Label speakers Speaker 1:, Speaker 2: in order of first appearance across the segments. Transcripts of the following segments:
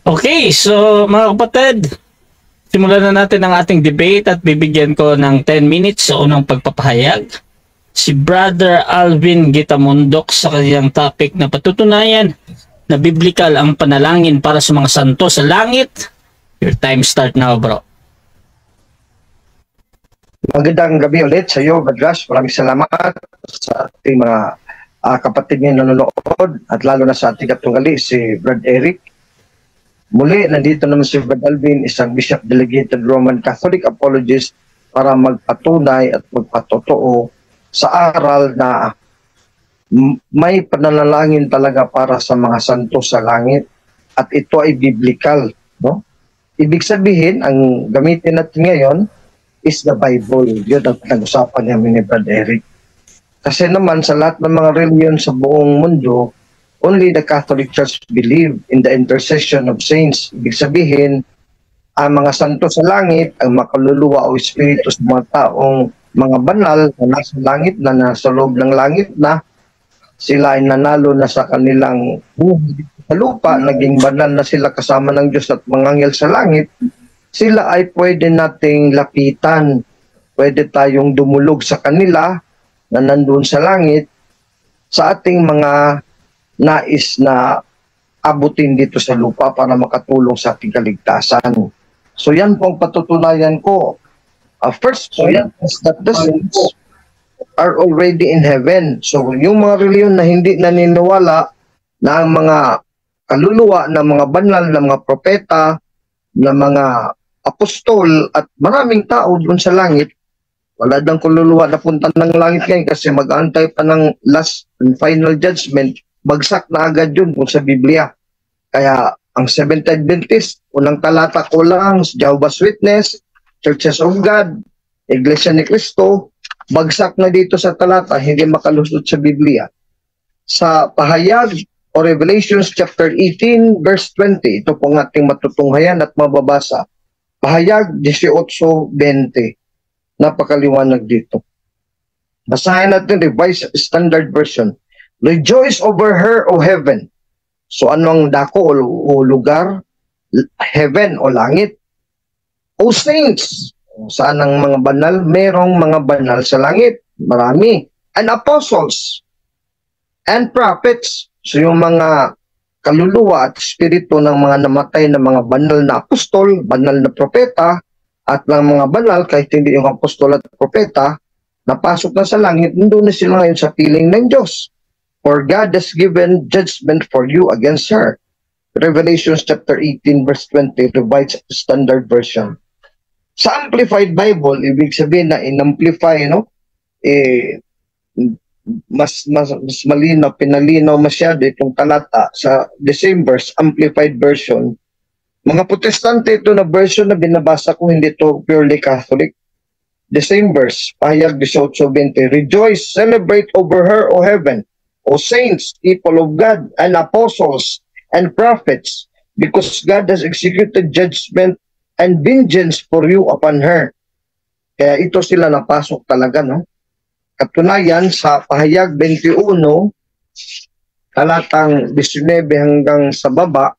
Speaker 1: Okay, so mga kapatid, simulan na natin ang ating debate at bibigyan ko ng 10 minutes sa unang pagpapahayag. Si Brother Alvin Gitamundok sa kanyang topic na patutunayan na biblical ang panalangin para sa mga santo sa langit. Your time start now, bro.
Speaker 2: Magandang gabi ulit sa iyo, Badras. Maraming salamat sa ating mga kapatid ngayon nanonood at lalo na sa ating katunggali, si Brad Eric. Muli, nandito naman si Brad Alvin, isang Bishop Delegated Roman Catholic Apologist para magpatunay at magpatotoo sa aral na may pananalangin talaga para sa mga santo sa langit at ito ay biblical. No? Ibig sabihin, ang gamitin natin ngayon is the Bible. Yun ang pinag-usapan niya ni Brad Eric. Kasi naman sa lahat ng mga reliyon sa buong mundo, only the Catholic Church believe in the intercession of saints. Ibig sabihin, ang mga santo sa langit, ang makaluluwa o espiritu sa mga taong mga banal na nasa langit na nasa loob ng langit na sila ay nanalo na sa kanilang buhay sa lupa, naging banal na sila kasama ng Diyos at mga anghel sa langit, sila ay pwede nating lapitan. Pwede tayong dumulog sa kanila na nandun sa langit sa ating mga nais na abutin dito sa lupa para makatulong sa ating kaligtasan. So yan po ang patutunayan ko. First point is that the saints are already in heaven. So yung mga reliyon na hindi naniniwala na ang mga kaluluwa na mga banal, na mga propeta, na mga apostol at maraming tao doon sa langit, wala dang kaluluwa na punta ng langit ngayon kasi mag-aantay pa ng last and final judgment. Bagsak na agad yun kung sa Biblia. Kaya ang Seventh Adventist, unang talata ko lang, Jehovah's Witness, Churches of God, Iglesia ni Cristo, bagsak na dito sa talata, hindi makalusot sa Biblia. Sa pahayag o Revelations chapter 18 verse 20, ito pong ating matutunghayan at mababasa. Pahayag 18:20. Napakaliwanag dito. Basahin natin Revised Standard Version. Rejoice over her, O heaven. So ano ang dako o lugar? Heaven o langit. O saints. Saan ang mga banal? Merong mga banal sa langit. Marami. And apostles. And prophets. So yung mga kaluluwa at espiritu ng mga namatay na mga banal na apostol, banal na propeta, at ng mga banal, kahit hindi yung apostol at propeta, napasok na sa langit, nandun na sila ngayon sa piling ng Diyos. For God has given judgment for you against her. Revelation chapter 18 verse 20, Revised Standard Version. Sa Amplified Bible, ibig sabihin na in-amplify, no? Mas malinaw, pinalinaw masyado itong talata sa the same verse, Amplified Version. Mga Protestante, ito na version na binabasa ko, hindi ito purely Catholic. The same verse, pahayag 18:20, Rejoice, celebrate over her, O heaven, O saints, people of God, and apostles, and prophets, because God has executed judgment and vengeance for you upon her. Kaya ito sila napasok talaga, no? Katunayan, sa pahayag 21, talatang 19 hanggang sa baba,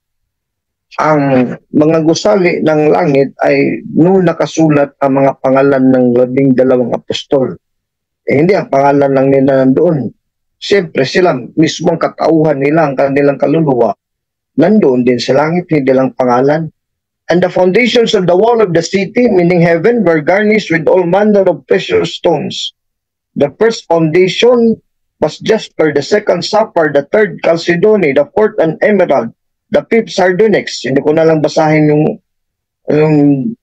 Speaker 2: ang mga gusali ng langit ay nung nakasulat ang mga pangalan ng 12 apostol. Hindi ang pangalan lang nila nandoon. Siyempre sila mismong katauhan nila, ang kanilang kaluluwa, nandoon din sa langit, hindi lang pangalan. And the foundations of the wall of the city, meaning heaven, were garnished with all manner of precious stones. The first foundation was jasper, the second sapphire, the third chalcedony, the fourth an emerald, the fifth sardonyx. Hindi ko na lang basahin yung 12.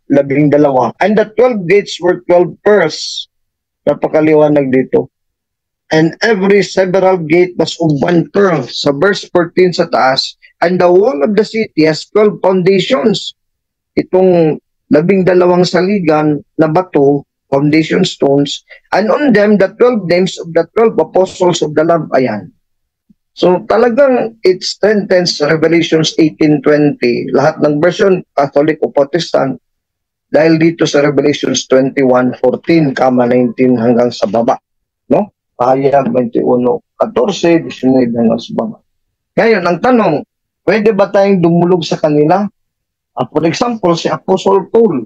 Speaker 2: And the 12 gates were 12 pearls. Napakaliwanag dito. And every several gate was of one pearl. Sa verse 14 sa taas, and the wall of the city has 12 foundations. Itong 12 saligan na bato, foundation stones, and on them the 12 names of the 12 apostles of the Lamb. Ayan. So talagang it's 10 tense Revelations 18:20. Lahat ng version, Catholic o Protestant, dahil dito sa Revelations 21:14, 19 hanggang sa baba. No? Pahayag 21:14, 19 hanggang sa baba. Ngayon, ang tanong, Pwede ba tayong dumulog sa kanila? For example, si Apostle Paul.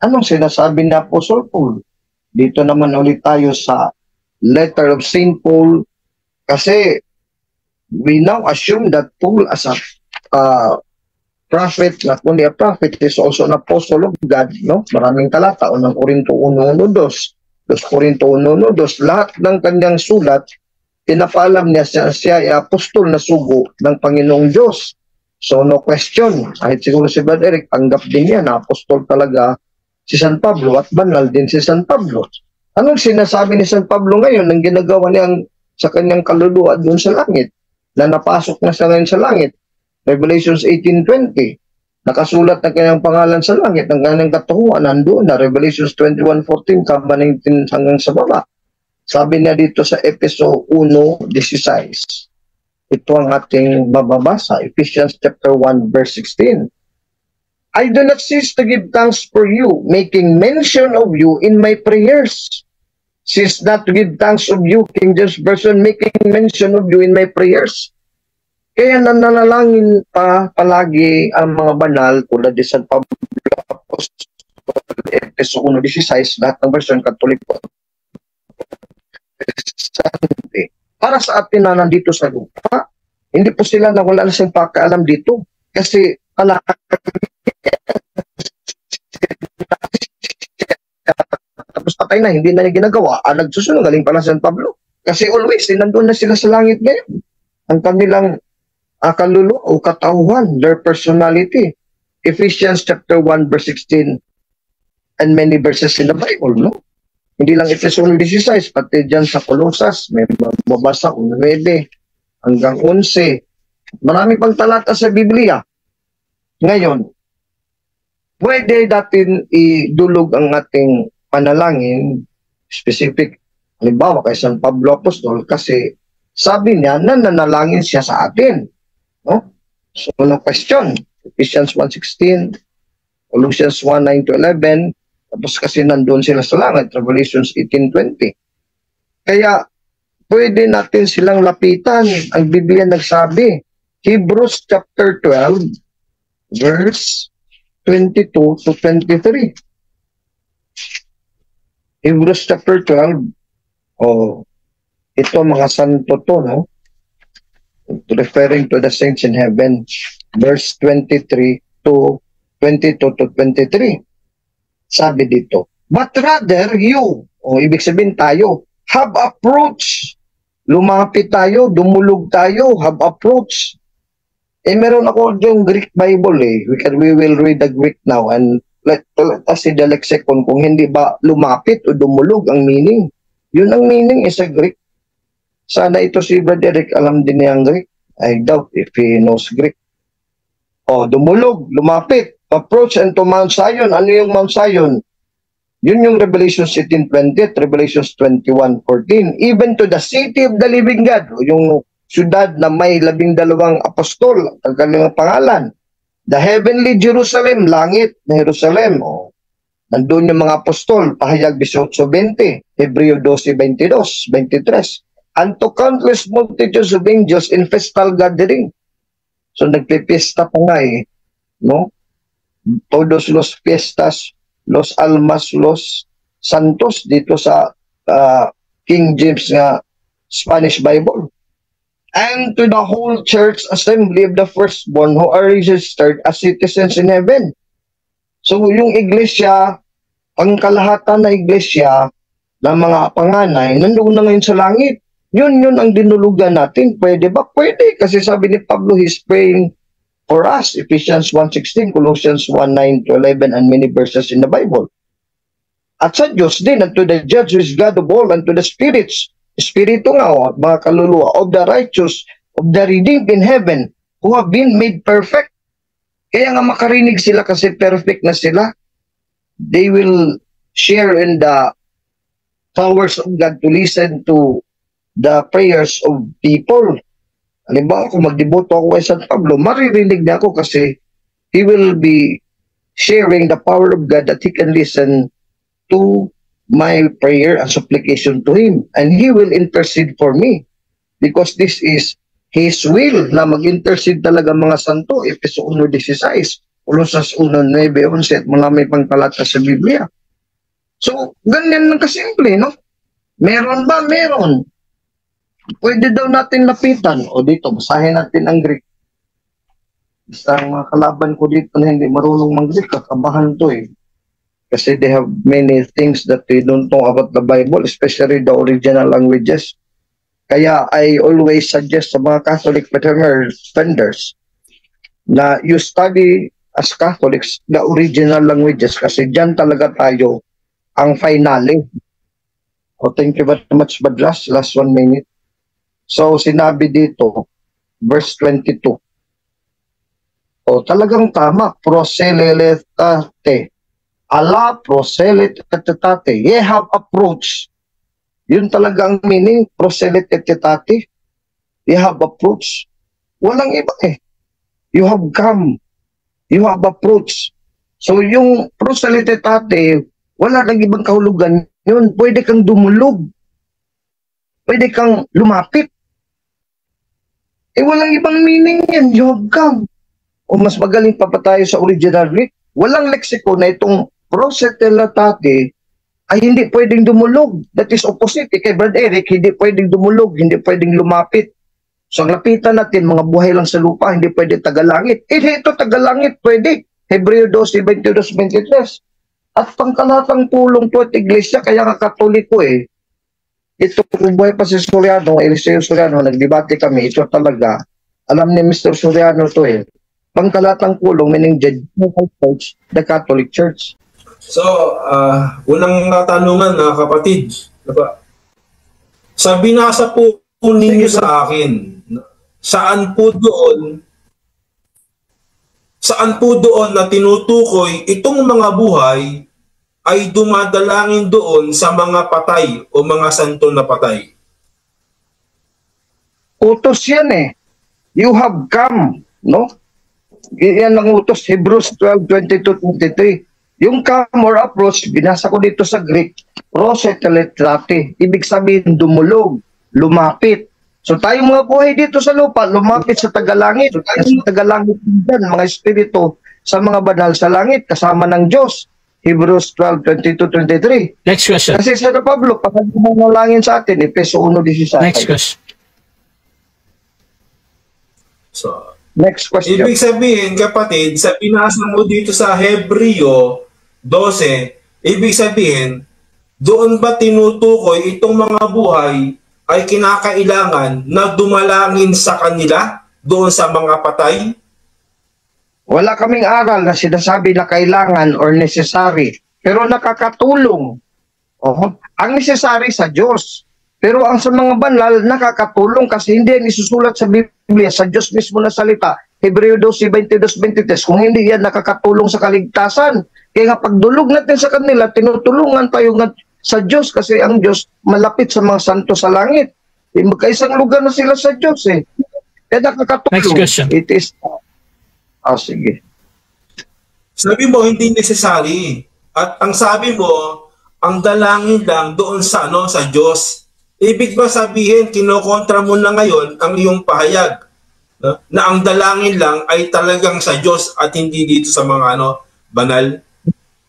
Speaker 2: Anong sinasabi ni Apostle Paul? Dito naman ulit tayo sa letter of St. Paul kasi we now assume that Paul as a prophet, not only a prophet, is also an apostle of God, no? Maraming talata, unang Korinto 1:1-2, 2 Korinto 1:1-2, lahat ng kanyang sulat, pinapaalam niya siya ay apostol na sugo ng Panginoong Diyos. So no question, kahit siguro si Brother Eric, tanggap din niya na apostol talaga si San Pablo at banal din si San Pablo. Anong sinasabi ni San Pablo ngayon ng ginagawa niyang sa kanyang kaluluwa doon sa langit? Na napasok na siya ngayon sa langit. Revelations 18:20. Nakasulat na kanyang pangalan sa langit, ng kanyang katuhuan nandoon na. Revelations 21:14, kamba 19 hanggang sa baba. Sabi niya dito sa Efeso 1:16. Ito ang ating mababasa, Ephesians chapter 1 verse 16. I do not cease to give thanks for you, making mention of you in my prayers. Cease not to give thanks of you, King James Version, making mention of you in my prayers. Kaya nananalangin pa palagi ang mga banal tulad ni San Pablo Apostol, Efeso 1:16, lahat ng version Katoliko, para sa atin na nandito sa lupa. Hindi po sila na wala na silang pakialam dito. Kasi tapos patay na, hindi na niya ginagawa. Nagsusunod, galing pala San Pablo. Kasi always, nandun na sila sa langit ngayon. Ang kanilang kaluluwa o katauhan, their personality. Ephesians chapter 1 verse 16 and many verses in the Bible, no? Hindi lang Efeso 1:16, pati dyan sa Colosas, may mabasa 9 hanggang 11. Marami pang talata sa Biblia. Ngayon, pwede natin idulog ang ating panalangin, specific, halimbawa kay San Pablo Apostol, kasi sabi niya na nanalangin siya sa atin. No? So, no question. Ephesians 1:16, Colossians 1:9-11, tapos kasi nandun sila sa langit, Revelations 18:20. Kaya, pwede natin silang lapitan. Ang Biblia nagsabi, Hebrews chapter 12, verse 22-23. Hebrews chapter 12, ito mga santo to, no? Referring to the saints in heaven, verse 22-23. Sabi dito, but rather you, ibig sabihin tayo, have approached. Lumapit tayo, dumulog tayo, have approached. Meron ako yung Greek Bible we will read the Greek now and let us see the lexicon kung hindi ba lumapit o dumulog ang meaning. Yun ang meaning sa Greek. Sana ito si Brother Eric alam din niya ang Greek. I doubt if he knows Greek. Dumulog, lumapit, approach and to Mount Zion. Ano yung Mount Zion? Yun yung Revelation 18:20 at Revelation 21:14. Even to the city of the living God, yung syudad na may 12 apostol, ang kanilang pangalan. The heavenly Jerusalem, langit na Jerusalem. Nandun yung mga apostol, pahayag 18:20, Hebreo 12:22, 23. And to countless multitudes of angels in festal gathering. So nagpipista po nga no? Todos los fiestas, los almas, los santos dito sa King James nga Spanish Bible. And to the whole church assembly of the firstborn who are registered as citizens in heaven. So yung iglesia, pangkalahatan na iglesia ng mga panganay, nandoon na ngayon sa langit. Yun ang dinulugan natin. Pwede ba? Pwede. Kasi sabi ni Pablo, he's praying for us. Ephesians 1:16, Colossians 1:9-11, and many verses in the Bible. At sa Diyos din, and to the judge who is God of all, and to the spirits, Espiritu nga mga kaluluwa of the righteous, of the redeemed in heaven, who have been made perfect. Kaya nga makarinig sila kasi perfect na sila. They will share in the powers of God to listen to the prayers of people. Halimbawa, kung magdeboto ako kay San Pablo, maririnig niya ako kasi he will be sharing the power of God that he can listen to my prayer and supplication to him. And he will intercede for me because this is His will na mag-intercede talaga mga santo, Efeso 1:16, Colosas 1:9-11 at mga may pangtalata sa Biblia. So, ganyan lang kasimple, no? Meron ba? Meron. Pwede daw natin lapitan. O dito, basahin natin ang Greek. Basta ang mga kalaban ko dito na hindi marunong mag-Greek, kakabahan to eh. Kasi they have many things that they don't know about the Bible, especially the original languages. Kaya I always suggest sa mga Catholic defenders na you study as Catholics the original languages kasi dyan talaga tayo ang finale. Oh, thank you very much, Badras. Last 1 minute. So, sinabi dito, verse 22. Oh, talagang tama. Proselytate. Allah proselytate. Ye have approached. Yun talagang meaning, proselytate. Ye have approached. Walang iba eh. You have come. You have approached. So, yung proselytate, wala nang ibang kahulugan yun. Pwede kang dumulog. Pwede kang lumapit. Eh, walang ibang meaning yan. You have come. O mas magaling pa tayo sa original Greek. Walang leksiko na itong proselytate ay hindi pwedeng dumulog. That is opposite. Kay Brad Eric, hindi pwedeng dumulog, hindi pwedeng lumapit. So, ang lapitan natin, mga buhay lang sa lupa, hindi pwede tagalangit. Eh, ito tagalangit, pwede. Hebreo 12:22-23. At pangkalatang pulong to at iglesia, kaya katoliko eh. Ito, kung buhay pa si Soriano, Eliseo Soriano, nagdebate kami, ito talaga, alam ni Mr. Soriano to eh. Pangkalatang pulong, meaning Church, the Catholic Church.
Speaker 3: So, unang tanungan na kapatid, diba? Sa binasa po ninyo sa akin, saan po doon na tinutukoy itong mga buhay ay dumadalangin doon sa mga patay o mga santo na patay?
Speaker 2: Utos yan eh. You have come, no? Yan ang utos, Hebrews 12:22-23. Yung come or approach, binasa ko dito sa Greek, proselytate. Ibig sabihin, dumulog, lumapit. So tayo mga buhay dito sa lupa, lumapit sa tagalangit. Sa tagalangit din, mga espiritu sa mga banal sa langit, kasama ng Diyos. Hebrews 12:22-23.
Speaker 1: Next question.
Speaker 2: Kasi sa Pablo, pag manalangin sa atin, Efeso 1:16.
Speaker 1: Next question.
Speaker 3: So,
Speaker 2: next question.
Speaker 3: ibig sabihin, kapatid, sa binasa mo dito sa Hebreo 12, ibig sabihin, doon ba tinutukoy itong mga buhay ay kinakailangan na dumalangin sa kanila doon sa mga patay?
Speaker 2: Wala kaming aral na sinasabi na kailangan or necessary, pero nakakatulong. Ang necessary sa Diyos. Pero ang sa mga banal, nakakatulong kasi hindi yan isusulat sa Biblia, sa Diyos mismo na salita. Hebreo 12:22-23. Kung hindi yan nakakatulong sa kaligtasan, kaya nga pagdulog natin sa kanila, tinutulungan tayo sa Diyos kasi ang Diyos malapit sa mga santo sa langit. Magkaisang lugar na sila sa Diyos eh. Kaya nakakatulong.
Speaker 1: Next question.
Speaker 2: It is... sige.
Speaker 3: Sabi mo, hindi necessary. At ang sabi mo, ang dalangin lang doon sa sa Diyos. Ibig ba sabihin, kinokontra mo na ngayon ang iyong pahayag na ang dalangin lang ay talagang sa Diyos at hindi dito sa mga banal?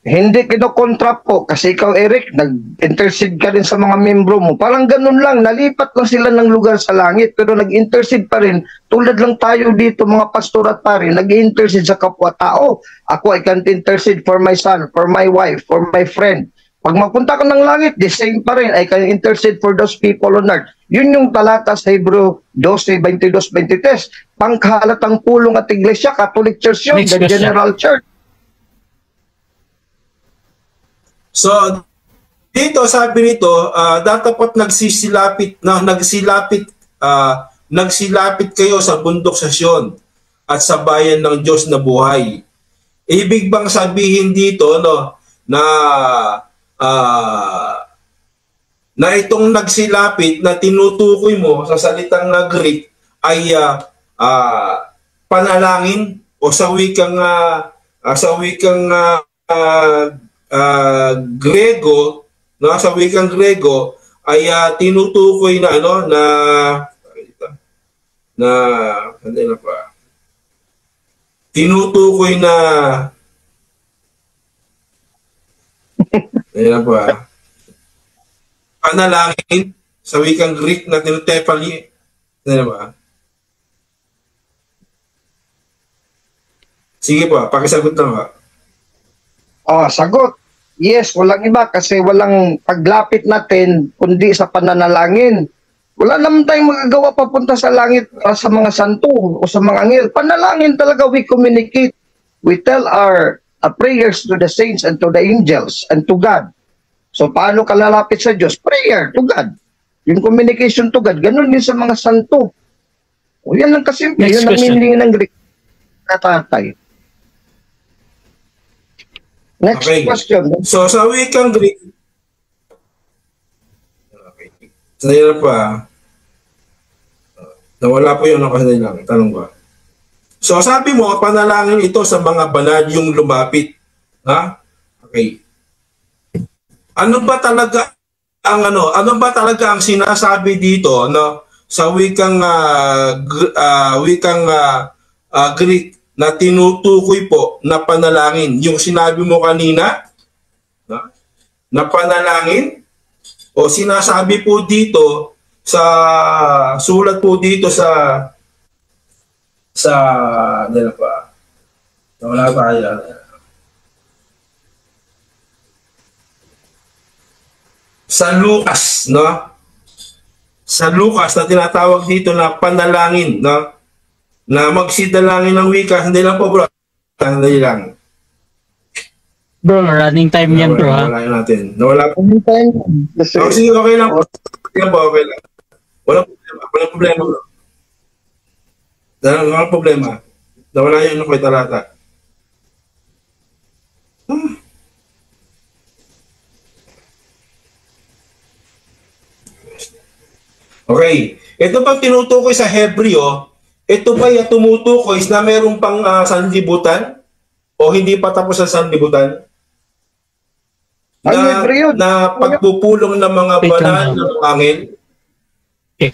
Speaker 2: Hindi kinokontra po kasi ikaw, Eric, nag-intercede ka rin sa mga membro mo. Parang ganun lang, nalipat lang sila ng lugar sa langit pero nag-intercede pa rin. Tulad lang tayo dito, mga pastor at pare, nag-intercede sa kapwa-tao. Ako, I can't intercede for my son, for my wife, for my friend. Pag mapunta ka ng langit, the same pa rin. I can intercede for those people on earth. Yun yung talata sa Hebreo 12:22-23. Pangkahalatang pulong at iglesia, Catholic Church yun, the General Church.
Speaker 3: So, dito sabi nito, dapat nagsilapit kayo sa bundok sa Sion at sa bayan ng Diyos na buhay. Ibig bang sabihin dito na itong nagsilapit na tinutukoy mo sa salitang Greek ay panalangin o sa wikang Grego, sa wikang Grego ay tinutukoy na na, ano na pa, tinutukoy na, ano pa, panalangin sa wikang Greek na tinutepali, ano ba? Sige po, pakisagot lang ha.
Speaker 2: Sagot. Yes, walang iba kasi walang paglapit natin kundi sa pananalangin. Wala naman tayong magagawa papunta sa langit para sa mga santo o sa mga anghel. Panalangin talaga, we communicate. We tell our prayers to the saints and to the angels and to God. So paano ka lalapit sa Diyos? Prayer to God. Yung communication to God, ganun din sa mga santo. O yan lang kasimple.
Speaker 1: Next
Speaker 2: Yun ang
Speaker 1: question.
Speaker 2: meaning ng Greek na tatay. Next
Speaker 3: Okay.
Speaker 2: question.
Speaker 3: So, sa wikang Greek, okay. Sandali lang pa. Nawala po yun ako sandali lang. Tanong ko. So, sabi mo, panalangin ito sa mga banal yung lumapit. Ha? Okay. Ano ba talaga ang sinasabi dito, no, sa wikang Greek na tinutukoy po na panalangin? Yung sinabi mo kanina, na panalangin, o sinasabi po dito sa sulat po dito sa ano pa, wala pa yan. Sa Lucas, no? Sa Lucas na tinatawag dito na panalangin, no? Na magsidalangin ng wika, hindi lang po bro. Hindi lang.
Speaker 1: Bro, running time yan bro ha.
Speaker 3: Nawala yun natin. Nawala po.
Speaker 2: Kasi,
Speaker 3: Sige, okay lang po. Okay lang po, okay lang. Walang problema. Walang problema bro. Walang problema. Nawala yun ng talata. Okay. Ito bang tinutukoy sa Hebreo, ito ba yung tumutukoy na mayroong pang sanlibutan? O hindi pa tapos ang sanlibutan? Na pagpupulong ng mga
Speaker 1: Wait
Speaker 3: banal
Speaker 1: lang.
Speaker 3: ng angel?
Speaker 1: Okay.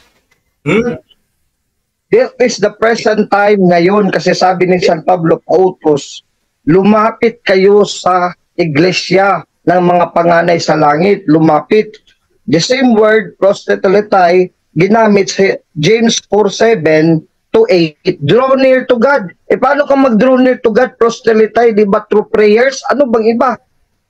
Speaker 2: this is the present time ngayon kasi sabi ni San Pablo Pautos, lumapit kayo sa iglesia ng mga panganay sa langit. Lumapit. The same word, proselytai, ginamit sa James 4:7 to 8. Draw near to God. Paano ka mag-draw near to God? Proselytai, di ba through prayers? Ano bang iba?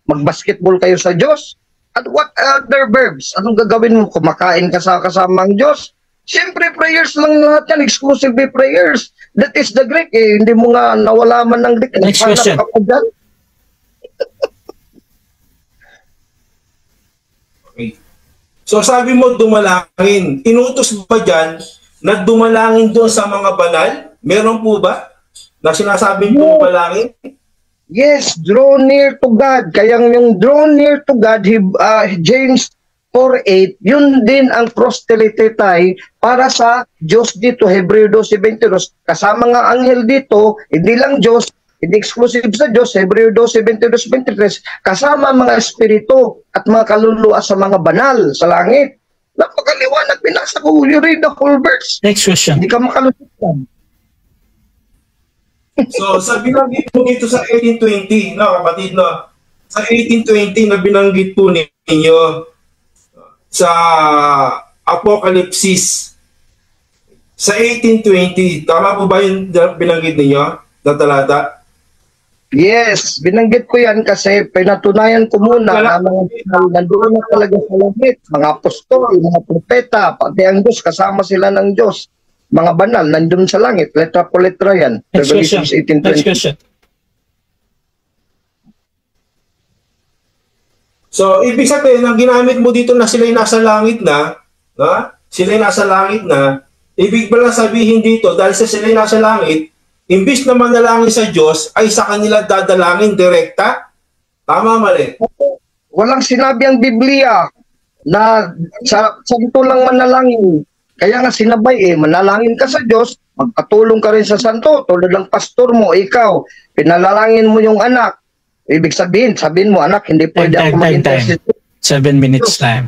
Speaker 2: Mag-basketball kayo sa Diyos? At what other verbs? Anong gagawin mo? Kumakain ka sa kasamang Diyos? Siyempre, prayers lang lahat yan. Exclusively prayers. That is the Greek. Hindi mo nga nawala man ng Greek.
Speaker 1: Next question.
Speaker 3: Okay. So sabi mo dumalangin. Inutos ba dyan na dumalangin doon sa mga banal? Meron po ba na sinasabing dumalangin?
Speaker 2: Yes, draw near to God. Kaya yung draw near to God, James 4:8, yun din ang proselytai para sa Diyos dito, Hebreo 12:22. Kasama nga anghel dito, hindi lang Diyos, hindi exclusive sa Diyos, Hebreo 12:22-23, kasama mga espiritu at mga kaluluwa sa mga banal sa langit. Napakaliwanag, binasa ko, you read the whole verse.
Speaker 1: Next question.
Speaker 2: Hindi ka makalusutan.
Speaker 3: So sa binanggit po dito sa 1820, no kapatid, no? Sa 1820 na binanggit po ninyo sa Apokalipsis. Sa 1820, tama po ba yung binanggit ninyo na talata?
Speaker 2: Yes, binanggit ko yan kasi pinatunayan ko muna na mga nandoon na talaga sa langit, mga apostol, mga propeta, pati ang Diyos, kasama sila ng Diyos. Mga banal, nandun sa langit, letra po letra yan.
Speaker 1: Next question.
Speaker 2: Revelations 18:20.
Speaker 1: Next question.
Speaker 3: So, ibig sabihin, ang ginamit mo dito na sila'y nasa langit na, sila'y nasa langit na, ibig pala sabihin dito, dahil sa sila'y nasa langit, imbis na manalangin sa Diyos, ay sa kanila dadalangin direkta? Tama, mali?
Speaker 2: Walang sinabi ang Biblia na sa santo lang manalangin. Kaya nga sinabay manalangin ka sa Diyos, magpatulong ka rin sa santo, tulad ng pastor mo, ikaw, pinalalangin mo yung anak. Ibig sabihin mo, anak, hindi pwede ako mag-intercede.
Speaker 1: 7 minutes time.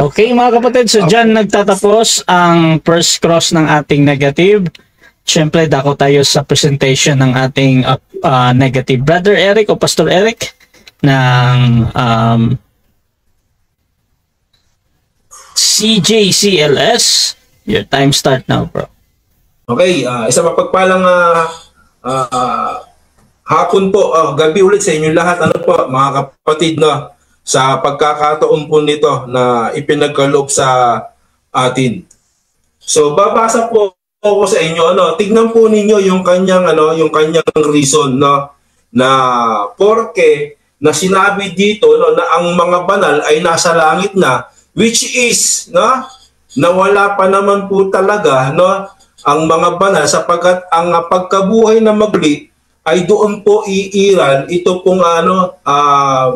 Speaker 1: Okay mga kapatid, so dyan nagtatapos ang first cross ng ating negative. Siyempre, dako tayo sa presentation ng ating negative. Brother Eric o Pastor Eric ng CJCLS. Your time start now, bro.
Speaker 3: Okay, isang mapagpalang hapon po, gabi ulit sa inyong lahat, ano po, mga kapatid, no, sa pagkakataon po nito na ipinagkaloob sa atin. So, babasa po ako sa inyo, ano, tignan po ninyo yung kanyang, yung kanyang reason, no, na porke na sinabi dito, no, na ang mga banal ay nasa langit na, which is, no, na wala pa naman po talaga, no, ang mga banal, sapagkat ang pagkabuhay na magli ay doon po iiral ito pong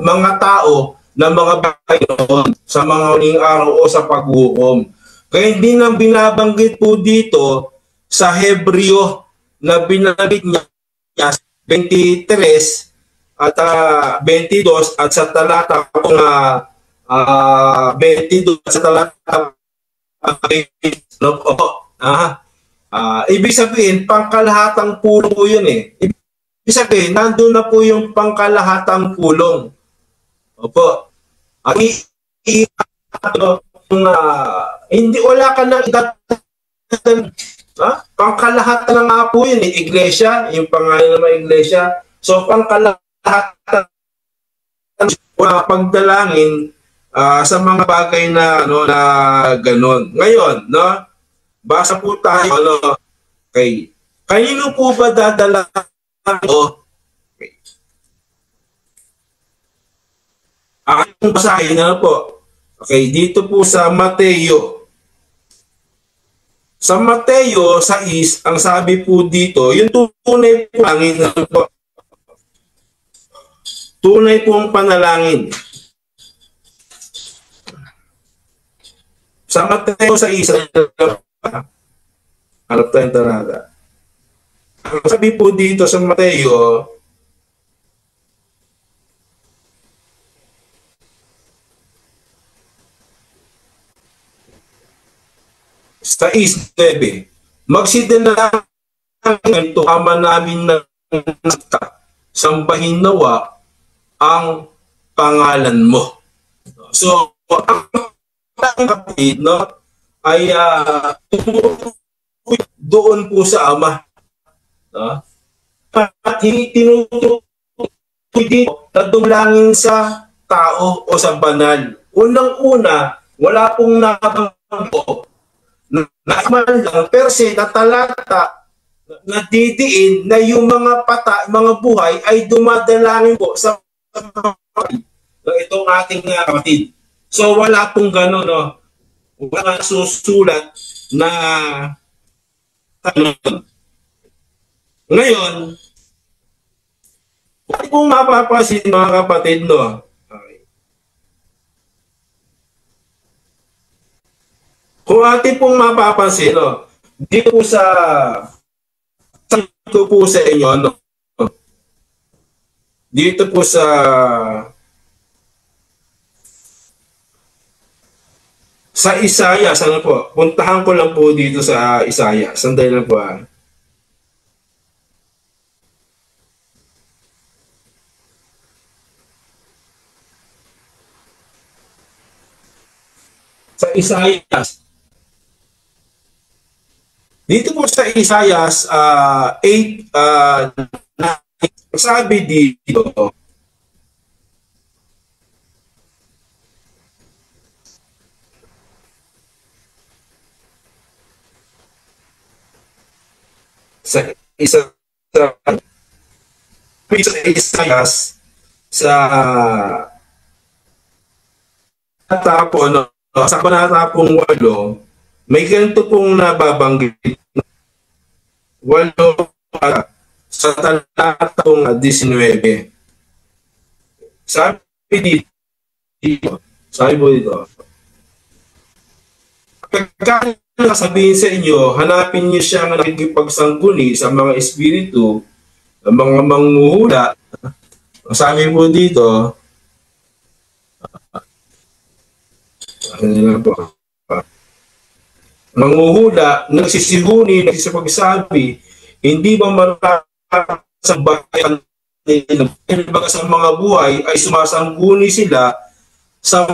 Speaker 3: mga tao na mga bagay noon sa mga huling araw o sa paghukom. Kaya hindi nang binabanggit po dito sa Hebreo na binanggit niya 23 at 22 at sa talata pong 22 at sa talata ibig sabihin, pangkalahatang pulong po yun eh. Ibig sabihin, nandun na po yung pangkalahatang pulong. Opo. Hindi, wala ka nang pangkalahatan na nga po yun eh. Iglesia, yung pangalan ng iglesia. So, pangkalahatan pagdalangin sa mga bagay na, na ganon. Ngayon, no? Basa po tayo, okay. Kanino po ba dadala ito? Okay. Ang basahin na po. Okay, dito po sa Mateo. Sa Mateo 6, ang sabi po dito, yung tunay po langin na po. Tunay pong panalangin. Sa Mateo 6, harap tayong tarada. Ang sabi po dito sa Mateo, sa 9, magsidalangin ito ama namin ng sambahin nawa ang pangalan mo. So, ang kapatid, no, ay doon po sa Ama. No? At hindi tinutukoy dito na dumlangin sa tao o sa banal. Unang-una, wala pong nabanggo na lang per se na talata na didiin na yung mga mga buhay ay dumadalangin po sa itong ating kapatid. So wala pong gano'n, no? Wala susulat na tanong. Ngayon, kung mapapasin mga kapatid, no? Okay. Kung atin pong mapapansin, no? Dito po sa inyo, no? Dito po sa Isaiah, ano po? Puntahan ko lang po dito sa Isaiah. Sandali lang po. Sa Isaiah. Dito po sa Isaiah 8, sabi dito, sa Isaiah sa tapo, no, sa panata pong 8, may ganito pong nababanggit. 8 sa talata pong 19. Sabi po dito, pagka sabihin sa inyo, hanapin niyo siya na nakikipagsangguni sa mga espiritu, mga manghuhula. Sabi po dito, Ano na po? Manghuhula, nagsisihuni, nagsisipagsabi, hindi ba marami sa bayan nila, sa mga buhay ay sumasangguni sila sa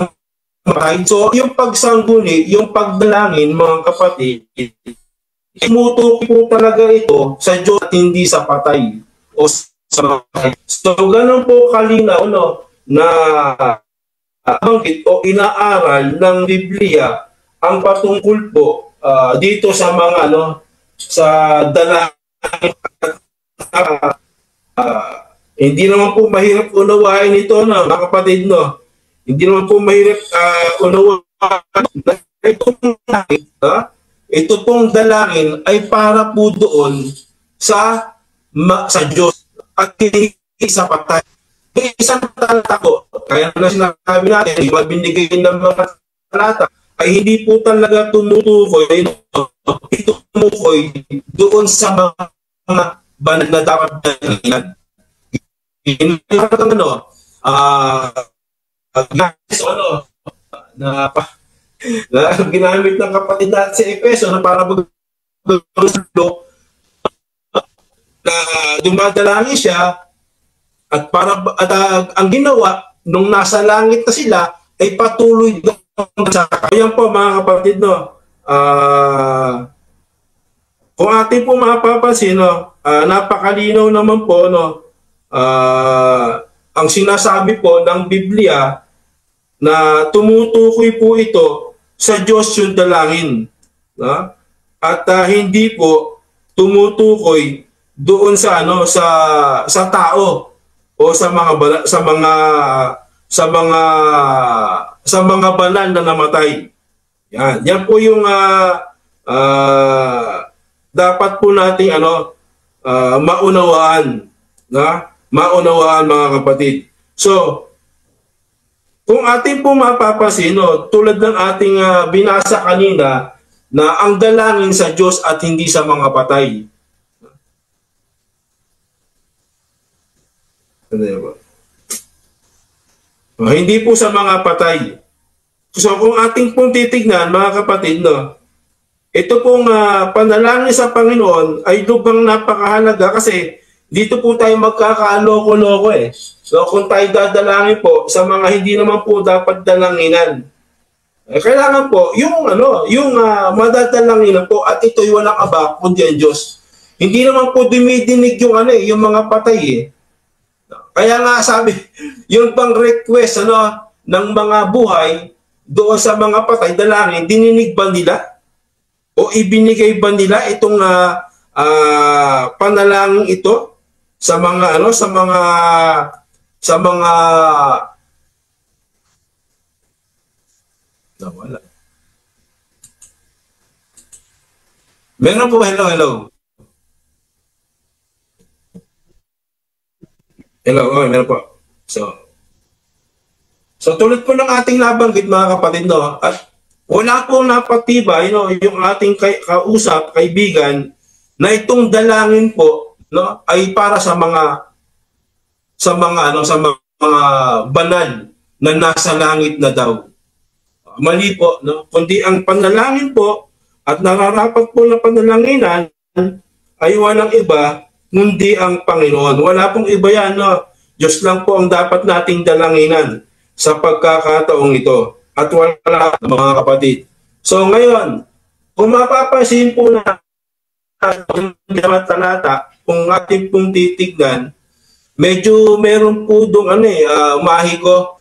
Speaker 3: patay. So, yung pagsangguni, yung pagdalangin, mga kapatid, tumutukoy po talaga ito sa Diyos at hindi sa patay o sa patay. So, ganun po kalinaw, no, na banggit o inaaral ng Biblia ang patungkol po dito sa mga sa dalangin. Hindi naman po mahirap unawain ito, no, mga kapatid, no. Hindi naman po mahirap unawain ito pong dalangin ay para po doon sa Diyos at hindi sa patay. Isang talata po, kaya na sinasabi natin, yung binigay ng mga talata, ay hindi po talaga tumutukoy, ito tumutukoy doon sa mga banal na dapat dalanginan. Na ginamit ng kapatid natin sa Efeso na para na dumadalangin siya at ang ginawa nung nasa langit na sila ay patuloy sa ayan po mga kapatid, no. Kung ating po mapapansin, no, napakalinaw naman po, no, ang sinasabi po ng Biblia na tumutukoy po ito sa Diyos yung dalangin, no? At hindi po tumutukoy doon sa sa tao o sa mga banal na namatay. Yan po yung dapat po nating maunawaan, maunawaan mga kapatid. So, kung ating po mapapansin, tulad ng ating binasa kanina, na ang dalangin sa Diyos at hindi sa mga patay. Hindi po sa mga patay. So kung ating pong titignan, mga kapatid, no, ito pong panalangin sa Panginoon ay lubhang napakahalaga kasi dito po tayo magkakaloko-loko eh. So kung tayo dadalangin po sa mga hindi naman po dapat dalanginan, kailangan po yung madadalanginan po at ito'y walang aba kundi ang Diyos. Hindi naman po dumidinig yung mga patay eh. Kaya nga sabi, yung pang request ng mga buhay doon sa mga patay dalangin, dininig ba nila? O ibinigay ba nila itong panalangin ito sa mga nawala. Meron po, hello. Hello, meron po. So tulad po ng ating nabanggit mga kapatid, no, at wala pong napatibay, yung ating kausap, kaibigan, na itong dalangin po, no, ay para sa mga banal na nasa langit na daw. Mali po, no? Kundi ang panalangin po at nararapat po na panalanginan ay walang iba kundi ang Panginoon. Wala pong iba yan, no? Diyos lang po ang dapat nating dalanginan sa pagkakataong ito. At wala, mga kapatid. So ngayon, kung mapapansin po na talata, kung ating pong titignan, medyo meron po doon umahi ko,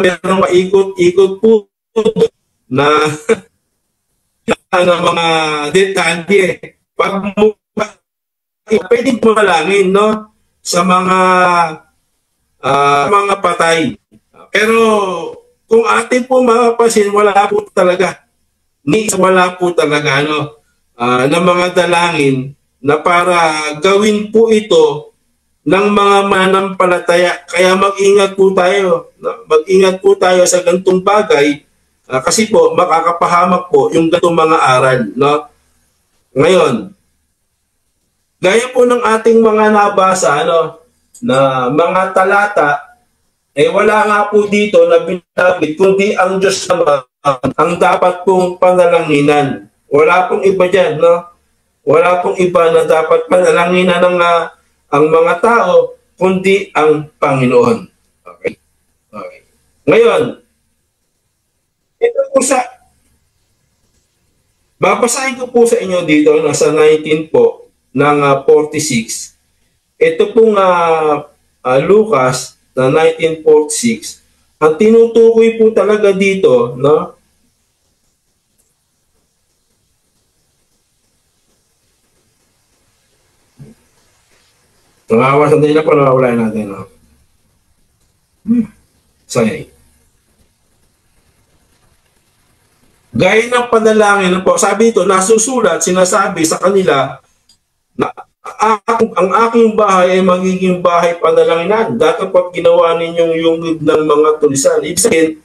Speaker 3: meron maikot-ikot po na mga detalye. Pwede mo malangin, no, sa mga patay. Pero kung atin po mapapansin, wala po talaga na mga dalangin na para gawin po ito ng mga manampalataya. Kaya mag-ingat po tayo. Mag-ingat po tayo sa ganitong bagay kasi po makakapahamak po yung ganitong mga aral, no? Ngayon, gaya po ng ating mga nabasa, na mga talata, Eh wala nga po dito na binabit, kundi ang Diyos naman ang dapat pong panalanginan. Wala pong iba dyan, no? Wala pong iba na dapat panalanginan ng ang mga tao, kundi ang Panginoon. Okay? Okay. Ngayon, ito po babasahin ko po sa inyo dito, nasa 19 po, ng 46. Ito pong Lucas, na 1946, ang tinutukoy po talaga dito, no? Nangawasan din na po, nawawala natin, no? Sorry. Gaya ng panalangin, no po, sabi ito, nasusulat, sinasabi sa kanila, na ang aking bahay ay magiging bahay panalanginan. Dapat ginawa ninyong yungib ng mga tulisan. Ibig sabihin,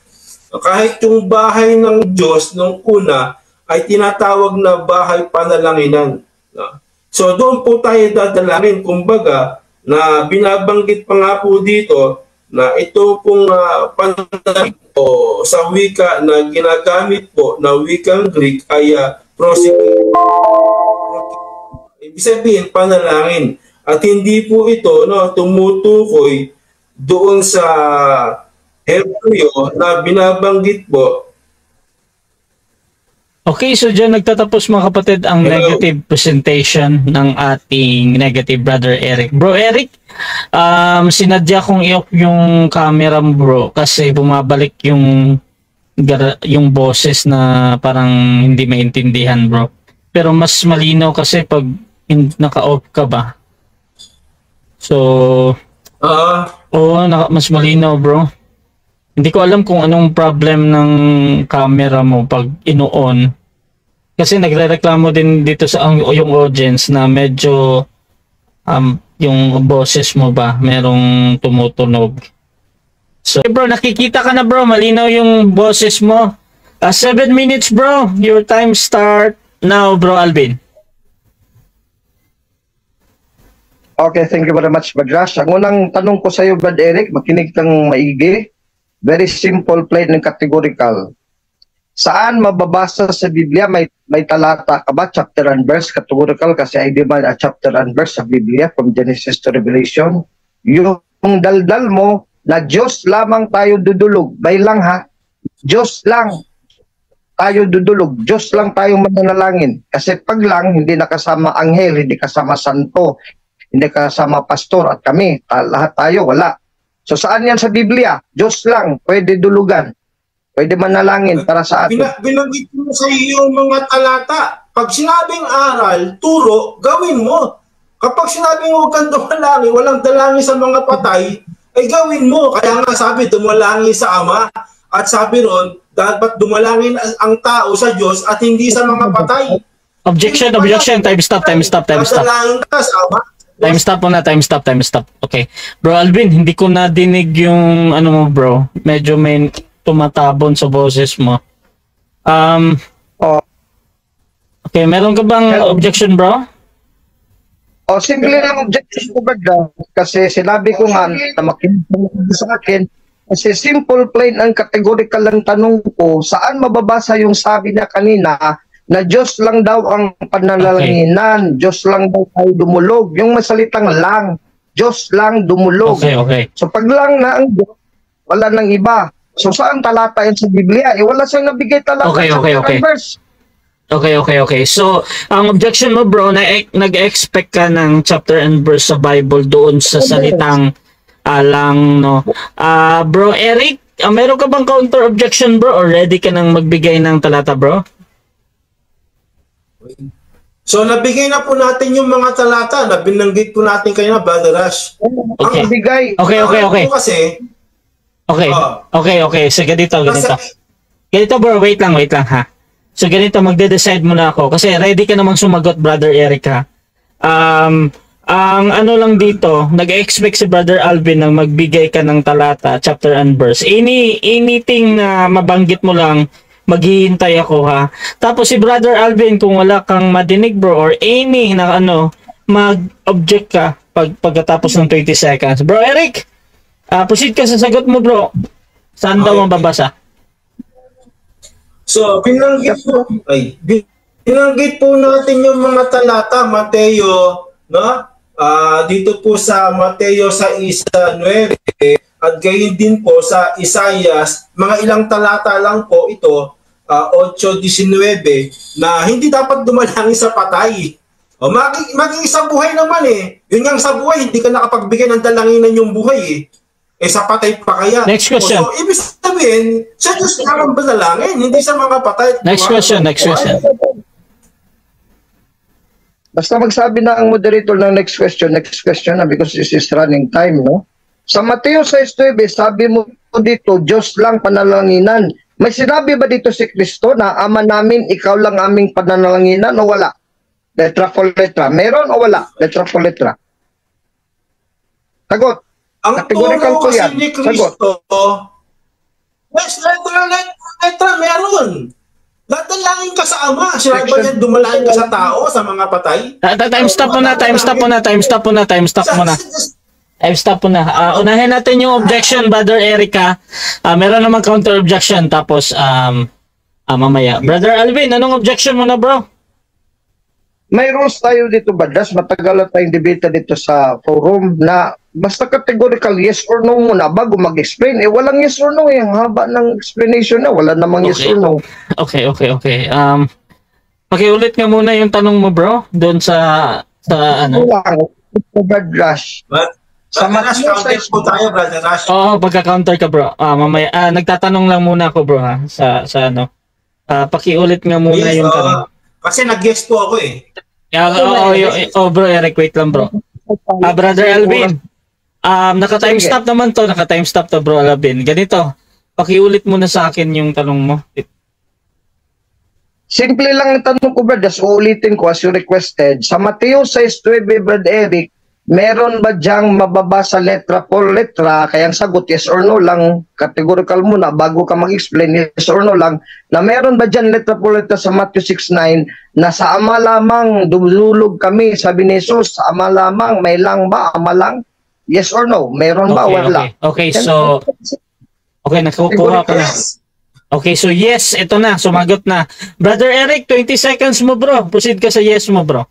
Speaker 3: kahit yung bahay ng Diyos nung una ay tinatawag na bahay panalanginan. So doon po tayo dadalangin. Kumbaga, na binabanggit pa nga po dito na ito pong panalangin po sa wika na ginagamit po na wikang Greek ay ibig sabihin, panalangin. At hindi po ito tumutukoy doon sa Hebreo na binabanggit po.
Speaker 1: Okay, so dyan nagtatapos mga kapatid ang negative presentation ng ating negative Brother Eric. Bro Eric, sinadya kong i-off yung camera mo bro kasi bumabalik yung boses na parang hindi maintindihan bro. Pero mas malinaw kasi pag naka-off ka ba? So, mas malinaw bro. Hindi ko alam kung anong problem ng camera mo pag ino-on. Kasi nagrereklamo din dito sa yung audience na medyo yung boses mo ba merong tumutunog. So, bro, nakikita ka na bro, malinaw yung boses mo. 7 minutes bro, your time start now bro Alvin.
Speaker 2: Okay, thank you very much, Badras. Ang unang tanong ko sa iyo, Brad Eric, makinig kang maigi. Very simple, plain and categorical. Saan mababasa sa Biblia? May talata ka ba? Chapter and verse, categorical, kasi I demand a chapter and verse sa Biblia from Genesis to Revelation. Yung daldal mo na Diyos lamang tayo dudulog. May lang ha. Diyos lang tayo dudulog. Diyos lang tayo mananalangin. Kasi pag lang, hindi nakasama anghel, hindi kasama santo, hindi kasama pastor at kami, lahat tayo, wala. So saan yan sa Biblia? Diyos lang, pwede dulugan. Pwede manalangin para sa atin.
Speaker 3: Binanggit mo sa iyo yung mga talata. Pag sinabing aral, turo, gawin mo. Kapag sinabing huwag kang dumalangin, walang dalangin sa mga patay, ay gawin mo. Kaya nga sabi, dumalangin sa Ama. At sabi ron, dapat dumalangin ang tao sa Diyos at hindi sa mga patay.
Speaker 1: Objection. Time stop.
Speaker 3: Dalangin ka sa Ama.
Speaker 1: Time stop. Okay. Bro Alvin, hindi ko nadinig yung ano mo bro. Medyo may tumatabon sa boses mo. Okay, meron ka bang objection bro?
Speaker 2: Simple lang objection ko ba kasi sinabi ko nga na makinig sa akin kasi simple, plain and categorical lang tanong ko, saan mababasa yung sabi niya kanina na Diyos lang daw ang panalalanginan, Diyos lang daw tayo dumulog. Yung masalitang lang, Diyos lang dumulog.
Speaker 1: Okay.
Speaker 2: So pag lang na ang Diyos, wala nang iba. So saan talata yan sa Biblia? Wala siyang nabigay talata.
Speaker 1: Okay. So, ang objection mo bro, nag-expect ka ng chapter and verse sa Bible doon sa salitang lang, no? Bro Eric, meron ka bang counter objection bro? Or ready ka nang magbigay ng talata bro?
Speaker 3: So nabigay na po natin yung mga talata na binanggit po natin kayo na Brother Rush.
Speaker 1: Okay.
Speaker 2: Ang bigay.
Speaker 1: Okay.
Speaker 3: Kasi,
Speaker 1: Okay. So ganito. Ganito bro, wait lang ha. So ganito, magde-decide muna ako. Kasi ready ka namang sumagot, Brother Eric ha. Ang ano lang dito, nag-expect si Brother Alvin na magbigay ka ng talata, chapter and verse. Anything na mabanggit mo lang, maghihintay ako ha. Tapos si Brother Alvin, kung wala kang madinig bro or any na mag-object ka pagkatapos ng 20 seconds. Bro Eric, Proceed ka sa sagot mo, bro. Saan daw ang babasa?
Speaker 3: So, binanggit po natin yung mga talata, Mateo, no? Dito po sa Mateo 6:9 at gayon din po sa Isaias, mga ilang talata lang po ito, 8:19, na hindi dapat dumalangin sa patay. O maging sa buhay naman eh. Yun nga sa buhay, hindi ka nakapagbigay ng dalanginan yung buhay eh. Sa patay pa kaya.
Speaker 1: Next question.
Speaker 3: So, ibig sabihin, sa Diyos ka lang badalangin, hindi sa mga patay.
Speaker 1: Next question.
Speaker 2: Basta magsabi na ang moderator ng next question na because this is running time, no? Sa Mateo 6:9, sabi mo dito, Diyos lang panalanginan. May sinabi ba dito si Kristo na Ama namin, ikaw lang aming pananalanginan o wala? Letra for letra. Meron o wala? Letra for letra. Sagot.
Speaker 3: Ang
Speaker 2: Categorical
Speaker 3: turo
Speaker 2: po yan.
Speaker 3: kasi ni Kristo, yes, letra, meron. Dadalangin ka sa Ama. Sinabi ba niya, dumalangin ka sa tao, sa mga patay?
Speaker 1: Time stop muna. Unahin natin yung objection, Brother Erica. Meron namang counter objection. Tapos, mamaya. Brother Alvin, anong objection mo na, bro?
Speaker 2: May rules tayo dito, Badras. Matagal na tayong debate dito sa forum na basta categorical yes or no muna bago mag-explain. Walang yes or no. Ang haba ng explanation na. Wala namang yes or no.
Speaker 1: Okay. Pakiulit nga muna yung tanong mo, bro. Doon sa ano.
Speaker 2: Badras.
Speaker 3: Sa Mateo po tayo, Brother Rash.
Speaker 1: Oo, pagka-counter ka, bro. Mamaya, nagtatanong lang muna ako, bro, ha? Sa ano. Pakiulit nga muna yung tanong.
Speaker 3: Kasi nag-guest po ako eh.
Speaker 1: Bro, Eric, wait lang, bro. Brother Alvin, naka-time stop naman to. Naka-time stop to, bro Alvin. Ganito, pakiulit muna sa akin yung tanong mo.
Speaker 2: Simple lang ang tanong ko, Brad. Uulitin ko as you requested. Sa Mateo 6:9, Brad Eric, meron ba diyang mababasa letra for letra? Kaya ang sagot, yes or no lang. Categorical muna bago ka mag-explain, yes or no lang. Na meron ba dyan letra for letra sa Matthew 6:9 na sa Ama lamang dumulog kami, sabi ni Jesus, sa Ama lamang, may lang ba? Ama lang? Yes or no? Meron ba? Wala.
Speaker 1: Okay, so, nakukuha ko na. Okay, so yes, ito na, sumagot na. Brother Eric, 20 seconds mo, bro. Proceed ka sa yes mo, bro.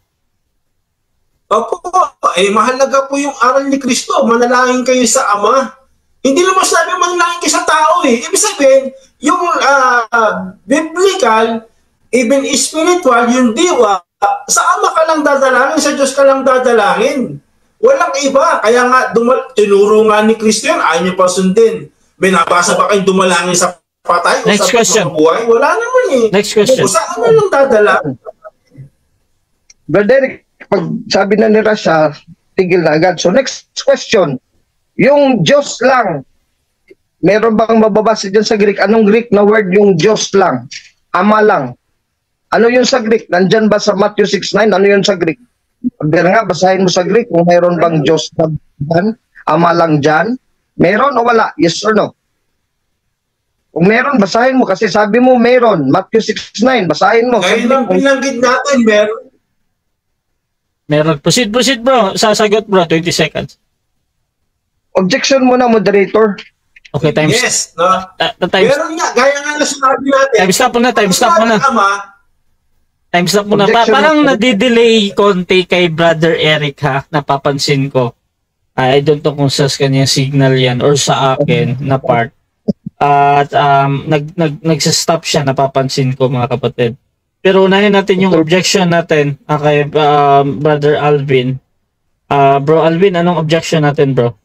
Speaker 3: Opo, mahalaga po yung aral ni Kristo. Manalangin kayo sa Ama. Hindi naman sabi manalangin kayo sa tao eh. Ibig sabihin, yung biblical, even spiritual, yung diwa, sa Ama ka lang dadalangin, sa Diyos ka lang dadalangin. Walang iba. Kaya nga, tinuro nga ni Kristo yun, ayaw niyo pa sundin. Binabasa ba kayong dumalangin sa patay?
Speaker 1: Next question.
Speaker 3: Buhay? Wala naman eh.
Speaker 1: Next question.
Speaker 3: O sa Ama lang dadalangin.
Speaker 2: Brother Eric, pag sabi na ni Rasha, tigil na agad. So next question, yung Diyos lang, meron bang mababasa dyan sa Greek? Anong Greek na word yung Diyos lang? Ama lang. Ano yun sa Greek? Nandyan ba sa Matthew 6:9? Ano yun sa Greek? Pero nga, basahin mo sa Greek kung meron bang Diyos lang dyan? Ama lang dyan? Meron o wala? Yes or no? Kung meron, basahin mo kasi sabi mo meron. Matthew 6:9, basahin mo.
Speaker 3: Ngayon lang pinanggit natin, meron.
Speaker 1: Meron. Proceed, bro. Sasagot, bro. 20 seconds.
Speaker 2: Objection muna, moderator.
Speaker 1: Okay, time
Speaker 3: Yes, no?
Speaker 1: Time
Speaker 3: Meron nga, gaya nga na sinabi natin.
Speaker 1: Time stop muna. Time stop muna.
Speaker 2: Objection
Speaker 1: Parang
Speaker 2: muna.
Speaker 1: nadidelay konti kay Brother Eric, ha? Napapansin ko. I don't know kung sa kanya signal yan or sa akin na part. At nagsastop siya, napapansin ko, mga kapatid. Pero unahin natin yung objection natin kay Brother Alvin. Bro Alvin, anong objection natin, bro?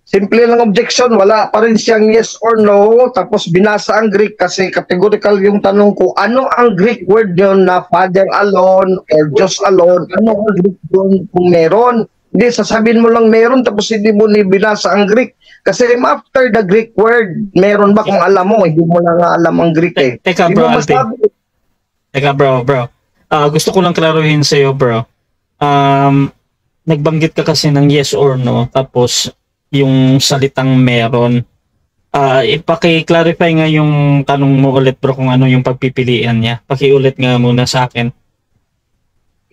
Speaker 2: Simple lang objection, wala pa rin siyang yes or no, tapos binasa ang Greek kasi categorical yung tanong ko, ano ang Greek word yun na Father alone or Diyos alone? Ano ang Greek yun kung meron? Hindi, sasabihin mo lang meron tapos hindi mo ni binasa ang Greek. Kasi after the Greek word, meron ba kung alam mo? Hindi mo na nga alam ang Greek eh.
Speaker 1: Teka,
Speaker 2: Hindi
Speaker 1: bro,
Speaker 2: mo
Speaker 1: Alvin.
Speaker 2: masabi.
Speaker 1: Teka, bro. Gusto ko lang klaruhin sa'yo, bro. Nagbanggit ka kasi ng yes or no, tapos yung salitang meron. Ipaki-clarify nga yung tanong mo ulit, bro, kung ano yung pagpipilian niya. Pakiulit nga muna sa akin.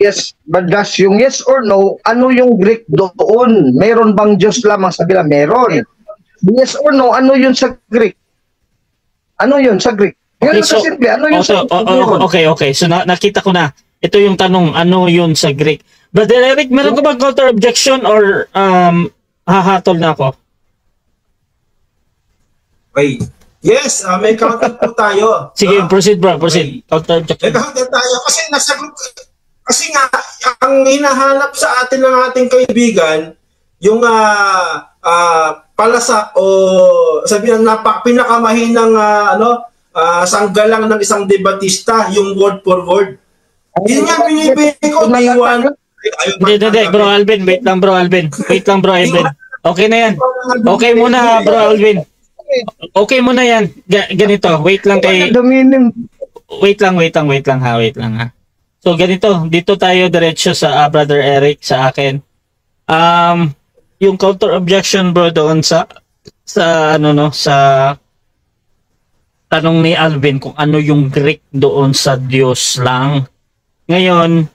Speaker 2: Yes, Badras, yung yes or no, ano yung Greek doon? Meron bang Diyos lamang sa Biblia? Meron. Yes or no, ano yun sa Greek? Ano yun sa Greek? Yun
Speaker 1: Okay,
Speaker 2: sa
Speaker 1: so,
Speaker 2: simple, ano yun sa
Speaker 1: okay. So, nakita ko na. Ito yung tanong, ano yun sa Greek? Brother Eric, meron ka ba counter objection or hahatol na ako?
Speaker 3: Okay. Yes, may counter po tayo.
Speaker 1: Sige,
Speaker 3: no?
Speaker 1: proceed bro, proceed. Counter objection.
Speaker 3: May counter tayo kasi nasagot, kasi nga, ang hinahanap sa atin ng ating kaibigan, yung palasak o sabihin pinakamahinang sanggalang ng isang debatista, yung word for word. Yun nga binibigay ko, D1.
Speaker 1: Hindi, bro Alvin, wait lang bro Alvin. Wait lang bro Alvin. Okay na yan. Okay muna bro Alvin. Okay muna yan. Ganito, wait lang kay... Wait lang ha. So ganito, dito tayo diretso sa Brother Eric, sa akin. Yung counter objection bro doon sa tanong ni Alvin kung ano yung Greek doon sa Diyos lang. Ngayon,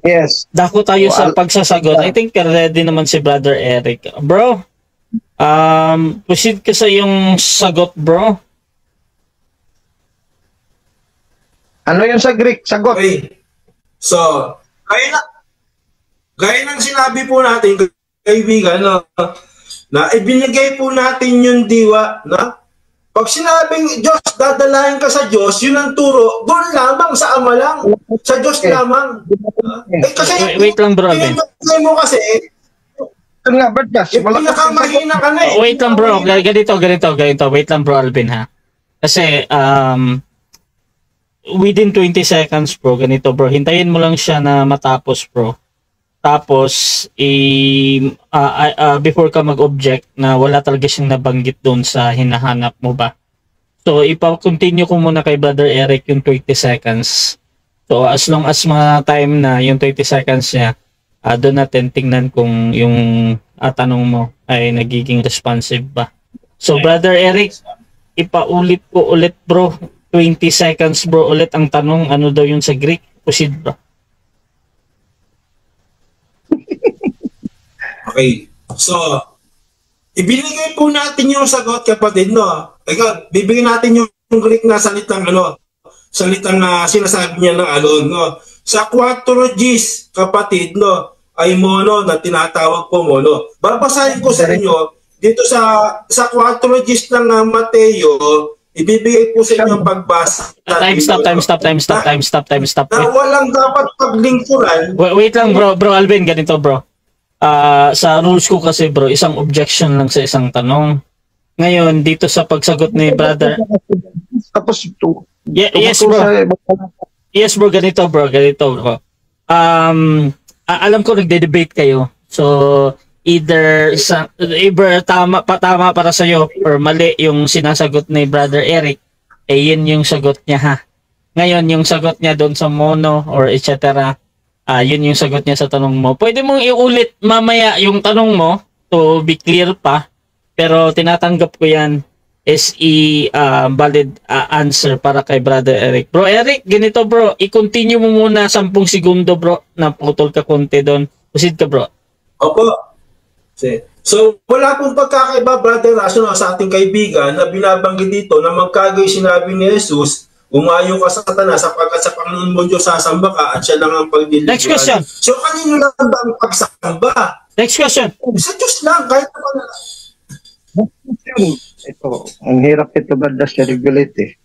Speaker 2: yes.
Speaker 1: dako tayo sa pagsasagot. I think ready naman si Brother Eric. Bro, proceed ka sa yung sagot, bro.
Speaker 2: Ano yun sa Greek? Sagot.
Speaker 3: Okay. So, gaya ng sinabi po natin, kaibigan, na ibinigay po natin yung diwa, na pag sinabing Diyos, dadalahin ka sa Diyos, yun ang turo, doon lamang sa Ama lang, sa Diyos lamang. Kasi,
Speaker 1: wait lang bro, Alvin.
Speaker 3: Mo kasi,
Speaker 2: nga, Badras,
Speaker 3: pinakamahina ka na eh.
Speaker 1: Wait lang bro, ganito. Wait lang bro Alvin ha. Kasi, within 20 seconds bro, ganito bro, hintayin mo lang siya na matapos bro. Tapos, before ka mag-object na wala talaga siyang nabanggit doon sa hinahanap mo ba. So, ipa-continue ko muna kay Brother Eric yung 20 seconds. So, as long as mga time na yung 20 seconds niya, doon natin tingnan kung yung tanong mo ay nagiging responsive ba. So, Brother Eric, ipaulit ko ulit bro. 20 seconds bro ulit ang tanong, ano daw yung sa Greek? Proceed bro.
Speaker 3: Okay. So, ibinigay po natin yung sagot, kapatid, no? Ikaw, bibigyan natin yung Greek na salitang, sinasabi niya ng alon, no? Sa quattrogis, kapatid, no? Ay mono na tinatawag po mono. Babasahin ko sa inyo, dito sa quattrogis ng Mateo, ibibigay po sa inyo ang pagbasa.
Speaker 1: Time stop.
Speaker 3: Na walang dapat paglingkuran.
Speaker 1: Wait lang bro Alvin, ganito bro. Sa rules ko kasi bro, isang objection lang sa isang tanong. Ngayon, dito sa pagsagot ni brother.
Speaker 2: Tapos ito.
Speaker 1: Yes bro, ganito bro. Alam ko nagde-debate kayo. So, either tama para sa iyo or mali yung sinasagot ni Brother Eric, yun yung sagot niya ha. Ngayon, yung sagot niya doon sa mono or etc. Yun yung sagot niya sa tanong mo. Pwede mong iulit mamaya yung tanong mo to be clear pa. Pero tinatanggap ko yan as valid answer para kay Brother Eric. Bro Eric, ganito bro. I-continue mo muna 10 segundo bro. Naputol ka konti doon. Proceed ka bro.
Speaker 3: Opo. So, wala pong pagkakaiba, Brother Raso, sa ating kaibigan na binabanggit dito na magkagay sinabi ni Jesus, umayo ka sa Satanas sapagkat sa Panginoon mo Diyos sasamba ka at siya lang ang pagdiliguan.
Speaker 1: Next question.
Speaker 3: So, kanino lang ba ang pagsamba?
Speaker 1: Next question.
Speaker 3: Sa Diyos lang, kahit pa na.
Speaker 2: Ito, ang hirap ito, Badras, regulate eh.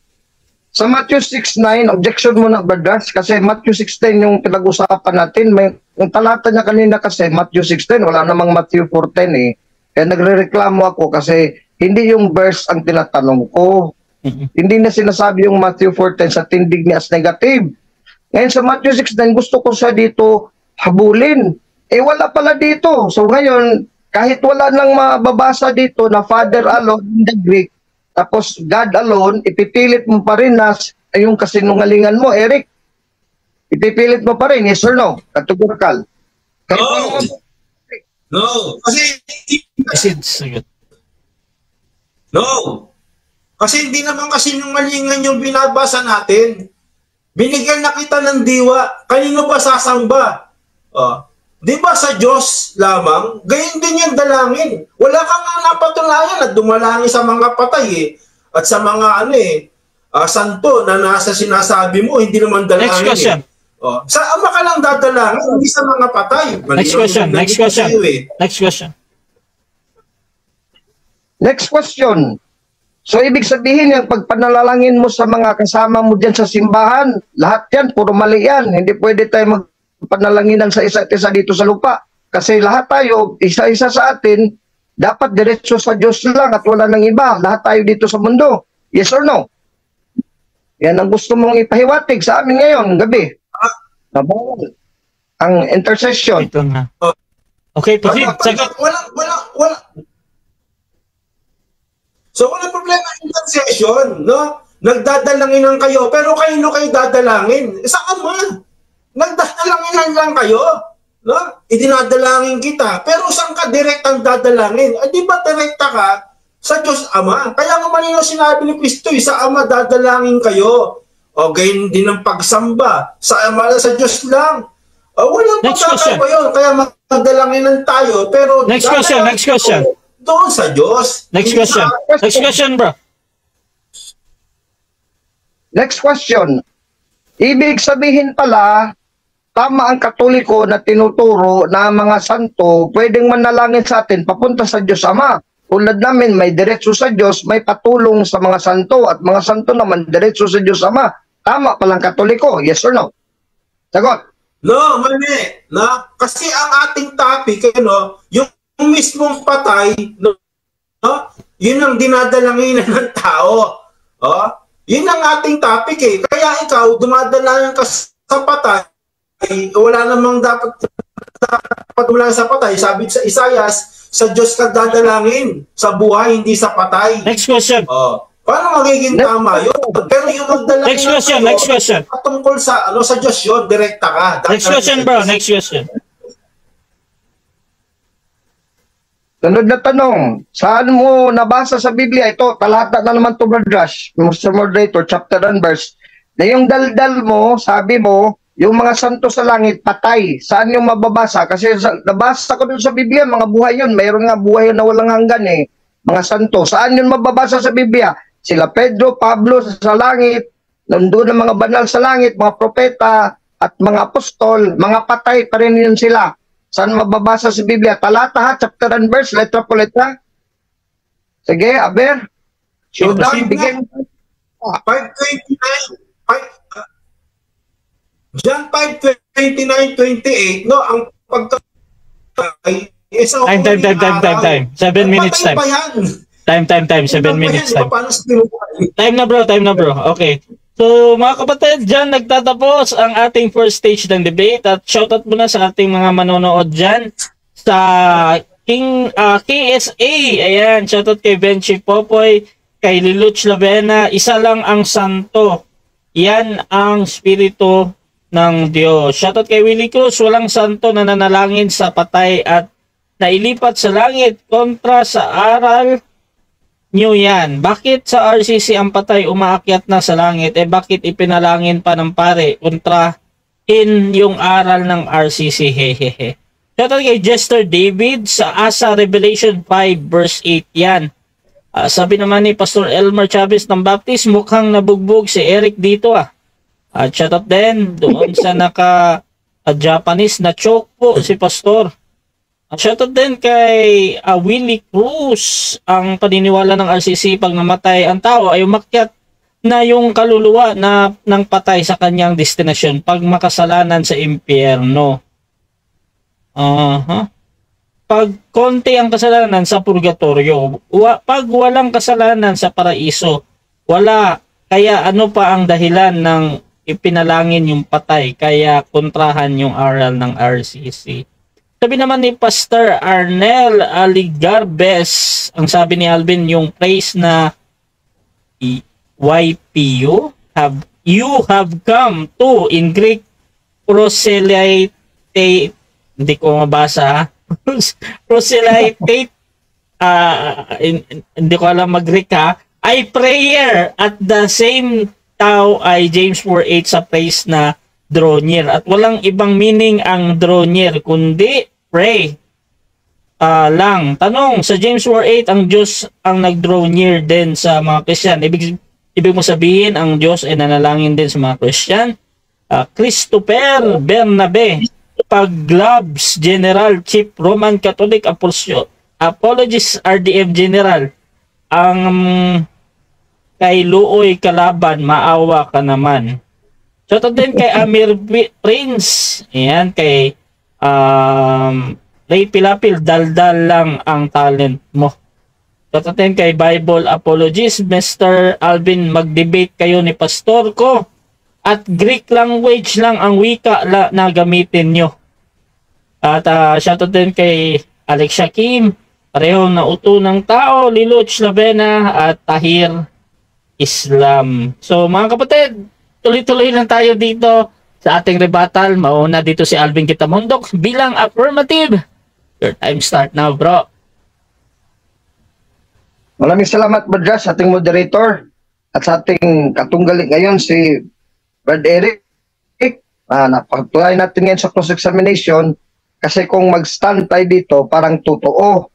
Speaker 2: Sa Matthew 6:9, objection mo na, Badras, kasi Matthew 6:10 yung pinag-usapan natin. Yung talata niya kanina kasi, Matthew 6:10, wala namang Matthew 4:10 eh. Kaya nagre-reklamo ako kasi hindi yung verse ang tinatanong ko. Hindi na sinasabi yung Matthew 4:10 sa tindig niya as negative. Ngayon sa Matthew 6:9, gusto ko siya dito habulin. Wala pala dito. So ngayon, kahit wala nang mababasa dito na Father alone in the Greek, tapos God alone, ipipilit mo pa rin na yung kasinungalingan mo, Eric. Ipipilit mo pa rin, yes or no? Categorical.
Speaker 3: No. No. Kasi hindi naman kasi yung malingan yung binabasa natin. Binigyan na kita ng diwa. Kanino ba sasamba? Di ba sa Diyos lamang? Gayon din yung dalangin. Wala kang napatunayan at dumalangin sa mga patay at sa mga santo na nasa sinasabi mo, hindi naman dalangin.
Speaker 1: Next question.
Speaker 3: Sa Ama ka lang dadalangin, hindi sa mga patay.
Speaker 1: Next question. Next question. Next question.
Speaker 2: Next question. So, ibig sabihin yung pagpanalalangin mo sa mga kasama mo dyan sa simbahan, lahat yan, puro mali yan. Hindi pwede tayo magpanalanginan sa isa't isa dito sa lupa. Kasi lahat tayo, isa-isa sa atin, dapat diretso sa Diyos lang at wala nang iba. Lahat tayo dito sa mundo. Yes or no? Yan ang gusto mong ipahiwatig sa amin ngayon, gabi. Nabawal ang intercession.
Speaker 1: Ito nga. Okay, proceed.
Speaker 3: Wala. So, wala problema intercession, no? Nagdadalanginan kayo, pero kayo dadalangin? Sa Ama. Nagdadalanginan lang kayo, no? Idinadalangin kita. Pero saan ka direct ang dadalangin? Di ba direkta ka sa Diyos Ama? Kaya nga malinaw sinabi ni Kristo, sa Ama dadalangin kayo. Gayon din ang pagsamba. Sa Ama, sa Diyos lang. Walang pagkakaiba yun. Kaya magdalanginan tayo, pero
Speaker 1: next question.
Speaker 3: Doon sa Diyos.
Speaker 1: Next question, bro.
Speaker 2: Next question. Ibig sabihin pala, tama ang Katoliko na tinuturo na mga santo pwedeng manalangin sa atin papunta sa Diyos Ama. Tulad namin, may diretso sa Diyos, may patulong sa mga santo at mga santo naman diretso sa Diyos Ama. Tama palang Katoliko. Yes or no? Sagot.
Speaker 3: No, mali. No? Kasi ang ating topic, yung mismong patay, yun ang dinadalanginan ng tao. Yun ang ating topic Kaya ikaw, dumadalangin ka sa patay, wala namang dapat dumalangin sa patay. Sabi sa Isaias, sa Diyos ka dadalangin, sa buhay, hindi sa patay.
Speaker 1: Next question.
Speaker 3: Paano magiging tama yun? Pero yung magdalangin
Speaker 1: next question.
Speaker 3: Patungkol sa Diyos yun, direkta ka.
Speaker 1: Next question, bro. Next question.
Speaker 2: Sunod na tanong, saan mo nabasa sa Biblia? Ito, talata na naman to, Brother Josh, Mr. Moderator, chapter and verse, na yung daldal mo, sabi mo, yung mga santo sa langit, patay. Saan yung mababasa? Kasi nabasa ko dun sa Biblia, mga buhay yun. Mayroon nga buhay na walang hanggan mga santo. Saan yun mababasa sa Biblia? Sila Pedro, Pablo sa langit, nandun ang mga banal sa langit, mga propeta, at mga apostol, mga patay pa rin yun sila. Saan mababasa sa Biblia? Talata chapter and verse, letra po letra. Sige, Aber. Showdown, bigyan.
Speaker 3: 5:29. John 5:29-28, ang pagkakay
Speaker 1: Time. 7 minutes time. Time. 7 minutes time. Time na bro. Okay. So mga kapatid, dyan nagtatapos ang ating first stage ng debate at shoutout muna sa ating mga manonood dyan sa KSA. Ayan, shoutout kay Benchi Popoy, kay Liluch Lavena. Isa lang ang santo. Yan ang spirito ng Diyos. Shoutout kay Willie Cruz, walang santo na nanalangin sa patay at nailipat sa langit kontra sa aral nyo yan. Bakit sa RCC ang patay umaakyat na sa langit? Bakit ipinalangin pa ng pare kontra in yung aral ng RCC? Hehehe. Shoutout kay Jester David sa Asa Revelation 5 verse 8 yan. Sabi naman ni Pastor Elmer Chavez ng Baptist, mukhang nabugbog si Eric dito At shoutout din doon sa naka-Japanese na choke po si Pastor. Shoutout din kay Willie Cruz. Ang paniniwala ng RCC, pag namatay ang tao ay umakyat na yung kaluluwa ng patay sa kanyang destinasyon pag makasalanan sa impyerno. Pag konti ang kasalanan sa purgatorio, pag walang kasalanan sa paraiso, wala. Kaya ano pa ang dahilan ng ipinalangin yung patay? Kaya kontrahan yung aral ng RCC. Sabi naman ni Pastor Arnel Aligarbes, ang sabi ni Alvin, yung praise na YPU, you have come to, in Greek, proselyte, hindi ko mabasa, proselyte, hindi ko alam mag-Greek ay prayer at the same tao ay James 4:8 sa phrase na draw near. At walang ibang meaning ang draw near, kundi pray lang. Tanong, sa James 4:8, ang Diyos ang nag-draw near din sa mga Christian. Ibig mo sabihin, ang Diyos ay nanalangin din sa mga Christian. Christopher Bernabe, Paglabs General, Chief Roman Catholic Apologist RDF General, ang kay Luoy Kalaban, maawa ka naman. So, ito din kay Amir Prince. Ayan, kay Ray Pilapil, daldal lang ang talent mo. So, ito din kay Bible Apologist, Mr. Alvin, mag-debate kayo ni Pastor ko. At Greek language lang ang wika na gamitin nyo. At shoutout din kay Alex Shakim, pareho na uto ng tao, Liloch Lavena at Tahir Islam. So mga kapatid, tuloy-tuloy lang tayo dito sa ating rebuttal. Mauna dito si Alvin Gitamondok bilang affirmative. Your time start now, bro.
Speaker 2: Maraming salamat, Badra, sa ating moderator at sa ating katunggali ngayon si Brad Eric. Napatuloy natin ngayon sa cross-examination kasi kung mag-stand tayo dito, parang totoo.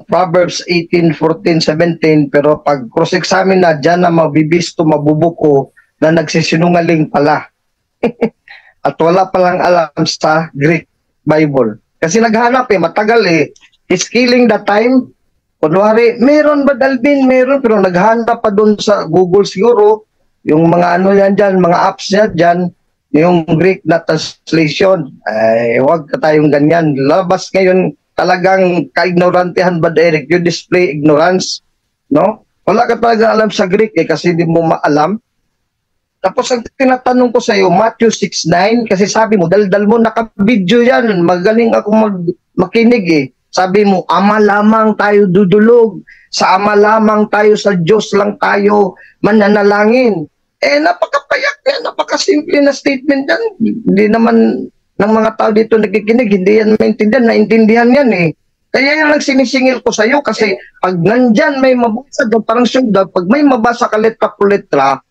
Speaker 2: Proverbs 18:14, 17, pero pag cross-examine na, dyan na mabibisto, mabubuko na nagsisinungaling pala. At wala palang alam sa Greek Bible. Kasi naghanap matagal Is killing the time. Kunwari, meron ba Dalvin? Meron, pero naghanap pa doon sa Google siguro, yung mga ano yan dyan, mga apps yan dyan, yung Greek na translation. Huwag ka tayong ganyan. Labas ngayon, talagang ka-ignorantehan ba, Eric? You display ignorance, no? Wala ka talaga alam sa Greek kasi hindi mo maalam. Tapos ang tinatanong ko sa iyo, Matthew 6:9, kasi sabi mo, daldal mo, naka-video yan, magaling ako makinig Sabi mo, Ama lamang tayo dudulog, sa Ama lamang tayo, sa Diyos lang tayo mananalangin. Napakapayak yan, napakasimple na statement yan. Hindi naman ng mga tao dito nakikinig, hindi yan maintindihan, naintindihan yan Kaya yan ang sinisingil ko sa iyo kasi pag nandyan may mabasa doon, parang syudad, pag may mabasa ka letra po letra,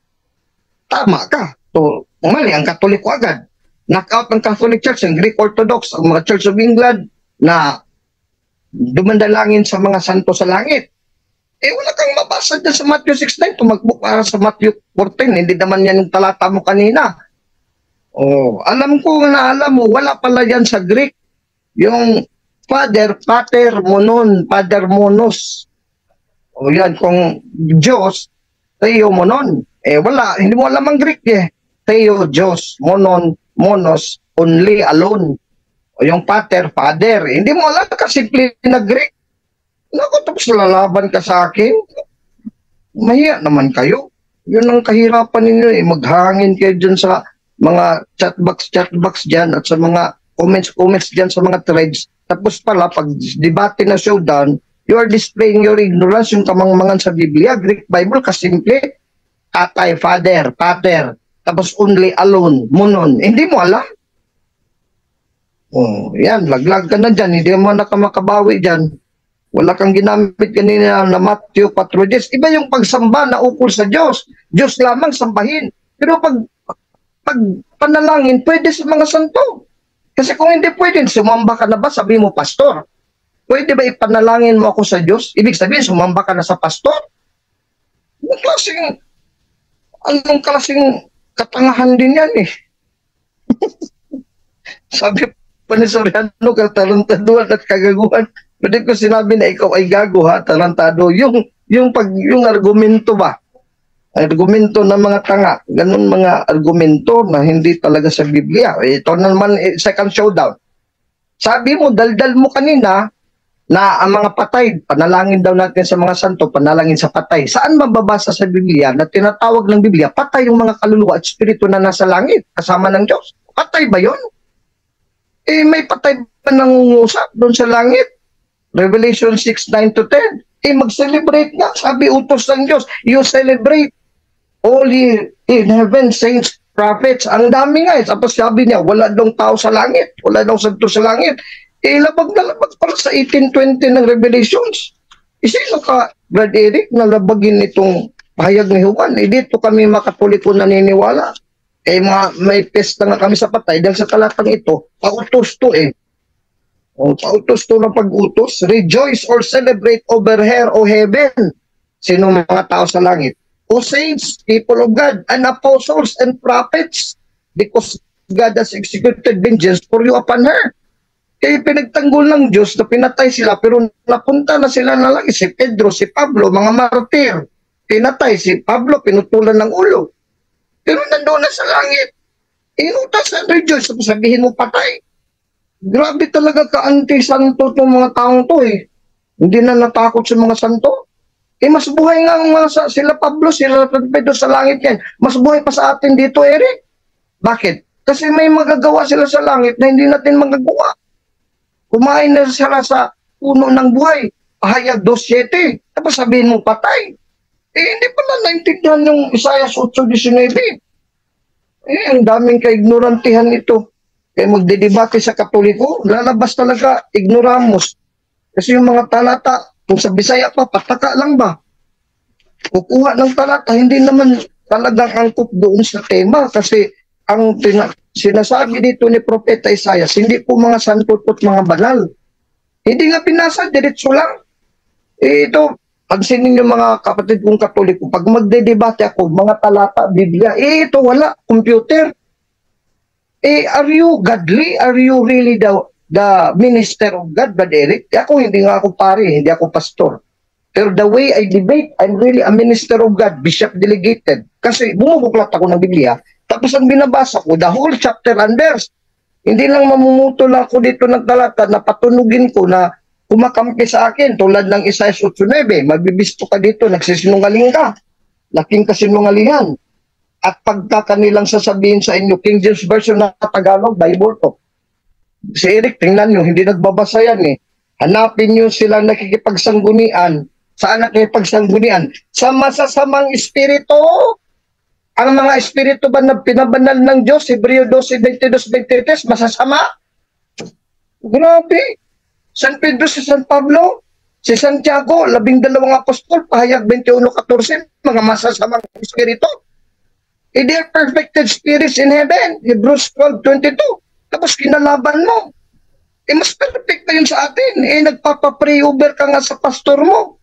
Speaker 2: tama ka. So, mali ang Katoliko agad. Knockout ng Catholic Church, ang Greek Orthodox, ang mga Church of England na dumandalangin sa mga santo sa langit. Wala kang mabasa dyan sa Matthew 6:9, tumagbuk para sa Matthew 14, hindi naman yan yung talata mo kanina. Alam ko na alam mo, wala pala yan sa Greek. Yung Father, Pater, Monon, Father, Monos. Yan, kung Diyos, Theo, Monon. Wala, hindi mo alam ang Greek Theo, Diyos, Monon, Monos, only, alone. Yung Pater, Father. Hindi mo alam kasimple na Greek. Naku, tapos lalaban ka sa akin. Mahiya naman kayo. Yun ang kahirapan ninyo Maghangin kayo dyan sa mga chatbox dyan at sa mga comments dyan sa mga threads. Tapos pala, pag debate na showdown, you are displaying your ignorance, yung kamangmangan sa Biblia. Greek Bible, kasimple. Tatay, Father, Pater. Tapos only, alone, Monon. Hindi mo alam. Yan, laglag ka na dyan. Hindi mo na ka makabawi dyan. Wala kang ginamit kanina na Matthew 4:10. Iba yung pagsamba na ukol sa Diyos. Diyos lamang sambahin. Pero pag panalangin, pwede sa mga santo. Kasi kung hindi pwede, sumamba ka na ba? Sabi mo, pastor. Pwede ba ipanalangin mo ako sa Diyos? Ibig sabihin, sumamba ka na sa pastor? Anong klaseng katangahan din yan Sabi pa ni Soriano, katarantaduhan at kagaguhan. Pwede ko sinabi na ikaw ay gago tarantado. Yung argumento ba? Argumento ng mga tanga. Ganun mga argumento na hindi talaga sa Biblia. Ito naman, second showdown. Sabi mo, daldal mo kanina na ang mga patay, panalangin daw natin sa mga santo, panalangin sa patay. Saan mababasa sa Biblia na tinatawag ng Biblia, patay yung mga kaluluwa at spirito na nasa langit, kasama ng Diyos? Patay ba yun? May patay pa nangungusap doon sa langit. Revelation 6:9-10. Mag-celebrate nga. Sabi, utos ng Diyos. You celebrate. All ye in heaven, saints, prophets. Ang dami nga. Tapos sabi niya, wala daw tao sa langit. Wala daw santo sa langit. Labag na labag para sa 18:20 ng Revelations. Sino ka, Brad Eric, na labagin itong pahayag ni Juan. Dito kami mga Katoliko naniniwala. May pesta nga kami sa patay dahil sa talatang ito, pautos to O, pautos to ng pag-utos. Rejoice or celebrate over her, O heaven. Sino mga tao sa langit? O saints, people of God, and apostles and prophets, because God has executed vengeance for you upon her. Kaya pinagtanggol ng Diyos na pinatay sila, pero napunta na sila na lagi. Si Pedro, si Pablo, mga martir. Pinatay si Pablo, pinutulan ng ulo. Pero nandoon na sa langit. Inutasan, rejoice, sabihin mo patay. Grabe talaga ka-anti-santo itong mga taong to Hindi na natakot sa mga santo. Mas buhay nga sila Pablo, sila Pedro sa langit yan. Mas buhay pa sa atin dito, Eric. Bakit? Kasi may magagawa sila sa langit na hindi natin magagawa. Kumain na sila sa puno ng buhay. Pahayag 2:7. Tapos sabihin mo patay. Hindi pala naintindihan yung Isaiah 8:19. Ang daming kaignorantihan ito. Kaya magdedebate sa Katoliko, lalabas talaga ignoramos. Kasi yung mga talata, kung sa Bisaya pa, pataka lang ba? Kukuha ng talata, hindi naman talagang angkop doon sa tema. Kasi ang sinasabi dito ni Propeta Isaiah, hindi po mga santo at mga banal. Hindi nga pinasa, diretso lang. Ito, pansinin yung mga kapatid kong Katoliko, pag magdedebate ako, mga talata, Biblia, ito wala, computer. Are you godly? Are you really the minister of God, Brad Eric? Ako, hindi nga ako pare, hindi ako pastor. Pero the way I debate, I'm really a minister of God, bishop delegated. Kasi bumubuklat ako ng Biblia, tapos ang binabasa ko, the whole chapter and verse. Hindi lang mamumuto lang ako dito ng talata na patunugin ko na kumakampi sa akin tulad ng Isaiah 8:9. Mabibisto ka dito, nagsisinungaling ka. Laking kasinungalingan. At pagka kanilang sasabihin sa inyo, King James Version na Tagalog, Bible to. Si Eric, tingnan nyo, hindi nagbabasa yan Hanapin nyo sila nakikipagsanggunian. Saan nakikipagsanggunian? Sa masasamang espiritu. Ang mga espiritu ba na pinabanal ng Diyos, Hebreo 12:22-23, masasama? Grabe. San Pedro, si San Pablo, si Santiago, 12 apostol, pahayag 21:14, mga masasamang espiritu. They are perfected spirits in heaven, Hebrews 12:22. Tapos kinalaban mo. Mas perfect pa yun sa atin. Nagpapa-pray over ka nga sa pastor mo.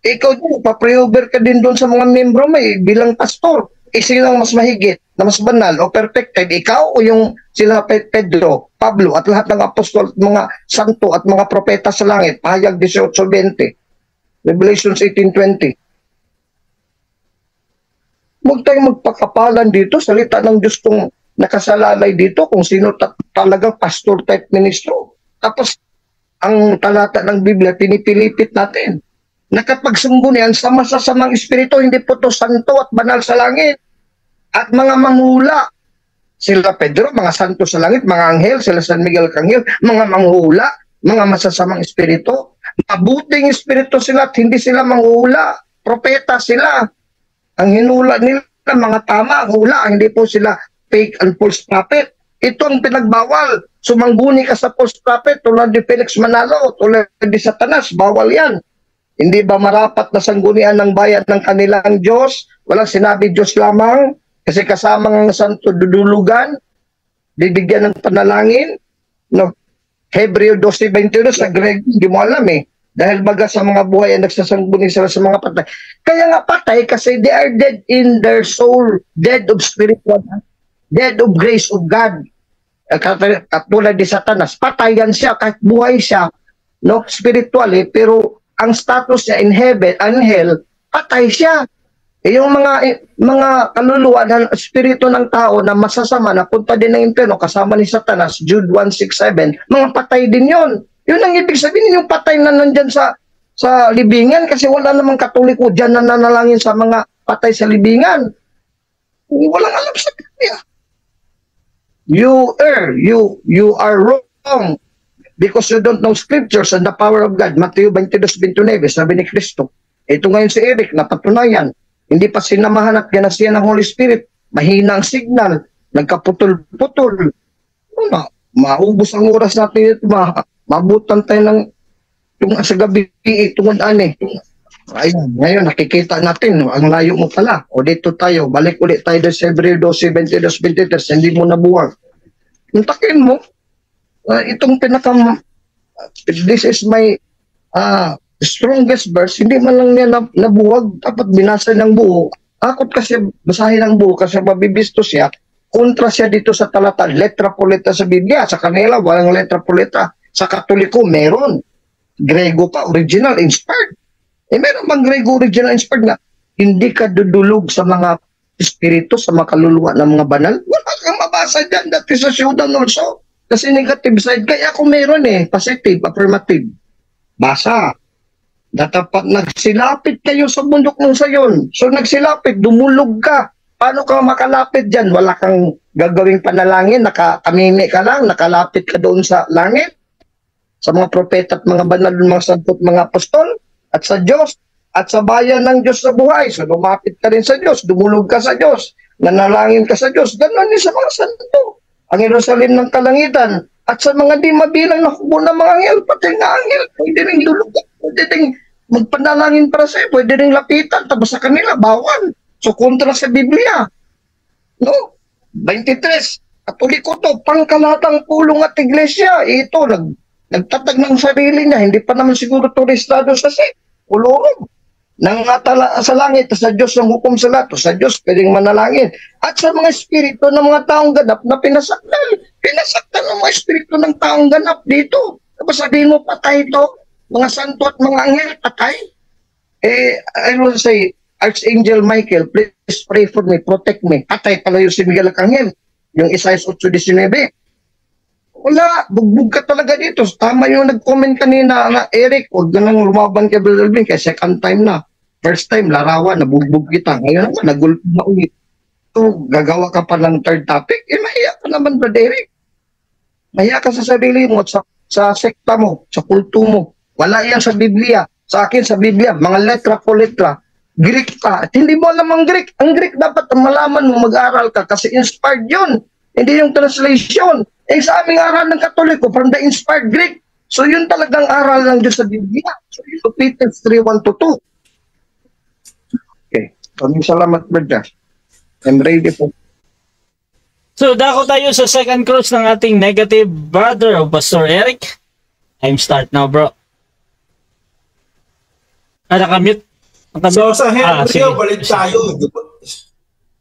Speaker 2: Ikaw din, pa-pray over ka din doon sa mga membro mo bilang pastor. Sino ang mas mahigit, na mas banal o perfected? Ikaw o yung sila Pedro, Pablo at lahat ng apostol, mga santo at mga propeta sa langit? Pahayag 18:20. Revelations 18:20. Huwag tayong magpakapalan dito. Salita ng Diyos kung nakasalalay dito kung sino talagang pastor type ministro. Tapos, ang talata ng Biblia, pinipilipit natin. Nakapagsungunian sa masasamang espiritu, hindi po to santo at banal sa langit. At mga manghula. Sila Pedro, mga santo sa langit, mga anghel, sila San Miguel Arcangel, mga manghula, mga masasamang espiritu. Mabuting espiritu sila at hindi sila manghula. Propeta sila. Ang hinula nila, mga tama, hula, hindi po sila fake and false prophet. Ito ang pinagbawal. Sumangguni ka sa false prophet, tulad ni Felix Manalo, tulad ni Satanas, bawal yan. Hindi ba marapat na sanggunian ng bayan ng kanilang Diyos? Walang sinabi Diyos lamang, kasi kasama ng santo dudulugan, bibigyan ng panalangin. No? Hebreo 12:21 sa Greg, hindi mo alam Dahil baga sa mga buhay ay nagsasangguni sila sa mga patay. Kaya nga patay kasi they are dead in their soul, dead of spiritual, dead of grace of God. Katulad ni Satanas, patayan siya kahit buhay siya, no, spiritually, pero ang status niya in heaven and hell, patay siya. Yung mga kaluluwa ng espiritu ng tao na masasama na punta din ng impyerno kasama ni Satanas, Jude 1:6-7, mga patay din yon. Yun ang ibig sabihin, yung patay na nandyan sa libingan kasi wala namang Katoliko dyan na nanalangin sa mga patay sa libingan. Walang alam sa Biblia. You are wrong because you don't know scriptures and the power of God. Mateo 22:29, sabi ni Kristo. Ito ngayon si Eric, napatunayan. Hindi pa sinamahan at ganasiyan ng Holy Spirit. Mahina ang signal. Nagkaputol-putol. Maubos ang oras natin ito. Mabutan tayo ng sa gabi tungod Ayun, ngayon nakikita natin, no, ang layo mo pala. O dito tayo, balik ulit tayo doon sa Hebreo 12, 22, 23, hindi mo nabuwag. Untakin mo, itong this is my strongest verse, hindi man lang niya nabuwag, dapat binasa ng buo. Akot kasi basahin ng buo kasi mabibisto siya, kontra siya dito sa talata, letra po letra sa Biblia. Sa kanila, walang letra po letra. Sa Katoliko, meron. Grego pa, original, inspired. Meron bang Grego original inspired na hindi ka dudulog sa mga espiritu, sa mga kaluluwa ng mga banal? Wala kang mabasa dyan. That is a showdown also. Kasi negative side. Kaya ako meron positive, affirmative. Basa. Dapat nagsilapit kayo sa bundok ng sayon. So nagsilapit, dumulog ka. Paano ka makalapit dyan? Wala kang gagawing panalangin, nakakamimi ka lang, nakalapit ka doon sa langit, sa mga propeta at mga banal, mga santo at mga apostol, at sa Diyos, at sa bayan ng Diyos sa buhay. So lumapit ka rin sa Diyos, dumulog ka sa Diyos, nanalangin ka sa Diyos. Ganon din sa mga santo. Ang Jerusalem ng kalangitan, at sa mga di mabilang na kubo ng mga anghel, pati nga anghel, pwede rin lulugan, pwede rin magpanalangin para sa'yo, pwede rin lapitan, tapos sa kanila, bawal. So, kontra sa Biblia. No? 23. Katoliko to, pangkalatang pulong at iglesia. Ito, nagtatag ng sarili niya. Hindi pa naman siguro turistado sa pulong. Nangatala sa langit, sa Diyos ng hukom sa lahat. Sa Diyos, pwedeng manalangin. At sa mga espiritu ng mga taong ganap na pinasaktan. Pinasaktan ng mga espiritu ng taong ganap dito. Tapos sabihin mo, patay ito. Mga santo at mga anghel, patay. I will say, Archangel Michael, please pray for me, protect me. Patay pala yung si Miguel Arcangel, yung Isaiah 8:19. Wala, bugbog ka talaga dito. Tama yung nag-comment kanina na, Eric, huwag ka nang lumaban kay Brother Alvin, kaya second time na. First time, larawan, nabugbog kita. Ngayon naman, nagulp na ulit. So, gagawa ka pa ng third topic, mahiya ka naman, Brother Eric. Mahiya ka sa sarili mo, sa sekta mo, sa kulto mo. Wala yan sa Biblia. Sa akin, sa Biblia, mga letra po letra. Greek ka. At hindi mo alam ang Greek. Ang Greek dapat malaman mo, mag-aral ka kasi inspired yun. Hindi yung translation. Sa aming aral ng Katoliko, from the inspired Greek. So yun talagang aral ng Diyos sa Biblia. So yun, Peter 3:1-2. Okay. Maraming salamat, brother. I'm ready po.
Speaker 1: So, dako tayo sa second cross ng ating negative brother o Pastor Eric. I'm start now, bro. Nakamute.
Speaker 3: So sa Hebreo, balik tayo.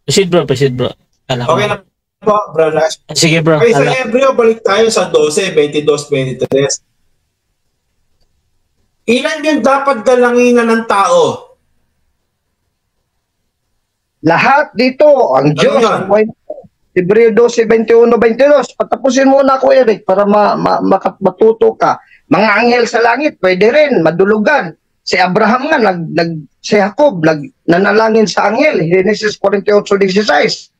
Speaker 1: Proceed bro.
Speaker 3: Okay na po, brother.
Speaker 1: Sige bro.
Speaker 3: Okay, sa Hebreo, balik tayo sa 12, 22, 23. Ilan yung dapat dalanginan ng tao?
Speaker 2: Lahat dito, ang Diyos. Hebreo 12, 21, 22. Patapusin muna ako, Eric, para matuto ka. Mga anghel sa langit, pwede rin, madulugan. Si Abraham nga, si Jacob, nanalangin sa anghel, Genesis 48:16.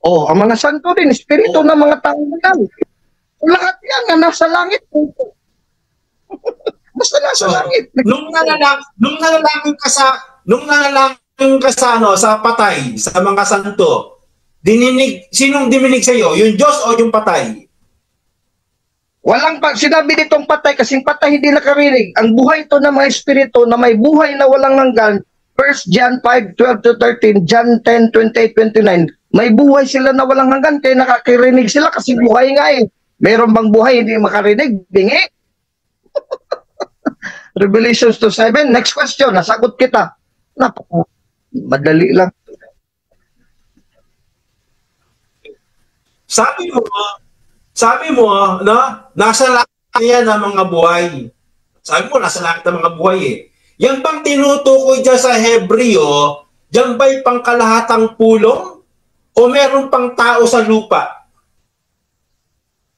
Speaker 2: Ang mga santo din, espiritu ng mga tao lang. Lahat yan na nasa langit. Basta nasa langit.
Speaker 3: Nung nanalangin ka sa patay, sa mga santo, sinong dininig sa iyo? Yung Diyos o yung patay?
Speaker 2: Walang sinabi ditong patay kasing patay hindi nakarinig. Ang buhay ito ng mga espiritu na may buhay na walang hanggan. 1 John 5:12-13, John 10:28-29. May buhay sila na walang hanggan kaya nakakirinig sila kasi buhay nga Meron bang buhay hindi makarinig? Bingi. Revelations 2:7. Next question, nasagot kita. Madali lang.
Speaker 3: Sabi mo, no? Nasa langit yan ang mga buhay. Sabi mo, nasa langit ang mga buhay Yan bang tinutukoy dyan sa Hebreo, dyan ba'y pangkalahatang pulong? O meron pang tao sa lupa?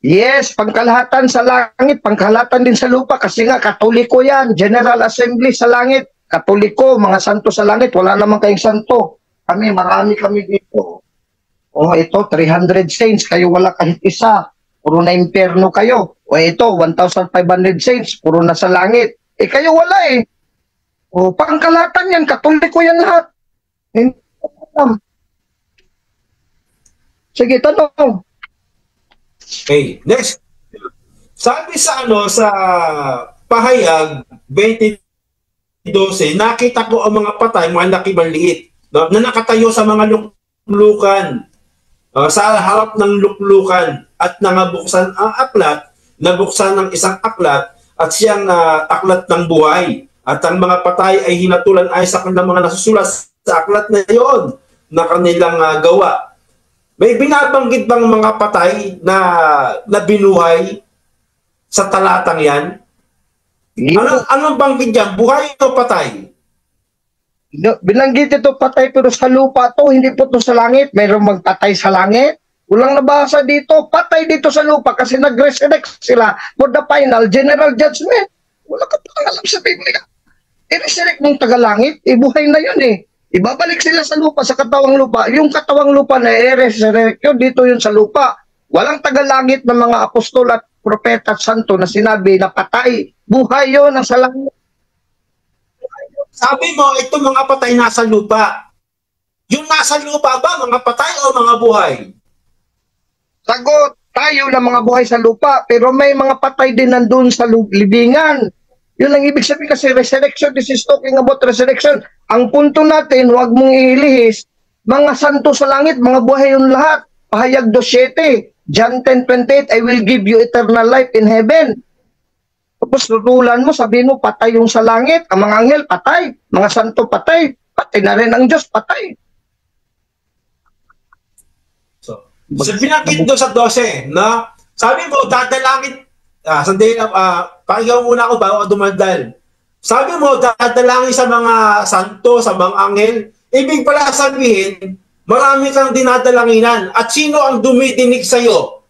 Speaker 2: Yes, pangkalahatan sa langit, pangkalahatan din sa lupa kasi nga Katoliko yan, General Assembly sa langit, Katoliko, mga santo sa langit, wala naman kayong santo. Marami kami dito. Ito, 300 saints, kayo wala kahit isa. Puro na impyerno kayo. Ito, 1,500 saints, puro na sa langit. Kayo wala pangkalahatan yan, Katoliko yan lahat. Sige, tanong.
Speaker 3: Okay, next. Sabi sa sa pahayag 20 12, nakita ko ang mga patay, mga laki maliit, no, na nakatayo sa mga luklukan, sa harap ng luklukan, at nangabuksan ang aklat, nabuksan ng isang aklat, at siyang aklat ng buhay. At ang mga patay ay hinatulan ay sa kanilang mga nasusulat sa aklat na iyon na kanilang gawa. May binabanggit bang mga patay na binuhay sa talatang yan? Anong banggit dyan? Buhay o patay?
Speaker 2: Binanggit ito patay pero sa lupa to, hindi po to sa langit. Mayroong magpatay sa langit. Walang nabasa dito. Patay dito sa lupa kasi nag-resurrect sila for the final general judgment. Wala ka palang alam sa Biblia. I-resurrect mong tagalangit, ibuhay na yun eh. Ibabalik sila sa lupa, sa katawang lupa. Yung katawang lupa na i-resurrect yun, dito yun sa lupa. Walang tagalangit ng mga apostol at propeta at santo na sinabi na patay. Buhay yun, nasa langit.
Speaker 3: Sabi mo, ito mga patay nasa lupa. Yung nasa lupa ba, mga patay o mga buhay?
Speaker 2: Sagot, tayo na mga buhay sa lupa, pero may mga patay din nandun sa libingan. Yun ang ibig sabihin kasi resurrection, this is talking about resurrection. Ang punto natin, huwag mong ilihis, mga santo sa langit, mga buhay yung lahat. Pahayag 2:7, John 10:28, I will give you eternal life in heaven. Tapos tutulan mo, sabihin mo, patay yung sa langit, ang mga anghel, patay, mga santo, patay, patay na rin ang Diyos, patay.
Speaker 3: So pinakit doon sa 12, no? Sabi mo, dadalangin, sandali lang, pakigaw muna ako bago ka dumaldal. Sabi mo, dadalangin sa mga santo, sa mga anghel, ibig pala sabihin, marami kang dinadalanginan. At sino ang dumidinig sa'yo?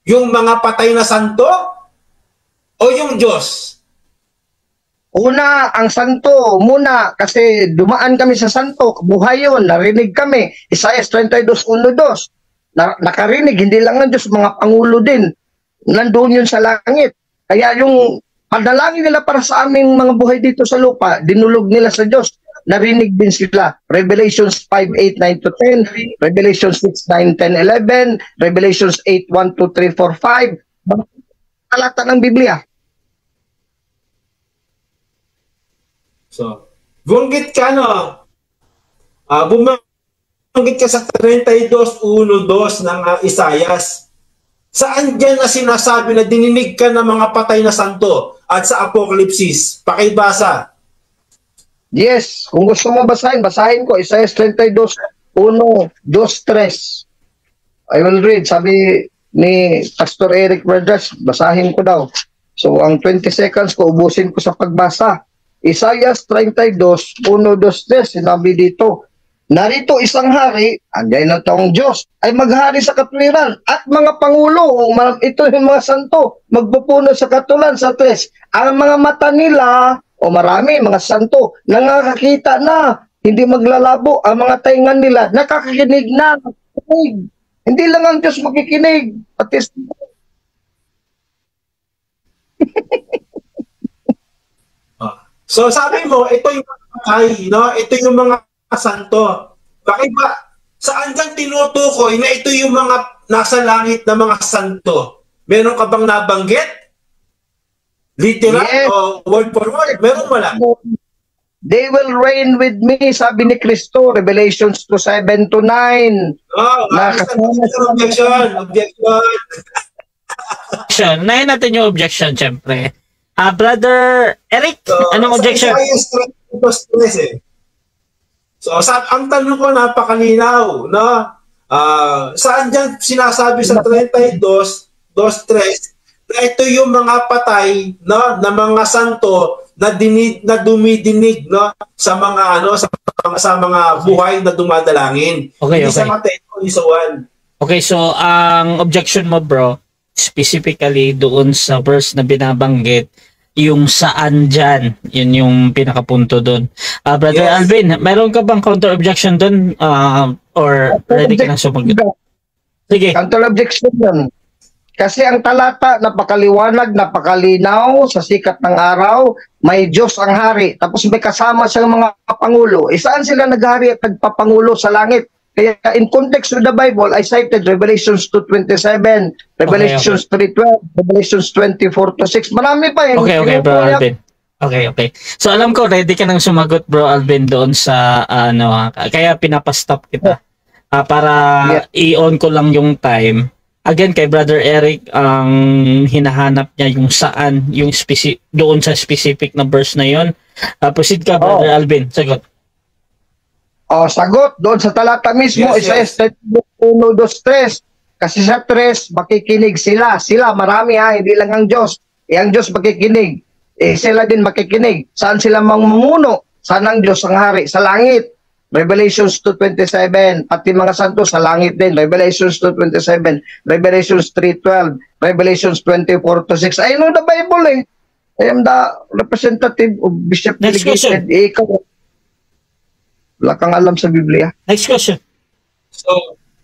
Speaker 3: Yung mga patay na santo? O yung Diyos?
Speaker 2: Una, ang santo, muna, kasi dumaan kami sa santo, buhay yun, narinig kami. Isaiah 32:1-2. Nakarinig, hindi lang ng Diyos, mga pangulo din. Nandun yun sa langit. Kaya yung padalangin nila para sa aming mga buhay dito sa lupa, dinulog nila sa Diyos. Narinig din sila. Revelations 5:8-9-10, Revelations 6:9-10-11, Revelations 8:1-2-3-4-5. Talata ng Biblia.
Speaker 3: So, bunggit ka, no? Bumanggit ka sa 32:1-2 ng Isayas. Saan dyan na sinasabi na dininig ka ng mga patay na santo? At sa Apokalipsis, pakibasa.
Speaker 2: Yes, kung gusto mo basahin ko. Isaiah 32:1-2-3. I will read. Sabi ni Pastor Eric Brothers, basahin ko daw. So, ang 20 seconds ko, ubusin ko sa pagbasa. Isaiah 32:1-2-3, sinabi dito, narito isang hari, andiyan na taong Diyos, ay maghari sa katwiran at mga pangulo, ito yung mga santo, magpupuno sa katulan sa 3. Ang mga mata nila, o marami, mga santo, nakakakita na, hindi maglalabo, ang mga taingan nila, nakakakinig na, hindi lang ang Diyos makikinig, pati
Speaker 3: So sabi mo, ito yung mga patay, no? Ito yung mga santo. Bakit ba? Saan kang tinutukoy na ito yung mga nasa langit na mga santo? Meron ka bang nabanggit? Literal o word for word? Meron wala?
Speaker 2: They will reign with me, sabi ni Kristo, Revelations 2:7-9.
Speaker 3: Objection.
Speaker 1: Nahin natin yung objection, syempre. Brother Eric, anong objection?
Speaker 3: So, ang tanong ko napakalinaw, no? Saan dyan sinasabi sa 32:2-3 na ito yung mga patay, no, na mga santo na dumidinig, no, sa mga sa mga buhay na dumadalangin.
Speaker 1: Okay.
Speaker 3: Sa Mateo 1.
Speaker 1: Okay, so ang objection mo, bro, specifically doon sa verse na binabanggit, yung saan dyan, yun yung pinakapunto doon. Brother Alvin, meron ka bang counter objection doon? Or ready ka na sumagot? Sige.
Speaker 2: Counter objection yun. Kasi ang talata, napakaliwanag, napakalinaw, sa sikat ng araw, may Diyos ang hari. Tapos may kasama siyang mga pangulo. Saan sila naghari at nagpapangulo sa langit? Kaya in context with the Bible, I cited Revelations 2:27, Revelations 3:12, Revelations 24-6. Marami pa.
Speaker 1: Okay, bro Alvin. Okay, okay. So alam ko ready ka nang sumagot Bro Alvin doon sa kaya pinapastop kita. Para i-on ko lang yung time. Again kay Brother Eric ang hinahanap niya yung saan yung doon sa specific na verse na yon. Proceed ka Brother Alvin, sagot.
Speaker 2: Sagot doon sa talata mismo,
Speaker 3: Yes.
Speaker 2: 1, 2, 3. Kasi sa 3, makikinig sila. Sila, marami hindi lang ang Diyos. Ang Diyos makikinig. Sila din makikinig. Saan sila mamumuno? Saan ang Diyos ang hari? Sa langit. Revelations 2:27. Pati mga santo sa langit din. Revelations 2:27. Revelations 3:12. Revelations 24:6. I know the Bible eh. I am the representative of Bishop
Speaker 1: Next
Speaker 2: Delegated.
Speaker 1: question.
Speaker 2: Ikaw, wala kang alam sa Biblia.
Speaker 1: Next question.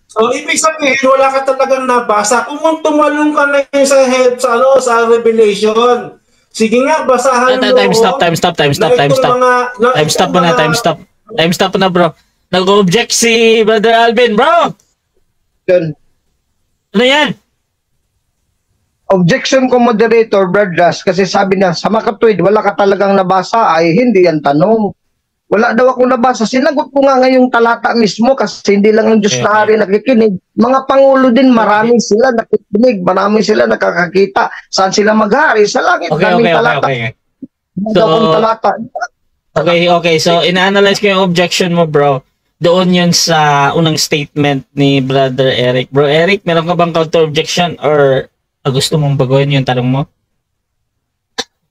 Speaker 3: So ibig sabihin, wala ka talagang nabasa. Kung tumalong ka na yun sa Revelation, sige nga, basahan mo.
Speaker 1: Time stop. Time stop na bro. Nag-object si Brother Alvin, bro.
Speaker 2: Yun.
Speaker 1: Ano yan?
Speaker 2: Objection ko moderator, brothers, kasi sabi niya, sa makatwid, wala ka talagang nabasa, ay hindi yan tanong. Wala daw akong nabasa. Sinagot ko nga ngayong talata mismo kasi hindi lang ang Diyos na hari nakikinig. Mga pangulo din, marami sila nakikinig, marami sila nakakakita. Saan sila maghari? Sa langit.
Speaker 1: Okay. So, ina-analyze ko yung objection mo, bro. Doon yun sa unang statement ni Brother Eric. Bro Eric, meron ka bang counter-objection or gusto mong baguhin yung tanong mo?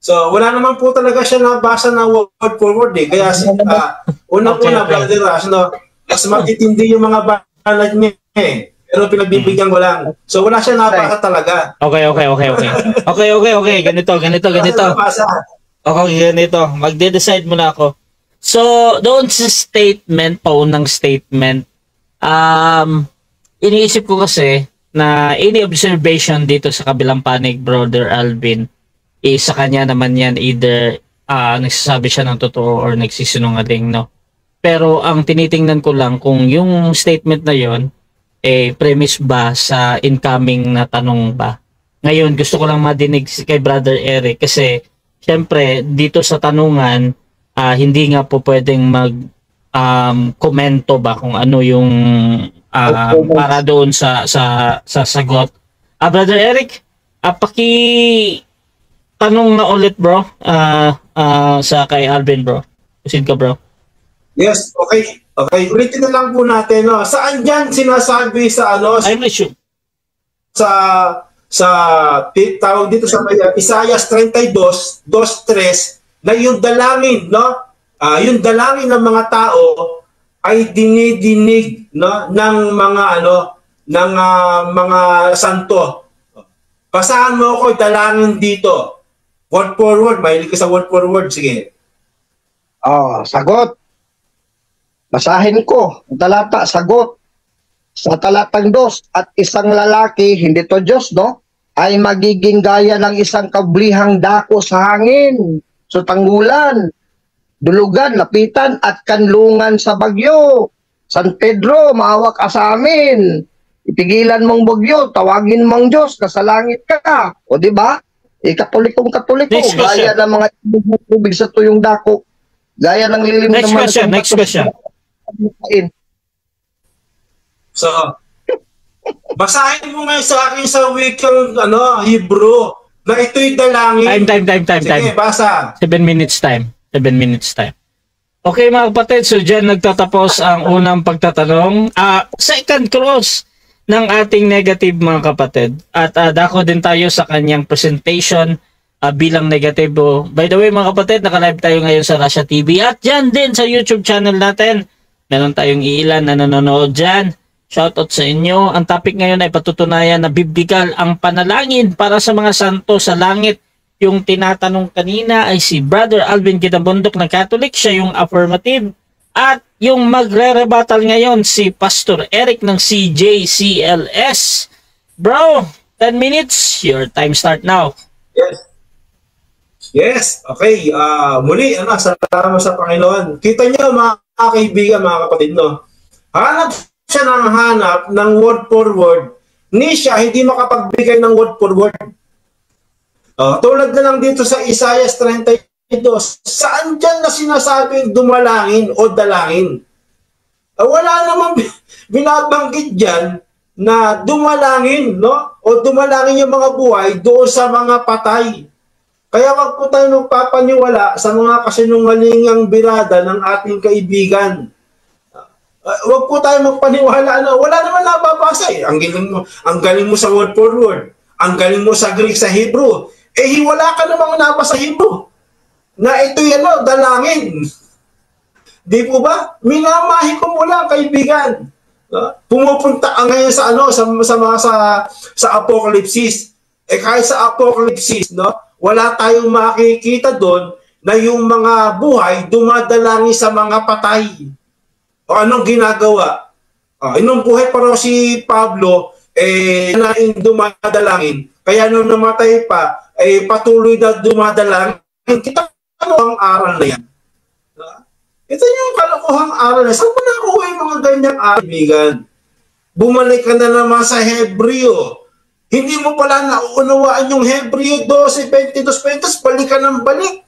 Speaker 3: So, wala naman po talaga siya nabasa na word for word eh. Kaya, unang-una, Brother Rush, mas matitindi yung mga banat niya eh. Pero pinagbibigyan ko lang. So, wala siya nabasa talaga.
Speaker 1: Okay. Ganito. Okay, ganito. Magde-decide muna ako. So, doon sa statement, paunang statement, iniisip ko kasi na any observation dito sa kabilang panig, Brother Alvin, sa kanya naman yan either nagsasabi siya ng totoo or nagsisinungaling, no? Pero ang tinitingnan ko lang kung yung statement na yon premise ba sa incoming na tanong ba. Ngayon, gusto ko lang madinig kay Brother Eric kasi syempre dito sa tanungan hindi nga po pwedeng mag komento ba kung ano yung para doon sa sagot. Brother Eric, tanong na ulit bro sa kay Alvin bro. Proceed ka bro.
Speaker 3: Yes, okay. Ulitin na lang po natin, no. Saan diyan sinasabi sa
Speaker 1: I'm not sure.
Speaker 3: sa tawag dito sa Isaiah 32:3 na yung dalangin, no? Yung dalangin ng mga tao ay dinidinig, no, ng mga mga santo. Basahan mo ako dalangin dito. Word for word, mahilig ka sa word for word, sige.
Speaker 2: Sagot. Basahin ko. Talata, sagot. Sa talatang 2, at isang lalaki, hindi to Diyos, no? Ay magiging gaya ng isang kablihang dako sa hangin, sa tanggulan, dulugan, lapitan, at kanlungan sa bagyo. San Pedro, maawa ka sa amin. Ipigilan mong bagyo, tawagin mong Diyos, kasalangit ka. O di ba? Katolikong katoliko, gaya ng mga tubig sa tuyong dako, gaya ng lilim ng mga
Speaker 1: next question.
Speaker 3: So, basahin mo nga sa akin sa wikang Hebrew na ito'y dalangin.
Speaker 1: Time.
Speaker 3: Sige, basa.
Speaker 1: 7 minutes time. Okay mga kapatid, so dyan nagtatapos ang unang pagtatanong. Second cross ng ating negative mga kapatid. At dako din tayo sa kanyang presentation bilang negatibo. By the way mga kapatid, naka-live tayo ngayon sa Russia TV at dyan din sa YouTube channel natin. Meron tayong iilan na nanonood dyan. Shoutout sa inyo. Ang topic ngayon ay patutunayan na biblical ang panalangin para sa mga santo sa langit. Yung tinatanong kanina ay si Brother Alvin Gitamundok ng Catholic. Siya yung affirmative. At yung magre-rebuttal ngayon si Pastor Eric ng CJCLS. Bro, 10 minutes. Your time start now.
Speaker 3: Yes. Okay. Muli, salamat sa Panginoon. Kita niyo mga kaibigan, mga kapatid, no? Hanap siya ng hanap ng word for word. Ni siya hindi makapagbigay ng word for word. Tulad na lang dito sa Isaiah 32, saan dyan na sinasabing dumalangin o dalangin? Wala namang binabanggit dyan na dumalangin, no? O dumalangin yung mga buhay doon sa mga patay. Kaya wag po tayo magpapaniwala sa mga kasinungalingang birada ng ating kaibigan. Wag po tayo magpaniwala na wala naman nababasa eh. Ang galing mo sa word for word. Ang galing mo sa Greek, sa Hebrew. Eh, wala ka namang nabasa sa Hebrew. Na ito yan, dalangin. Di po ba? Minamahi ko mula, kaibigan. Pumupunta ka ngayon sa sa Apocalypse. Eh kahit sa Apocalypse, no, wala tayong makikita doon na yung mga buhay dumadalangin sa mga patay. O anong ginagawa? Inong buhay pa raw si Pablo, naing dumadalangin. Kaya nung namatay pa, patuloy na dumadalangin. Kita ano ang aral na yan? Ito yung kalokohang aral na. Saan mo nakuha yung mga ganyang kaibigan? Bumalik ka na naman sa Hebreo. Hindi mo pala nauunawaan yung Hebreo 12, 22, 22. Balik ka ng balik.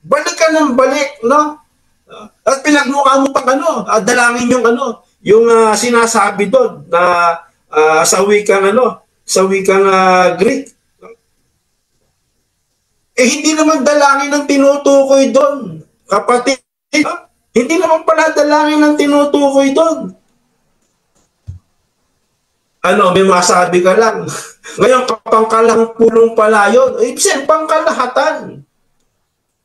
Speaker 3: Balik ka ng balik, no? At pinagmukha mo pang dalangin yung sinasabi doon na sa wikang Greek. Hindi naman dalangin ang tinutukoy doon. Kapatid, hindi naman pala dalangin ang tinutukoy doon. May masabi ka lang. Ngayon, pangkalahang pulong pala yun. Ibig pangkalahatan.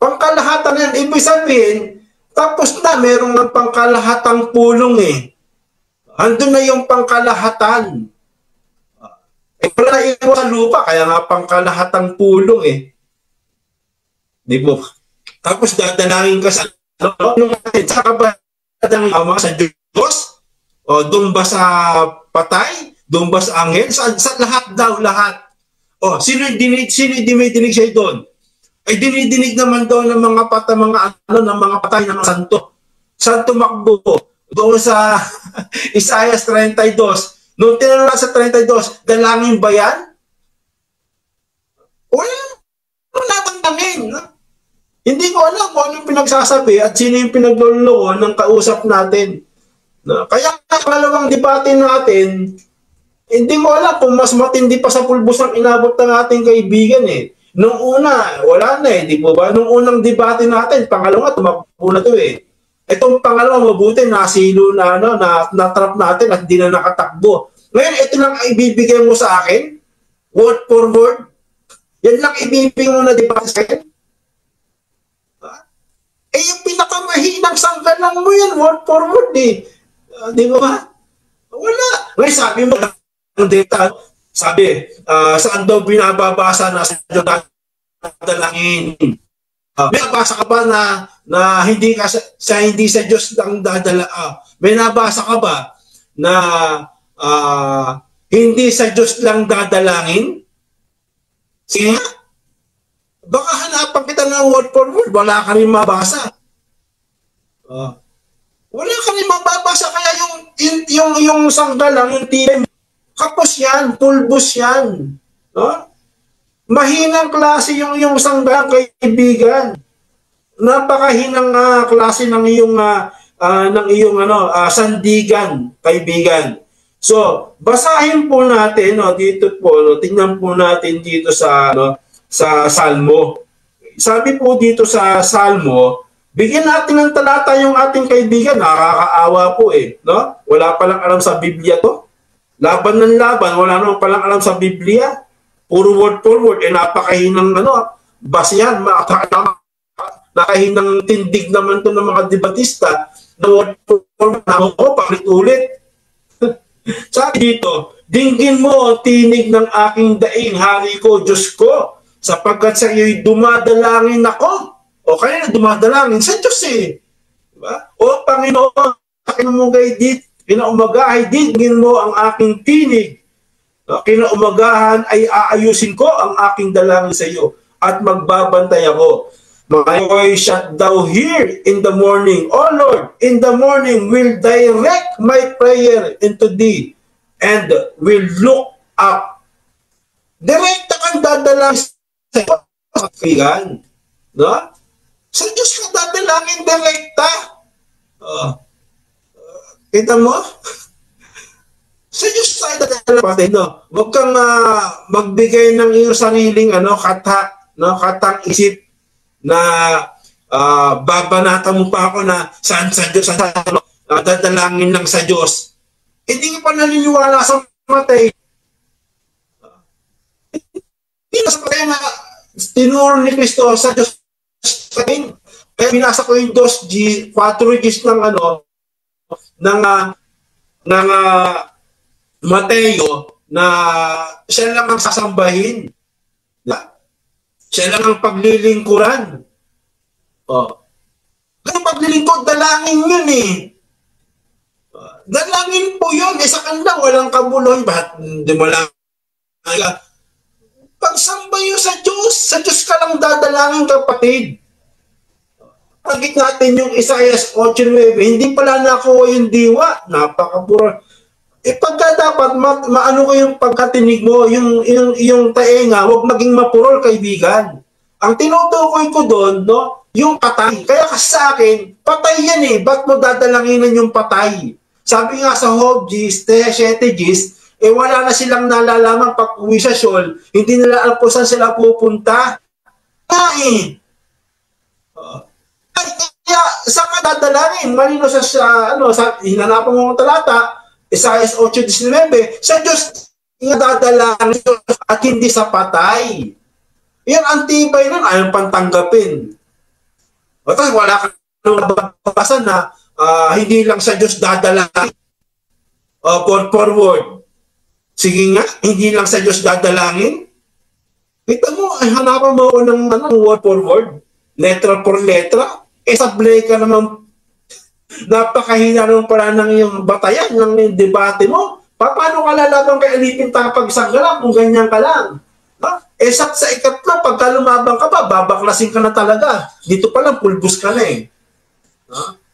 Speaker 3: Pangkalahatan yan. Ibig sabihin, tapos na, merong ng pangkalahatang pulong eh. Andun na yung pangkalahatan. Wala na iwan sa lupa, kaya nga pangkalahatang pulong eh. Di ba? Tapos dadalangin ka sa saka ba dadalangin sa Diyos? O doon ba sa patay? Doon ba sa anghel? Sa lahat daw, lahat. O, sino dinidinig siya doon? Ay dinidinig naman doon ng mga patay ng santo. Santo Makbo. Doon sa Isaiah 32. Noong tinanong sa 32, dalangin ba yan? Wala natandangin. Hindi ko alam kung anong pinagsasabi at sino yung pinagluloko ng kausap natin. Kaya kalawang debate natin, hindi ko alam kung mas matindi pa sa pulbos ang inabot ng ating kaibigan eh. Nung una, wala na eh, di po ba? Nung unang debate natin, pangalawa, tumakbo na to eh. Itong pangalawa, mabuti, nasilo na, na-trap natin at di na nakatakbo. Ngayon, ito lang ibibigay mo sa akin, word for word. Yan lang ibibigay mo na debate sa akin. Yung pinakamahinang sanggalang mo yan, word for word eh. Di ba? Wala. Ngayon, sabi mo, data, sabi, saan daw binababasa na sa Diyos dadalangin? May nabasa ka ba na hindi sa Diyos lang dadala? May nabasa ka ba na hindi sa Diyos lang dadalangin? Sige nga. Baka hanapan kita ng word for word, wala ka rin mabasa. Wala ka rin mababasa, kaya yung sanggalang, yung tila, kapos yan, pulbos yan. Mahinang klase yung sanggalang, kaibigan. Napakahinang klase ng iyong sandigan, kaibigan. So, basahin po natin dito po, tingnan po natin dito sa Salmo. Sabi po dito sa Salmo, bigyan natin ng talata yung ating kaibigan, nakakaawa po eh, no? Wala palang alam sa Biblia to. Laban ng laban, wala naman palang alam sa Biblia. Puro word for word, napakahinang basihan, nakahinang tindig naman to ng mga debatista na word for word, palit-ulit. Sabi dito, dinggin mo ang tinig ng aking daing, hari ko, Diyos ko, sapagkat sa iyo'y dumadalangin ako. O kaya na dumadalangin sa Diyos eh. Diba? O Panginoon, kinaumagahay, dinggin mo ang aking tinig. Kinaumagahan ay aayusin ko ang aking dalangin sa iyo at magbabantay ako. My voice shalt thou hear in the morning. O Lord, in the morning will direct my prayer into thee and will look up. Direkta kang dadalangin sa iyo. No? Sa Diyos ka dadalangin direkta. Kita mo? Sa Diyos tayo dadalangin, kapatid, no? Huwag kang magbigay ng iyong sariling katang isip na babanata mo pa ako na saan sa Diyos, dadalangin lang sa Diyos. Hindi ka pa naniniwala sa matay. Hindi na sa patay na tinuro ni Kristo sa Diyos. Kaya binasa ko yung 4 Gs ng Mateo na siya lang ang sasambahin. Siya lang ang paglilingkuran. Ang paglilingkod, dalangin yun eh. Dalangin po yun. Sa kanila, walang kabuluhan. Ba't hindi mo lang? Pagsamba yun sa Diyos ka lang dadalangin, kapatid. Pagit natin yung Isaiah 8:9, hindi pala nakuha yung diwa. Napakapura. Pagka dapat, maano ko yung pagkatinig mo, yung taenga, huwag maging mapurol, kaibigan. Ang tinutukoy ko doon, no, yung patay. Kaya kasi sa akin, patay yan eh. Ba't mo dadalanginan yung patay? Sabi nga sa Job 7 Gs, wala na silang nalalaman pag uwi sa Sheol, hindi nila alam kung saan sila pupunta. Kaya saan ka dadalangin? Malino sa hinanapan mo ng talata, Isaiah 8:19, sa Diyos dadalangin at hindi sa patay. Yan ang tibay nun, ayaw pantanggapin. O tapos wala ka nababasa na hindi lang sa Diyos dadalangin. Forward. Sige nga, hindi lang sa Diyos dadalangin. Kita mo, hanapan mo ako ng word for word, letra por letra. Sablay ka naman, napakahina naman pala ng iyong batayan, ng debate mo. Paano ka lalaban kay Alipin Tapagsanggalang kung ganyan ka lang? Sa ikatlo, pagka lumabang ka pa, babaklasin ka na talaga. Dito pa lang, pulbus ka na eh.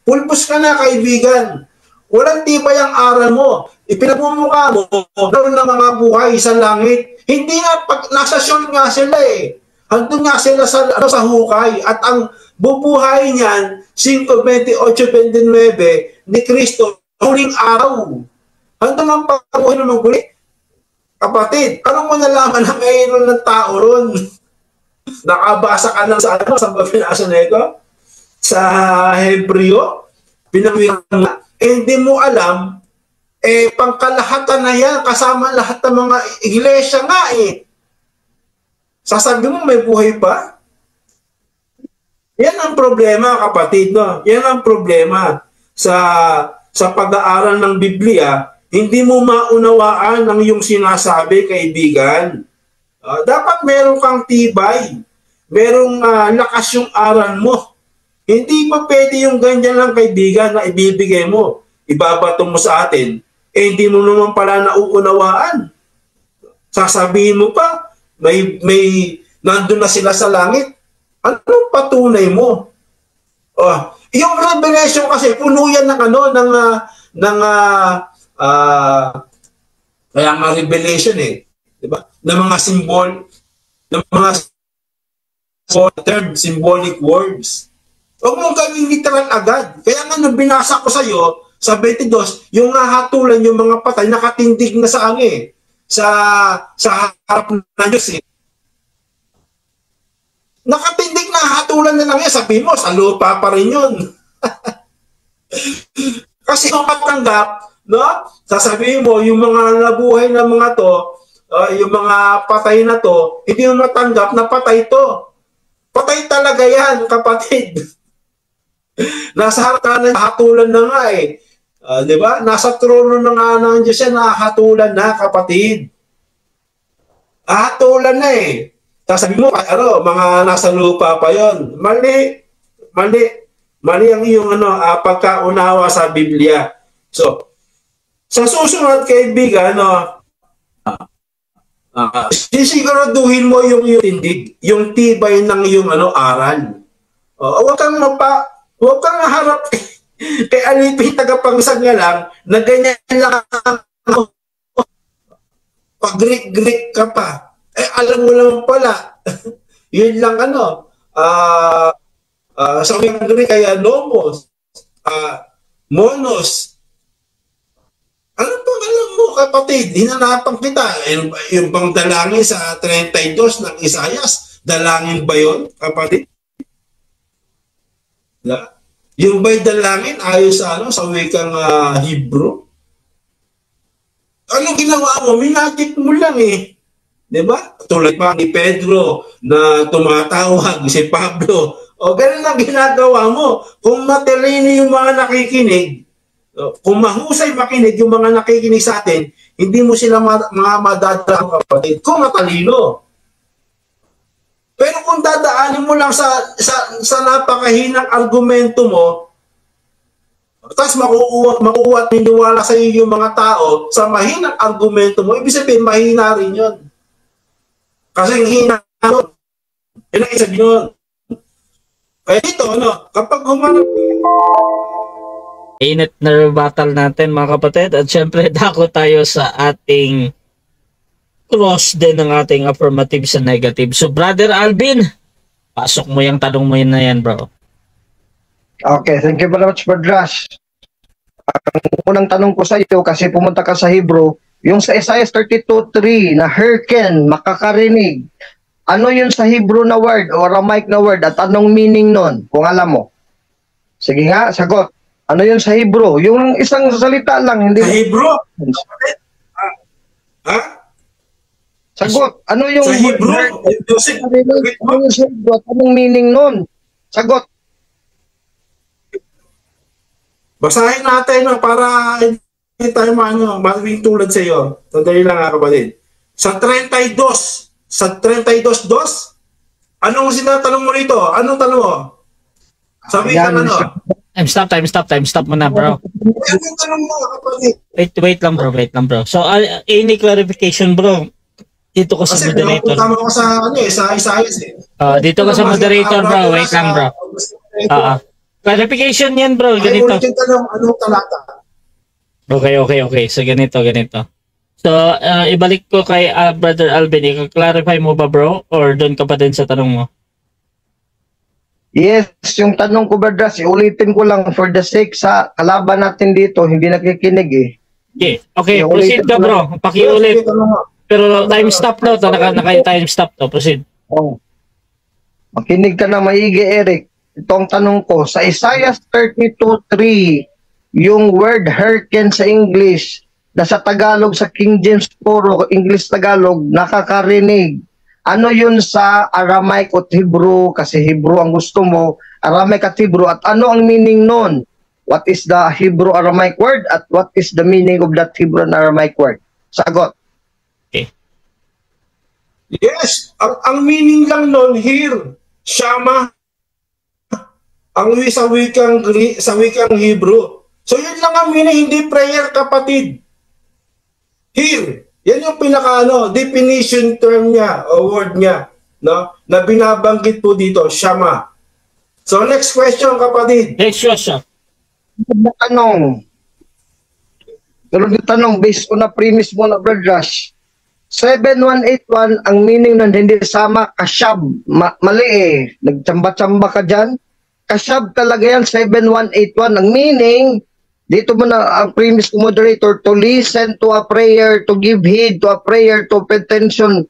Speaker 3: Pulbus ka na, kaibigan. Walang tibay ang aral mo. Ipinagmumukha mo, ganoon na mga buhay sa langit. Hindi nga, pag nasa Sheol nga sila eh. Andun nga sila sa hukay. At ang bubuhay niyan, 5:28-29 ni Kristo, huling araw. Andun ang pagbuhay na maguli. Kapatid, paano mo nalaman na mayroon ng tao ron? Nakabasa ka lang sa binasa na ito? Sa Hebreo? Pinangwiran nga. Hindi mo alam, pangkalahatan na yan, kasama lahat ng mga iglesia nga eh. Sasabi mo may buhay pa? Yan ang problema, kapatid, no? Yan ang problema sa pag-aaral ng Biblia. Hindi mo maunawaan ang iyong sinasabi, kaibigan. Dapat meron kang tibay. Merong lakas yung aral mo. Hindi pa pwede yung ganyan lang, kaibigan, na ibibigay mo. Ibabato mo sa atin. Hindi mo naman pala nauunawaan. Sasabihin mo pa, may nandun na sila sa langit. Anong patunay mo? Yung revelation kasi, puno yan ng kaya nga revelation eh. Diba? Ng mga symbol, ng mga term, symbolic words. Huwag mong gawing literal agad. Kaya nga nung binasa ko sa iyo, sa 22, yung hatulan yung mga patay, nakatindig na sa sa harap ng Diyos eh. Nakatindig na hatulan na lang yan. Sabi mo, sa lupa pa rin yun. Kasi kung matanggap, no? Sasabihin mo, yung mga nabuhay na mga to, yung mga patay na to, hindi mo matanggap na patay to. Patay talaga yan, kapatid. Nasa harap ka na, hatulan na nga eh. Di ba? Nasa trono na nga ng Diyos yan, hatulan na, kapatid. Hatulan na eh. Sasabi mo, mga nasa lupa pa yon. Mali. Mali ang iyong pagkaunawa sa Biblia. So, sa susunod, kaibigan, sisiguraduhin mo yung tindig, yung tibay ng iyong aral. Huwag kang harap kay Alipin Tagapagsangalang na ganyan lang pag-Greek ka pa. Alam mo lang pala, yun lang ah sa wikang Greek kaya nomos, monos. Ano bang alam mo, kapatid? Hinanapan kita. Yung bang dalangin sa 32 ng Isayas, dalangin ba yun, kapatid? Yung ba'y dalangin ayon sa sa wikang Hebrew? Anong ginawa mo? Minagit mo lang eh. Diba? Tulad pa ni Pedro na tumatawag si Pablo. O ganun lang ginagawa mo. Kung matalino yung mga nakikinig, kung mahusay makinig yung mga nakikinig sa atin, hindi mo sila mga madadaan, kapatid. Kung matalino. Pero kung dadaanin mo lang sa napakahinang argumento mo, tapos makukuha at niniwala sa iyo yung mga tao sa mahinang argumento mo, ibig sabihin, mahina rin yun. Kasi hina yun. Yun ang isa yun. Kaya ito, kapag humanap
Speaker 1: Init na rebuttal natin mga kapatid, at syempre dako tayo sa ating cross din ng ating affirmative sa negative. So Brother Alvin, pasok mo yung tanong mo yun na yan, bro.
Speaker 2: Okay, thank you very much, Brother Rush. Ang unang tanong ko sa iyo, kasi pumunta ka sa Hebrew, yung sa Isaiah 32:3 na hearken, makakarinig, ano yun sa Hebrew na word o Aramaic na word at anong meaning nun, kung alam mo? Sige nga, sagot. Ano yun sa Hebrew? Yung isang salita lang, hindi.
Speaker 3: sa Hebrew? Ha?
Speaker 2: Sagot. Ano yung
Speaker 3: Sa Hebrew?
Speaker 2: Ano yung sa Hebrew at anong meaning nun? Sagot.
Speaker 3: Basahin natin para hindi tayo maging tulad sa iyo. Sandali lang kapatid. Sa 32, 2, anong sinatanong mo rito? Anong tanong mo? Sabi ka
Speaker 1: Time stop mo na, bro.
Speaker 3: Anong tanong mo, kapatid?
Speaker 1: Wait lang, bro. So, any clarification, bro? Dito ka sa
Speaker 3: Kasi
Speaker 1: moderator.
Speaker 3: tama ko sa Isaias eh.
Speaker 1: Dito ka sa moderator, bro. Wait lang, bro. Clarification yan, bro. Ganito.
Speaker 3: Ay, anong talata?
Speaker 1: Okay. So, ganito. So, ibalik ko kay Brother Alvin. I-clarify mo ba, bro? Or doon ka pa din sa tanong mo?
Speaker 2: Yes, yung tanong ko, Brother, ulitin ko lang for the sake sa kalaban natin dito, hindi nakikinig eh.
Speaker 1: Okay, proceed ka, bro. Pakiulit. Pero time stop no, naka-time stop to. Proceed.
Speaker 2: Oh. Makinig ka na maigi, Eric. Ito ang tanong ko. Sa Isaiah 32:3, yung word hearken sa English, na sa Tagalog, sa King James puro, English Tagalog, nakakarinig. Ano yun sa Aramaic at Hebrew? Kasi Hebrew ang gusto mo, Aramaic at Hebrew. At ano ang meaning nun? What is the Hebrew Aramaic word? At what is the meaning of that Hebrew and Aramaic word? Sagot.
Speaker 1: Okay.
Speaker 3: Yes, ang meaning lang nun, here, Shama, ang sa wikang Hebrew. So yun lang ang meaning, hindi prayer, kapatid. Here, yan yung definition term niya o word niya, no? Na binabanggit po dito, Shama. So next question, kapatid.
Speaker 1: Next question.
Speaker 2: Tanong based on na premise mo na, Brother Rush. 7181 ang meaning ng hindi sama kasyab. Mali eh. Nagtsamba-tsamba ka dyan. Kasyab talaga yan, 7181. Ang meaning, dito mo na ang premise ko, moderator, to listen to a prayer, to give heed to a prayer, to pay attention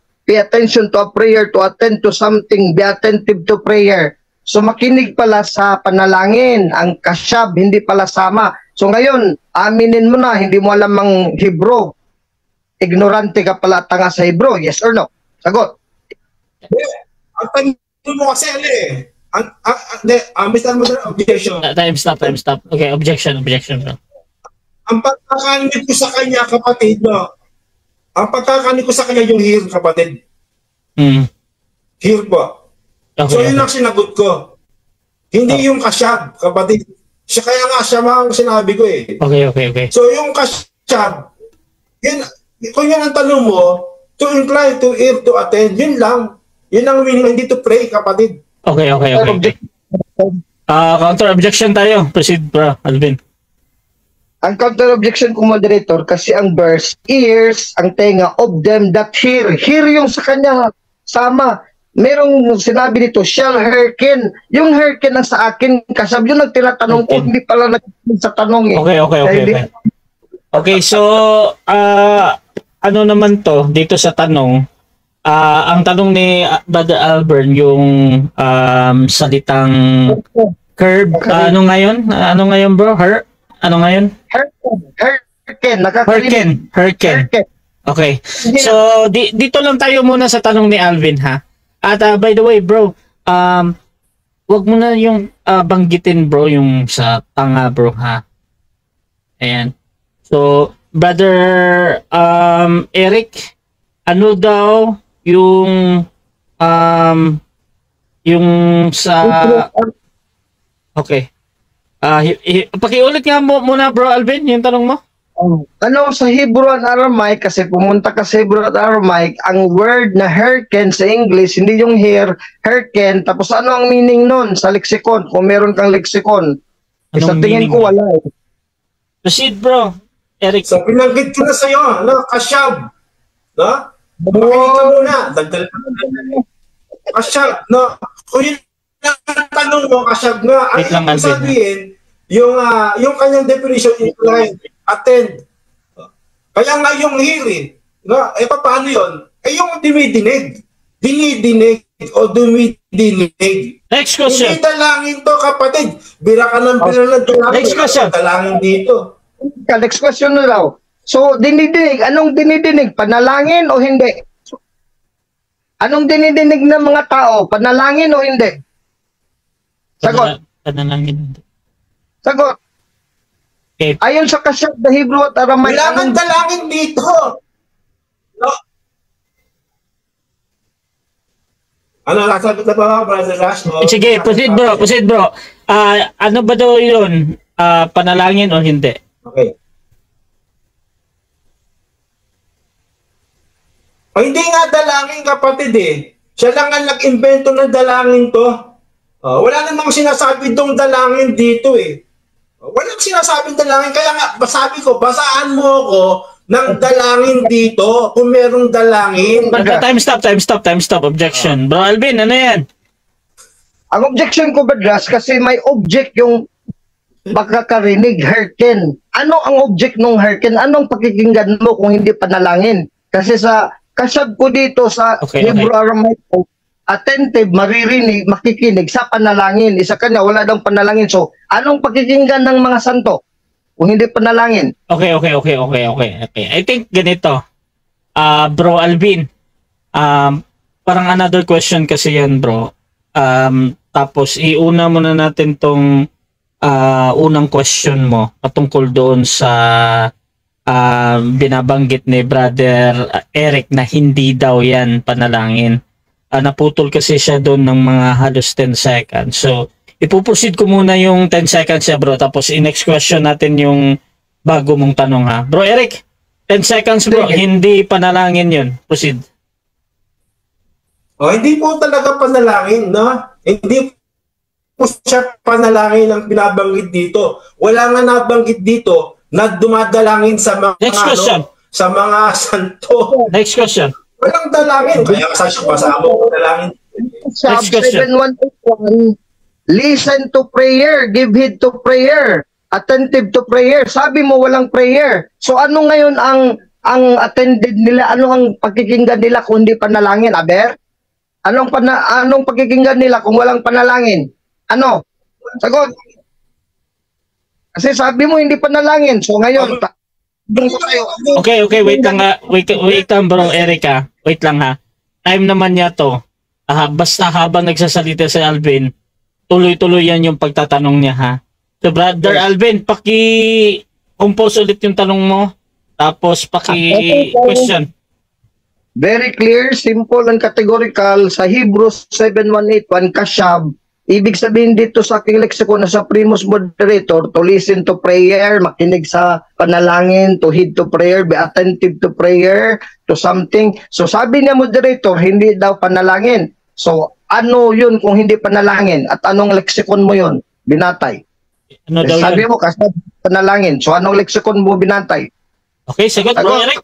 Speaker 2: to a prayer, to attend to something, be attentive to prayer. So makinig pala sa panalangin, ang kasyab, hindi pala sama. So ngayon, aminin mo na, hindi mo alam ang Hebrew. Ignorante ka pala, tanga sa Hebrew, yes or no? Sagot.
Speaker 3: Ang tanong mo kasi, Mr. Moderator, objection.
Speaker 1: Time stop. Okay, objection, bro.
Speaker 3: Ang pagkakanig ko sa kanya, kapatid, ang pagkakanig ko sa kanya yung here, kapatid. Here po.
Speaker 1: Okay,
Speaker 3: so yun ang sinagot ko. Hindi yung kasyab, kapatid. Kaya nga siya ang sinabi ko eh.
Speaker 1: Okay.
Speaker 3: So yung kasyab, yun, kung yan ang tanong mo, to incline, to hear, to attend, yun lang. Yun ang meaning, hindi to pray, kapatid.
Speaker 1: Okay. Counter objection tayo. Proceed, bro, Alvin.
Speaker 2: Ang counter objection ko, moderator, kasi ang verse, ears, ang tenga of them that hear. Hear yung sa kanya, sama. merong sinabi dito, shall hearken. Yung hearken ang sa akin, kasab yun ang tinatanong ko,
Speaker 1: Hearken.
Speaker 2: hindi pala nag sa tanong eh.
Speaker 1: Okay.
Speaker 2: Kaya hindi-
Speaker 1: Okay, so ano naman to dito sa tanong? Ang tanong ni Brother Albert yung salitang curb, ano ngayon bro? Ano ngayon?
Speaker 2: Hearken, nakakarinig.
Speaker 1: Hurricane. Okay. So dito lang tayo muna sa tanong ni Alvin ha. At by the way bro, wag mo na yung banggitin bro yung sa tanga bro ha. Ayan. So Brother Eric, ano daw yung sa okay. Pakiulit nga muna bro Alvin yung tanong mo.
Speaker 2: Ano sa Hebrew at Aramaic, kasi pumunta ka sa Hebrew at Aramaic, ang word na hearken sa English, hindi yung hearken, tapos ano ang meaning nun sa lexicon? Kung meron kang lexicon. Sa tingin
Speaker 1: meaning
Speaker 2: ko
Speaker 1: nun?
Speaker 2: wala eh.
Speaker 1: Proceed bro. Eric.
Speaker 3: So, pinanggit ko na sa'yo, no? Kasyab. No? Makinig ka muna. Dagdal Kasyab, no? Kung yun ang tanong mo, kasyab nga,
Speaker 1: Wait lang,
Speaker 3: ang
Speaker 1: Alvin,
Speaker 3: sabihin, yung kanyang definition, incline, attend. Kaya nga yung hearing, no? Paano yun? Yung dinidinig. Dinidinig o dumidinig.
Speaker 1: Next question.
Speaker 3: Hindi dalangin to, kapatid. Bira ka ng dalangin.
Speaker 1: Next question.
Speaker 3: Dalangin dito.
Speaker 2: Next question na daw. So, dinidinig. Anong dinidinig? Panalangin o hindi? Anong dinidinig ng mga tao? Panalangin o hindi? Sagot.
Speaker 1: Panalangin.
Speaker 2: Sagot.
Speaker 1: Okay.
Speaker 2: Ayon sa kasyap na Hebrew at Aramaic,
Speaker 3: Wala kang dalangin dito. No? Ano, nakasagot na ba, Brother Rash?
Speaker 1: Sige, proceed bro. Ano ba daw yun? Panalangin o hindi?
Speaker 3: Okay. Hindi nga dalangin, kapatid eh. Siya lang ang nag-invento ng dalangin to. Wala namang sinasabi dong dalangin dito eh. Walang sinasabing dalangin. Kaya nga, sabi ko, basaan mo ako ng dalangin dito kung merong dalangin.
Speaker 1: Time stop. Objection. Bro Alvin, ano yan?
Speaker 2: ang objection ko, Badras, kasi may object yung makakarinig, hearken. Ano ang object ng hearken? Anong pakikinggan mo kung hindi panalangin? Kasi sa kasyab ko dito sa Hebrew Aramaic, attentive, maririnig, makikinig sa panalangin. Isa kanya, wala daw panalangin. So, anong pakikinggan ng mga santo kung hindi panalangin?
Speaker 1: Okay. I think ganito. Bro Alvin, parang another question kasi yan, bro. Tapos, iuna muna natin tong unang question mo patungkol doon sa binabanggit ni Brother Eric na hindi daw yan panalangin. Naputol kasi siya doon ng mga halos 10 seconds. So, ipuproceed ko muna yung 10 seconds siya, bro. Tapos, i-next question natin yung bago mong tanong, ha. Bro Eric, 10 seconds, bro. Hindi panalangin yun. Proceed.
Speaker 3: Hindi po talaga panalangin, no? Hindi po siya panalangin ang binabanggit dito. Wala nga nabanggit dito na dumadalangin sa mga
Speaker 1: Next question.
Speaker 3: sa mga santo.
Speaker 1: Next question.
Speaker 3: Walang dalangin. Kaya kasama mo dalangin.
Speaker 2: Psalm
Speaker 1: Next question.
Speaker 2: 71:1, listen to prayer, give heed to prayer, attentive to prayer. Sabi mo walang prayer. So ano ngayon ang attended nila? Ano ang pakikinggan nila kung hindi panalangin, Aber? Anong pakikinggan nila kung walang panalangin? Ano? Sagot. Kasi sabi mo hindi panalangin. So ngayon,
Speaker 1: Okay, wait lang ha. Wait lang, bro Erica. Wait lang ha. Time naman niya to. Basta habang nagsasalita si Alvin, tuloy-tuloy yan yung pagtatanong niya, ha. So, Brother Alvin, paki-compose ulit yung tanong mo. Tapos, paki-question.
Speaker 2: very clear, simple and categorical sa Hebrews 7:181, kasyab. Ibig sabihin dito sa aking lexicon na sa primus moderator, to listen to prayer, makinig sa panalangin, to heed to prayer, be attentive to prayer, to something. So sabi niya moderator, hindi daw panalangin. So ano yun kung hindi panalangin? At anong lexicon mo yun? Binatay.
Speaker 1: Ano daw
Speaker 2: Sabi
Speaker 1: yun?
Speaker 2: mo kasi panalangin. So anong lexicon mo binatay?
Speaker 1: Okay, sagot, bro Eric.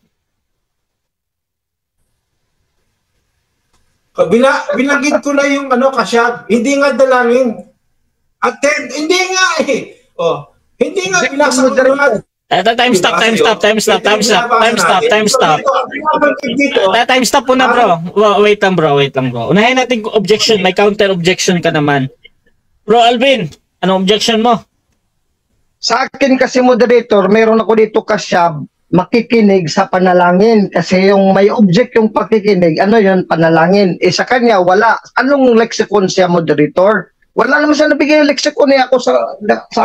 Speaker 3: Binanggit ko na yung kasyag. Hindi nga dalangin. Hindi nga eh. Hindi nga binasa ko na.
Speaker 1: Time stop. Time stop po na, bro. Wait lang, bro. Unahin natin objection. May counter objection ka naman. Bro Alvin, anong objection mo?
Speaker 2: Sa akin kasi, moderator, meron ako dito kasyab, makikinig sa panalangin. Kasi yung may object yung pakikinig, ano yun, panalangin. Sa kanya, wala. Anong lexicon siya, moderator? Wala naman siya nabigay yung lexicon niya ako sa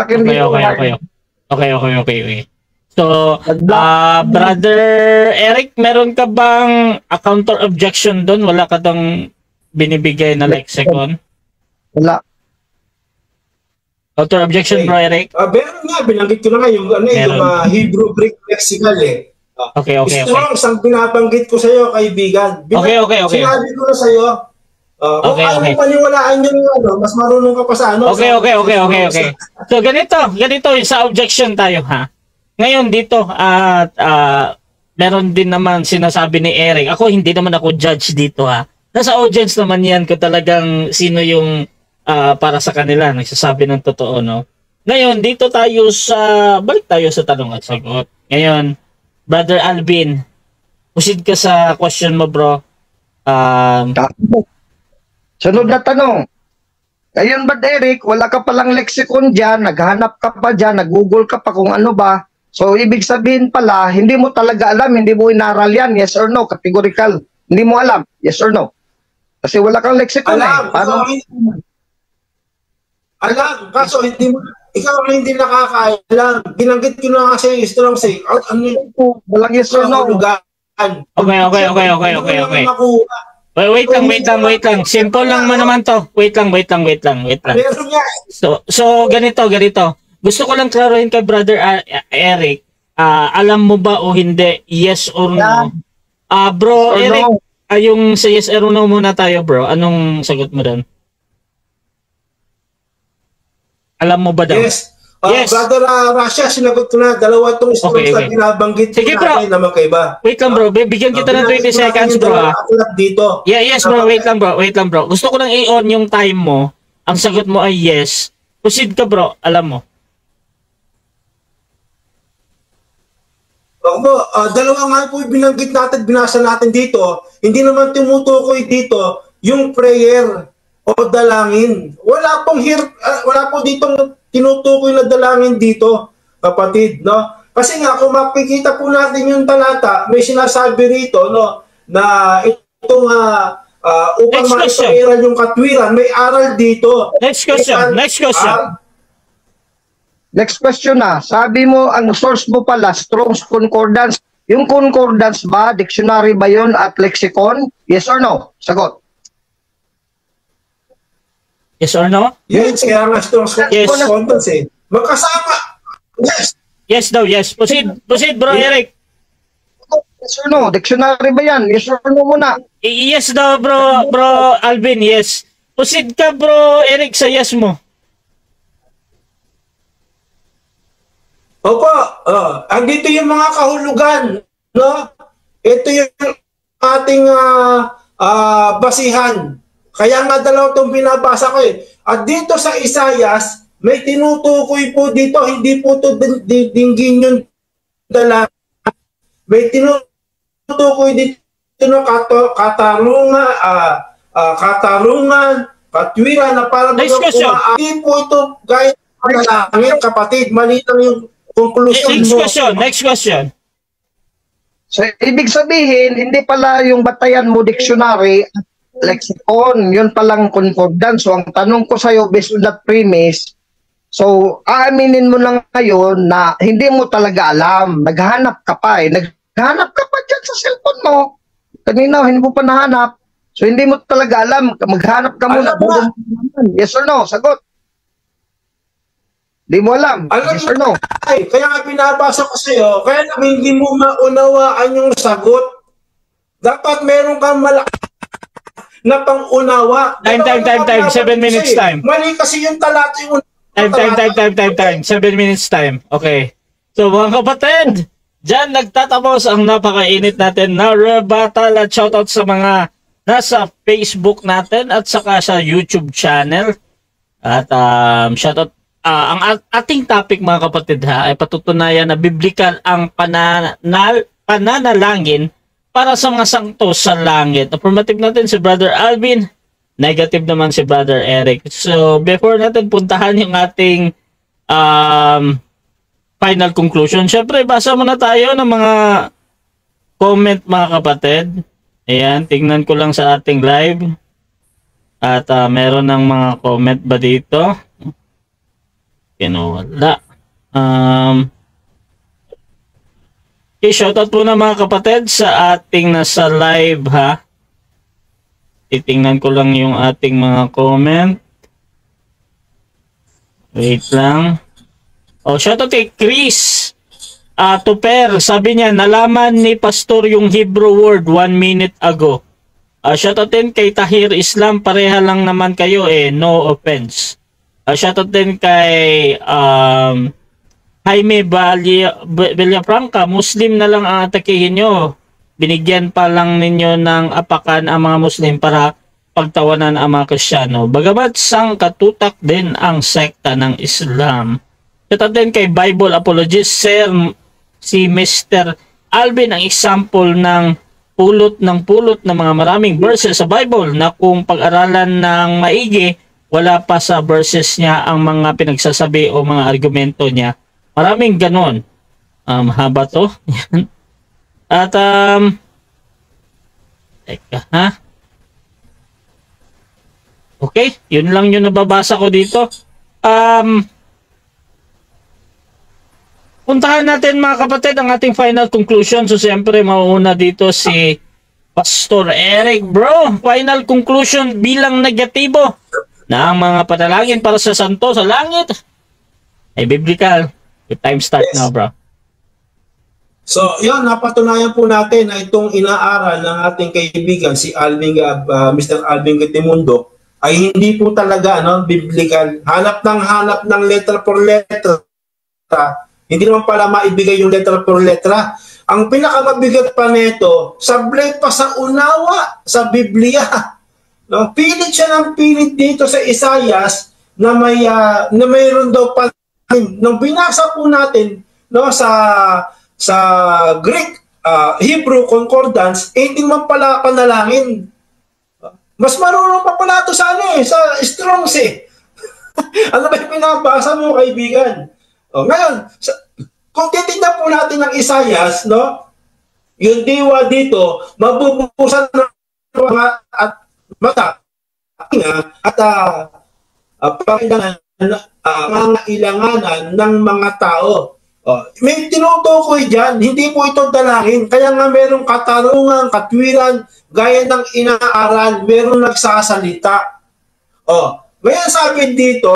Speaker 2: akin dito.
Speaker 1: Okay. So, Brother Eric, meron ka bang a counter objection doon? Wala ka tong binibigay na lexicon?
Speaker 2: Wala.
Speaker 1: Counter objection, bro Eric?
Speaker 3: Meron nga, binanggit ko na nga yung Hebrew Greek lexical eh.
Speaker 1: Okay.
Speaker 3: Strong, ang binabanggit ko sa iyo, kaibigan.
Speaker 1: Okay.
Speaker 3: Sinabi ko na sa iyo. Kung ayaw mo paniwalaan yun, mas marunong ka pa sa
Speaker 1: Okay. So, ganito sa objection tayo, ha? Ngayon dito, meron din naman sinasabi ni Eric. Ako, hindi naman ako judge dito, ha? Nasa audience naman yan kung talagang sino yung para sa kanila, nagsasabi ng totoo, no? Ngayon, dito tayo balik tayo sa tanong at sagot. Ngayon, Brother Alvin, proceed ka sa question mo, bro.
Speaker 2: Sunod na tanong. Ngayon ba, Eric, wala ka palang lexicon dyan, naghanap ka pa dyan, nag-google ka pa kung ano ba? So, ibig sabihin pala, hindi mo talaga alam, hindi mo inaral yan, yes or no, categorical. Hindi mo alam, yes or no. Kasi wala kang lexicon
Speaker 3: alam,
Speaker 2: Paano?
Speaker 3: Alam, kaso ikaw hindi nakakaalam. Binanggit ko na nga sa'yo, strong say,
Speaker 2: walang yes or no.
Speaker 1: Okay. Wait lang. Simple lang man naman to. Wait lang. So ganito. Gusto ko lang klaruhin kay Brother Eric. Alam mo ba o hindi? Yes or no? Bro yes Eric, no. Yung sa yes or no muna tayo, bro. Anong sagot mo doon? Alam mo ba daw?
Speaker 3: Yes. Brother Russia, sinagot ko na. Dalawa itong strokes na binabanggit ko na magkaiba.
Speaker 1: Wait lang, bro. Bigyan kita ng 20 seconds, bro.
Speaker 3: Dito.
Speaker 1: Yes, bro. Wait lang, bro. Gusto ko lang i-on yung time mo. Ang sagot mo ay yes. Proceed ka, bro. Alam mo.
Speaker 3: Dalawa nga po binanggit natin, binasa natin dito. Hindi naman tumutukoy dito yung prayer o dalangin. Wala po ditong tinutukoy na dalangin dito, kapatid, no? Kasi nga kung makikita po natin yung talata, may sinasabi rito, no, na itong upang maipahiran yung katwiran, may aral dito.
Speaker 1: Next question.
Speaker 2: Next question na. Sabi mo, ang source mo pala, Strong's Concordance. Yung concordance ba, dictionary ba yun at lexicon? Yes or no? Sagot.
Speaker 1: Yes or no?
Speaker 3: Yes, kaya nga Strong's Concordance eh. Magkasama.
Speaker 1: Yes daw, yes. Proceed, bro Eric.
Speaker 2: Yes or no? Dictionary ba yan? Yes or no muna?
Speaker 1: Yes daw, bro Alvin, yes. Proceed ka, bro Eric, sa yes mo.
Speaker 3: Opo, andito yung mga kahulugan, no? Ito yung ating basihan. Kaya nga dalawa itong binabasa ko eh. At dito sa Isaias, may tinutukoy po dito, hindi po ito dinggin yung dala. May tinutukoy dito na katarungan, katwiran na para
Speaker 1: next question.
Speaker 3: Hindi po ito gaya ng kapatid, mali lang yung conclusion mo.
Speaker 1: Next question.
Speaker 2: So, ibig sabihin, hindi pala yung batayan mo dictionary at lexicon, yun palang concordance. So, ang tanong ko sa'yo, based on that premise, so, aaminin mo lang ngayon na hindi mo talaga alam. Naghahanap ka pa eh. Naghahanap ka pa dyan sa cellphone mo. Kanina, hindi mo pa nahanap. So, hindi mo talaga alam. Maghanap ka muna. Yes or no? Sagot. Hindi mo alam. Yes or no?
Speaker 3: Ay, kaya nga pinabasa ko sa'yo, kaya hindi mo maunawaan yung sagot. Dapat meron kang na pang-unawa.
Speaker 1: Time. 7 minutes time.
Speaker 3: Mali kasi yung talata yung
Speaker 1: Time. 7 minutes time. Okay. So mga kapatid, dyan nagtatapos ang napakainit natin na rebuttal at shoutout sa mga nasa Facebook natin at saka sa YouTube channel. At shoutout, ang ating topic mga kapatid ay patutunayan na biblical ang pananalangin para sa mga santo sa langit. Affirmative natin si Brother Alvin, negative naman si Brother Eric. So before natin puntahan yung ating final conclusion, syempre basa muna tayo ng mga comment mga kapatid. Ayan, tingnan ko lang sa ating live. At meron ng mga comment ba dito? Wala. Okay, shoutout po na mga kapatid sa ating nasa live ha. Titingnan ko lang yung ating mga comment. Wait lang. Oh, shoutout kay Chris. Tuper, sabi niya, nalaman ni Pastor yung Hebrew word 1 minute ago. Shoutout din kay Tahir Islam, pareha lang naman kayo no offense. Shoutout din kay Jaime Villafranca, Muslim na lang ang atakihin nyo. Binigyan pa lang ninyo ng apakan ang mga Muslim para pagtawanan ang mga Kristiyano. Bagamat sangkatutak din ang sekta ng Islam. Shoutout din kay Bible Apologist, Sir si Mr. Alvin, ang example ng pulot ng mga maraming verses sa Bible na kung pag-aralan ng maigi, wala pa sa verses niya ang mga pinagsasabi o mga argumento niya. Maraming ganon. Haba to. At teka ha. Okay, yun lang yung nababasa ko dito. Puntahan natin mga kapatid ang ating final conclusion. So siyempre mauuna dito si Pastor Eric. Bro, final conclusion bilang negatibo na ang mga panalangin para sa santo sa langit ay biblical. Your time start now, bro.
Speaker 3: So, yun, napatunayan po natin na itong inaaral ng ating kaibigan, si Mr. Alvin Gitimundo, ay hindi po talaga biblical. Hanap ng letter for letter. Hindi naman pala maibigay yung letter for letra. Ang pinakamabigat pa nito, sablay pa sa unawa sa Biblia. No? Pilit siya ng pilit dito sa Isaias na mayroon daw pa. Nung binasa po natin sa Greek, Hebrew Concordance, hindi man pala panalangin. Mas marunong pa pala ito sa Strong's ano ba yung pinabasa mo, kaibigan? Ngayon, kung titignan po natin ng Isaias, yung diwa dito, mabubusan ng mga at mata at mga ilanganan ng mga tao. May tinutukoy dyan, hindi po ito dalangin. Kaya nga merong katarungan, katwiran, gaya ng inaaral, merong nagsasalita. Ngayon sabi dito,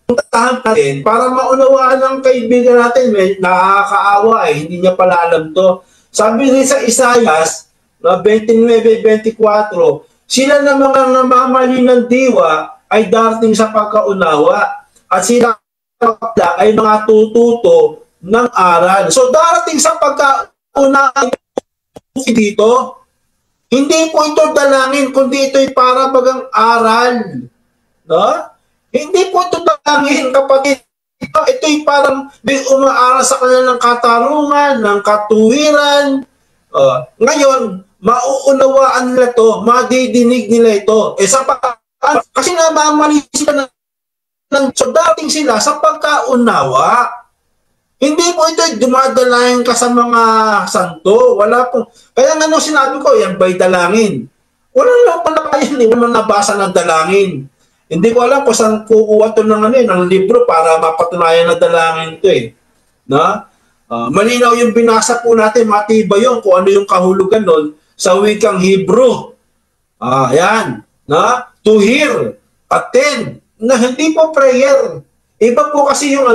Speaker 3: puntahan natin para maunawaan ng kaibigan natin, nakakaawa hindi niya pala alam to. Sabi rin sa Isaias 29:24, sila na mga namamali ng diwa ay darating sa pagkaunawa at sila ay mga tututo ng aral. So darating sa pagkaunawa dito, hindi po ito dalangin, kundi ito'y para bagang aral. Hindi po ito dalangin, kapatid. Ito'y parang may umaaral sa kanila ng katarungan, ng katuwiran. Ngayon, mauunawaan nila ito, madidinig nila ito. Kasi namamali sila so dating sila sa pagkaunawa. Hindi po ito dumadalangin ka sa mga santo. Wala po. Kaya nga sinabi ko, yan ba'y dalangin? Wala lang pala kayo, hindi naman nabasa ng dalangin. Hindi ko alam kung saan kukuha ito ng libro para mapatunayan na dalangin ito malinaw yung binasa po natin, matibay yun kung ano yung kahulugan nun sa wikang Hebrew. Yan. To hear, attend, na hindi po prayer. Iba po kasi yung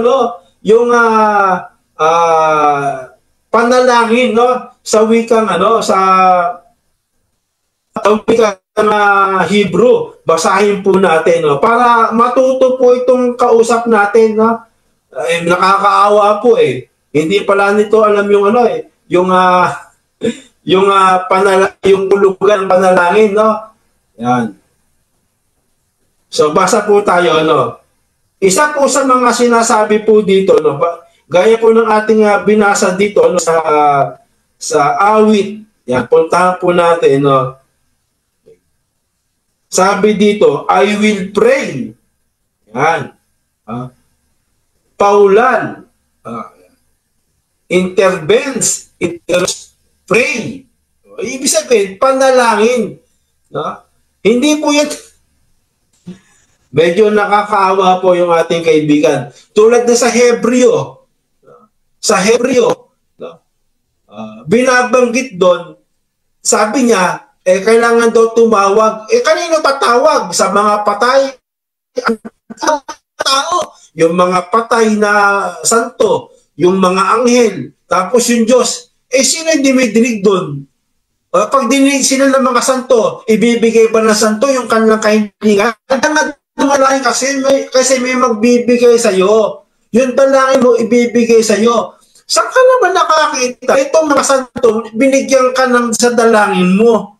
Speaker 3: panalangin sa wikang sa wikang Hebrew. Basahin po natin para matuto po itong kausap natin nakakaawa po Hindi pala nito alam yung yung hulugan ng panalangin, no? Yan. So basa po tayo, no? Isa po sa mga sinasabi po dito, no, gaya po ng ating binasa dito, no, sa awit. Yan, puntahan po natin, no. Sabi dito, I will pray. Yan. Paulan. Intervenes. Pray. Ibig sabihin, panalangin. No? Hindi po yan. Medyo nakakaawa po yung ating kaibigan. Tulad na sa Hebreo. Sa Hebreo, no? Binabanggit doon, sabi niya, kailangan daw tumawag. Kanino ba tawag? Sa mga patay? Tao. Yung mga patay na santo. Yung mga anghel. Tapos yung Diyos. Sino hindi may dinig doon? Pag dinig sila ng mga santo, ibibigay ba ng santo yung kanilang kahilingan? Malaki kasi may magbibigay sa iyo. Yung dalangin mo ibibigay sa iyo. Saan ka naman nakakita? Itong mga santo, binigyan ka ng sa dalangin mo.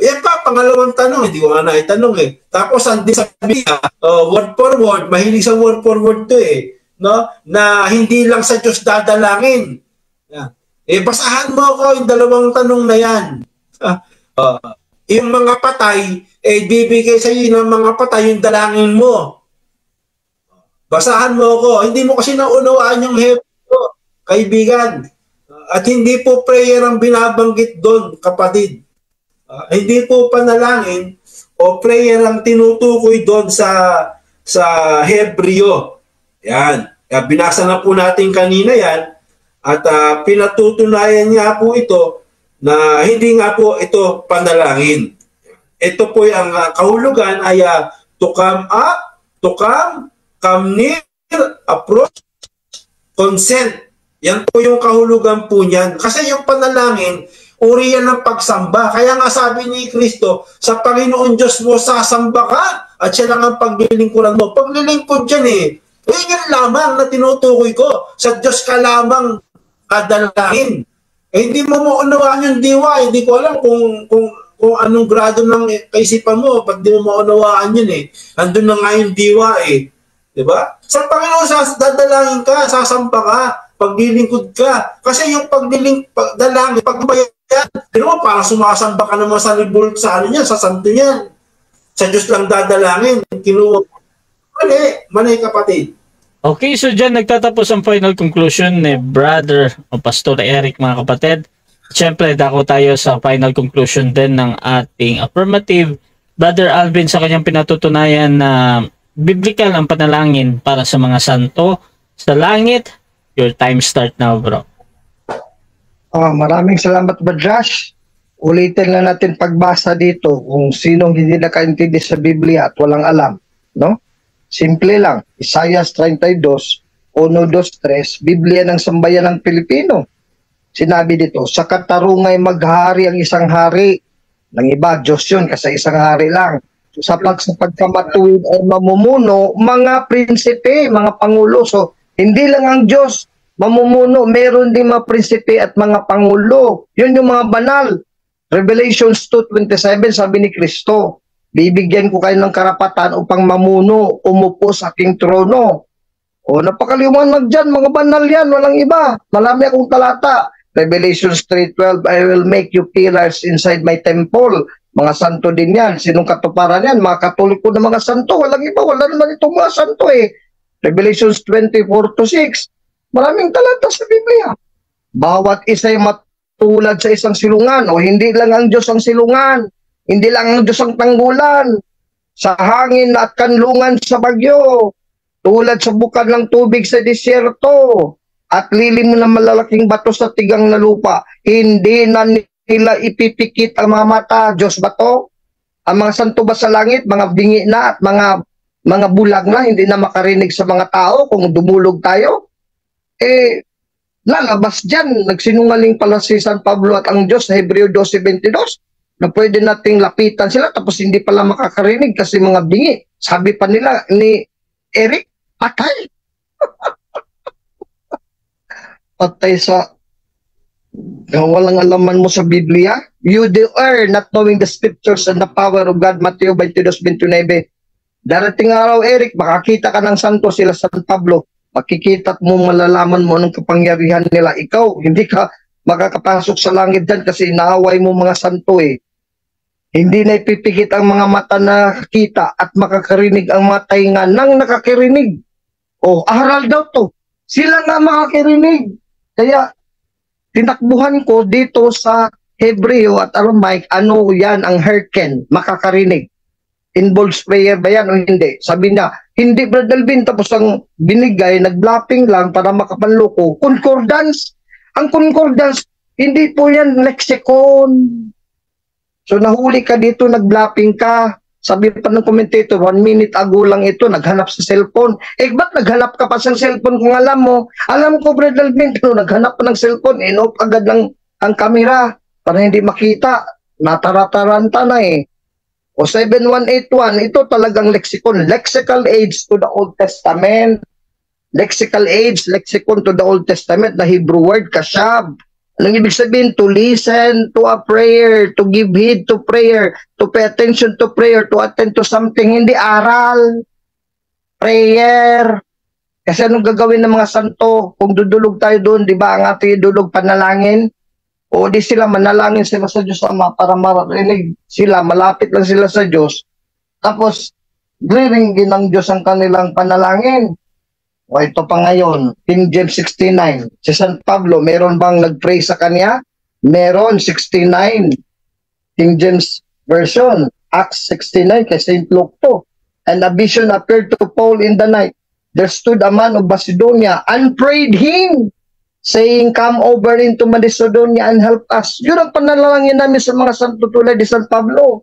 Speaker 3: Yan pa, pangalawang tanong, hindi ko nga naitanong eh. Tapos, hindi sabi word for word, mahilig sa word for word to eh. No? Na hindi lang sa Diyos dadalangin. Yan. Basahan mo ako yung dalawang tanong na yan. Yung mga patay, bibigay sa iyo ng mga patay yung dalangin mo. Basahan mo ako. Hindi mo kasi naunawaan yung Hebreo, kaibigan. At hindi po prayer ang binabanggit doon, kapatid. Hindi po panalangin o prayer ang tinutukoy doon sa Hebreo. Yan. Binasa na po natin kanina yan. At pinatutunayan niya po ito na hindi nga po ito panalangin. Ito po ang kahulugan ay to come up, to come near, approach, consent. Yan po yung kahulugan po niyan. Kasi yung panalangin, uri yan ng pagsamba. Kaya nga sabi ni Kristo, sa Panginoon Diyos mo sasamba ka at siya lang ang paglilingkuran mo. Paglilingkod dyan yan lamang na tinutukoy ko. Sa Diyos ka lamang kadalangin. Hindi mo maunawaan yung diwa. Hindi ko alam kung anong grado ng kaisipan mo. Pag di mo maunawaan yun andun na nga yung diwa Diba? Sa Panginoon dadalangin ka, sasamba ka, paglilingkod ka. Kasi yung pagdalangin, pagbayad, parang sumasamba ka naman sa libul sa ano niya, sa santo niyan. Sa Diyos lang dadalangin. Kinuha. Mali kapatid.
Speaker 1: Okay, so dyan nagtatapos ang final conclusion ni Brother o Pastor Eric, mga kapatid. Siyempre, dako tayo sa final conclusion din ng ating affirmative. Brother Alvin sa kanyang pinatutunayan na biblical ang panalangin para sa mga santo sa langit. Your time start now, bro.
Speaker 2: Maraming salamat ba, Josh? Ulitin lang natin pagbasa dito kung sinong hindi nakaintindi sa Biblia at walang alam, no? Simple lang, Isaiah 32, 1-2-3, Biblia ng sambayan ng Pilipino. Sinabi dito, sa katarungay maghari ang isang hari. Ng iba, Diyos yun, kasi isang hari lang. Sa pagkamatuwid ay mamumuno, mga prinsipe, mga pangulo. So, hindi lang ang Diyos mamumuno, meron din mga prinsipe at mga pangulo. Yun yung mga banal. Revelations 2:27, sabi ni Kristo, bibigyan ko kayo ng karapatan upang mamuno, umupo sa aking trono. Napakaliwanag dyan, mga banal yan, walang iba. Marami akong talata. Revelations 3:12, I will make you pillars inside my temple. Mga santo din yan. Sinong katuparan yan? Mga katoliko na mga santo. Walang iba, wala naman itong mga santo Revelations 24:6. Maraming talata sa Biblia. Bawat isa ay matulad sa isang silungan. Hindi lang ang Diyos ang silungan. Hindi lang ang Diyos ang tanggulan. Sa hangin at kanlungan sa bagyo. Tulad sa bukal ng tubig sa disyerto. At lilim na malalaking bato sa tigang na lupa. Hindi na nila ipipikit ang mga mata. Diyos ba to? Ang mga santo ba sa langit, mga bingi na at mga bulag na, hindi na makarinig sa mga tao kung dumulog tayo? Lalabas dyan. Nagsinungaling pala si San Pablo at ang Diyos sa Hebreo 12:22 na pwede nating lapitan sila tapos hindi pala makakarinig kasi mga bingi. Sabi pa nila ni Eric, patay. Patay sa Walang alaman mo sa Biblia. You do err not knowing the scriptures and the power of God. Mateo 22:29. Darating araw, Eric, makakita ka ng santo sila San Pablo. Makikita mo, malalaman mo ng kapangyarihan nila. Ikaw, hindi ka makakapasok sa langit dyan kasi inaaway mo mga santo eh. Hindi na ipipikit ang mga mata na nakakita at makakarinig ang mga tainga nang nakakirinig. O, aral daw to. Sila nga makakirinig. Kaya, tinakbuhan ko dito sa Hebreo at Aramaic, ano yan ang hearken, makakarinig. Involves prayer ba yan o hindi? Sabi niya, hindi Brad Alvin, tapos ang binigay, nag-blapping lang para makapanloko. Concordance. Ang concordance, hindi po yan lexicon. So nahuli ka dito, nag-blapping ka. Sabi pa ng commentator, 1 minute ago lang ito, naghanap sa cellphone. Eh, ba't naghanap ka pa sa cellphone kung alam mo? Alam ko, Brad Alvin, pero naghanap pa ng cellphone, inop agad ang camera para hindi makita. Natarataranta na eh. O 7181, ito talagang lexicon. Lexical aids to the Old Testament. Lexical aids, lexicon to the Old Testament, the Hebrew word, kashab. Anong ibig sabihin? To listen to a prayer, to give heed to prayer, to pay attention to prayer, to attend to something, hindi aral. Prayer. Kasi anong gagawin ng mga santo? Kung dudulog tayo doon, di ba ang ating dulog panalangin? O di sila manalangin sila sa Diyos Ama para marinig sila, malapit lang sila sa Diyos. Tapos, riringgin ng Diyos ang kanilang panalangin. O ito pa ngayon, King James 69. Si San Pablo, meron bang nag-pray sa kanya? Meron, 69. King James Version, Acts 69, kay St. Luke to. And a vision appeared to Paul in the night. There stood a man of Macedonia and prayed him, saying, come over into Macedonia and help us. Yun ang panalangin namin sa mga santo tulad ni San Pablo.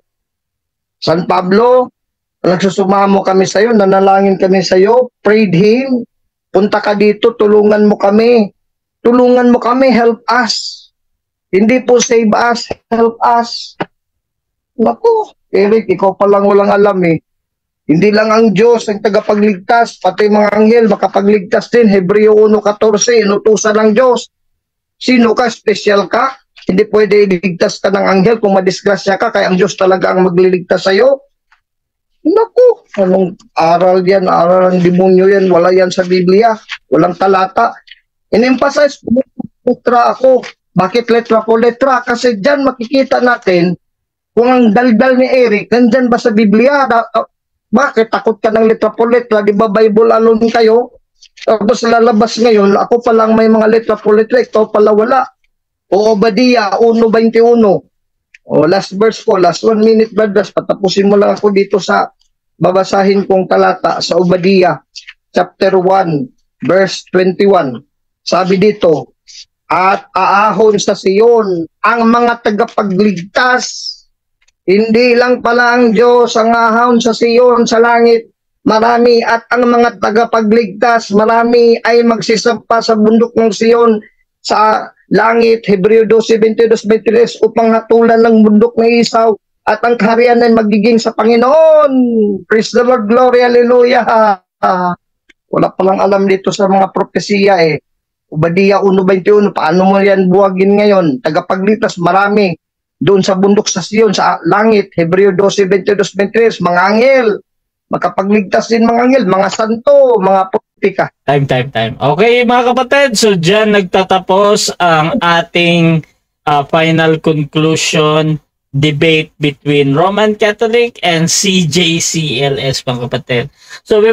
Speaker 2: San Pablo, nagsusumamo kami sa iyo, nanalangin kami sa iyo, prayed him, punta ka dito, tulungan mo kami. Tulungan mo kami, help us. Hindi po save us, help us. Naku, Eric, ikaw pa lang walang alam eh. Hindi lang ang Diyos ang tagapagligtas, pati mga anghel makapagligtas din. Hebreo 1:14, inutusan ng Diyos. Sino ka? Special ka? Hindi pwede iligtas ka ng anghel kung madisgrasya ka, kaya ang Diyos talaga ang magliligtas sa'yo. Naku, anong aral yan? Aral ng demonyo yan. Wala yan sa Biblia. Walang talata. In-emphasize, letra ako. Bakit letra po letra? Kasi dyan makikita natin kung ang daldal ni Eric, nandyan ba sa Biblia? Bakit? Takot ka ng letra po letra? Di ba Bible alone kayo? Tapos lalabas ngayon, ako pa lang may mga letra po letra, ito pala wala. O Obadiah 1:21. O last verse ko, last 1 minute brothers, patapusin mo lang ako dito sa babasahin kong talata sa Obadiah chapter 1 verse 21. Sabi dito, at aahon sa Sion ang mga tagapagligtas. Hindi lang pala ang Diyos ang ahon sa Sion, sa langit. Marami at ang mga tagapagligtas, marami ay magsisampa sa bundok ng Sion sa langit. Hebreo 12:22-23 upang hatulan ng bundok ng Isaw at ang kaharian ay magiging sa Panginoon. Praise the Lord, glory, hallelujah. Wala palang alam dito sa mga propesiya eh. Obadiah 1:21, paano mo yan buwagin ngayon? Tagapagligtas, marami. Doon sa bundok sa Sion, sa langit, Hebreo 12:22-23, mga anghel, makapagligtas din mga anghel, mga santo, mga propika.
Speaker 1: Time. Okay mga kapatid, so dyan nagtatapos ang ating final conclusion debate between Roman Catholic and CJCLS mga kapatid. So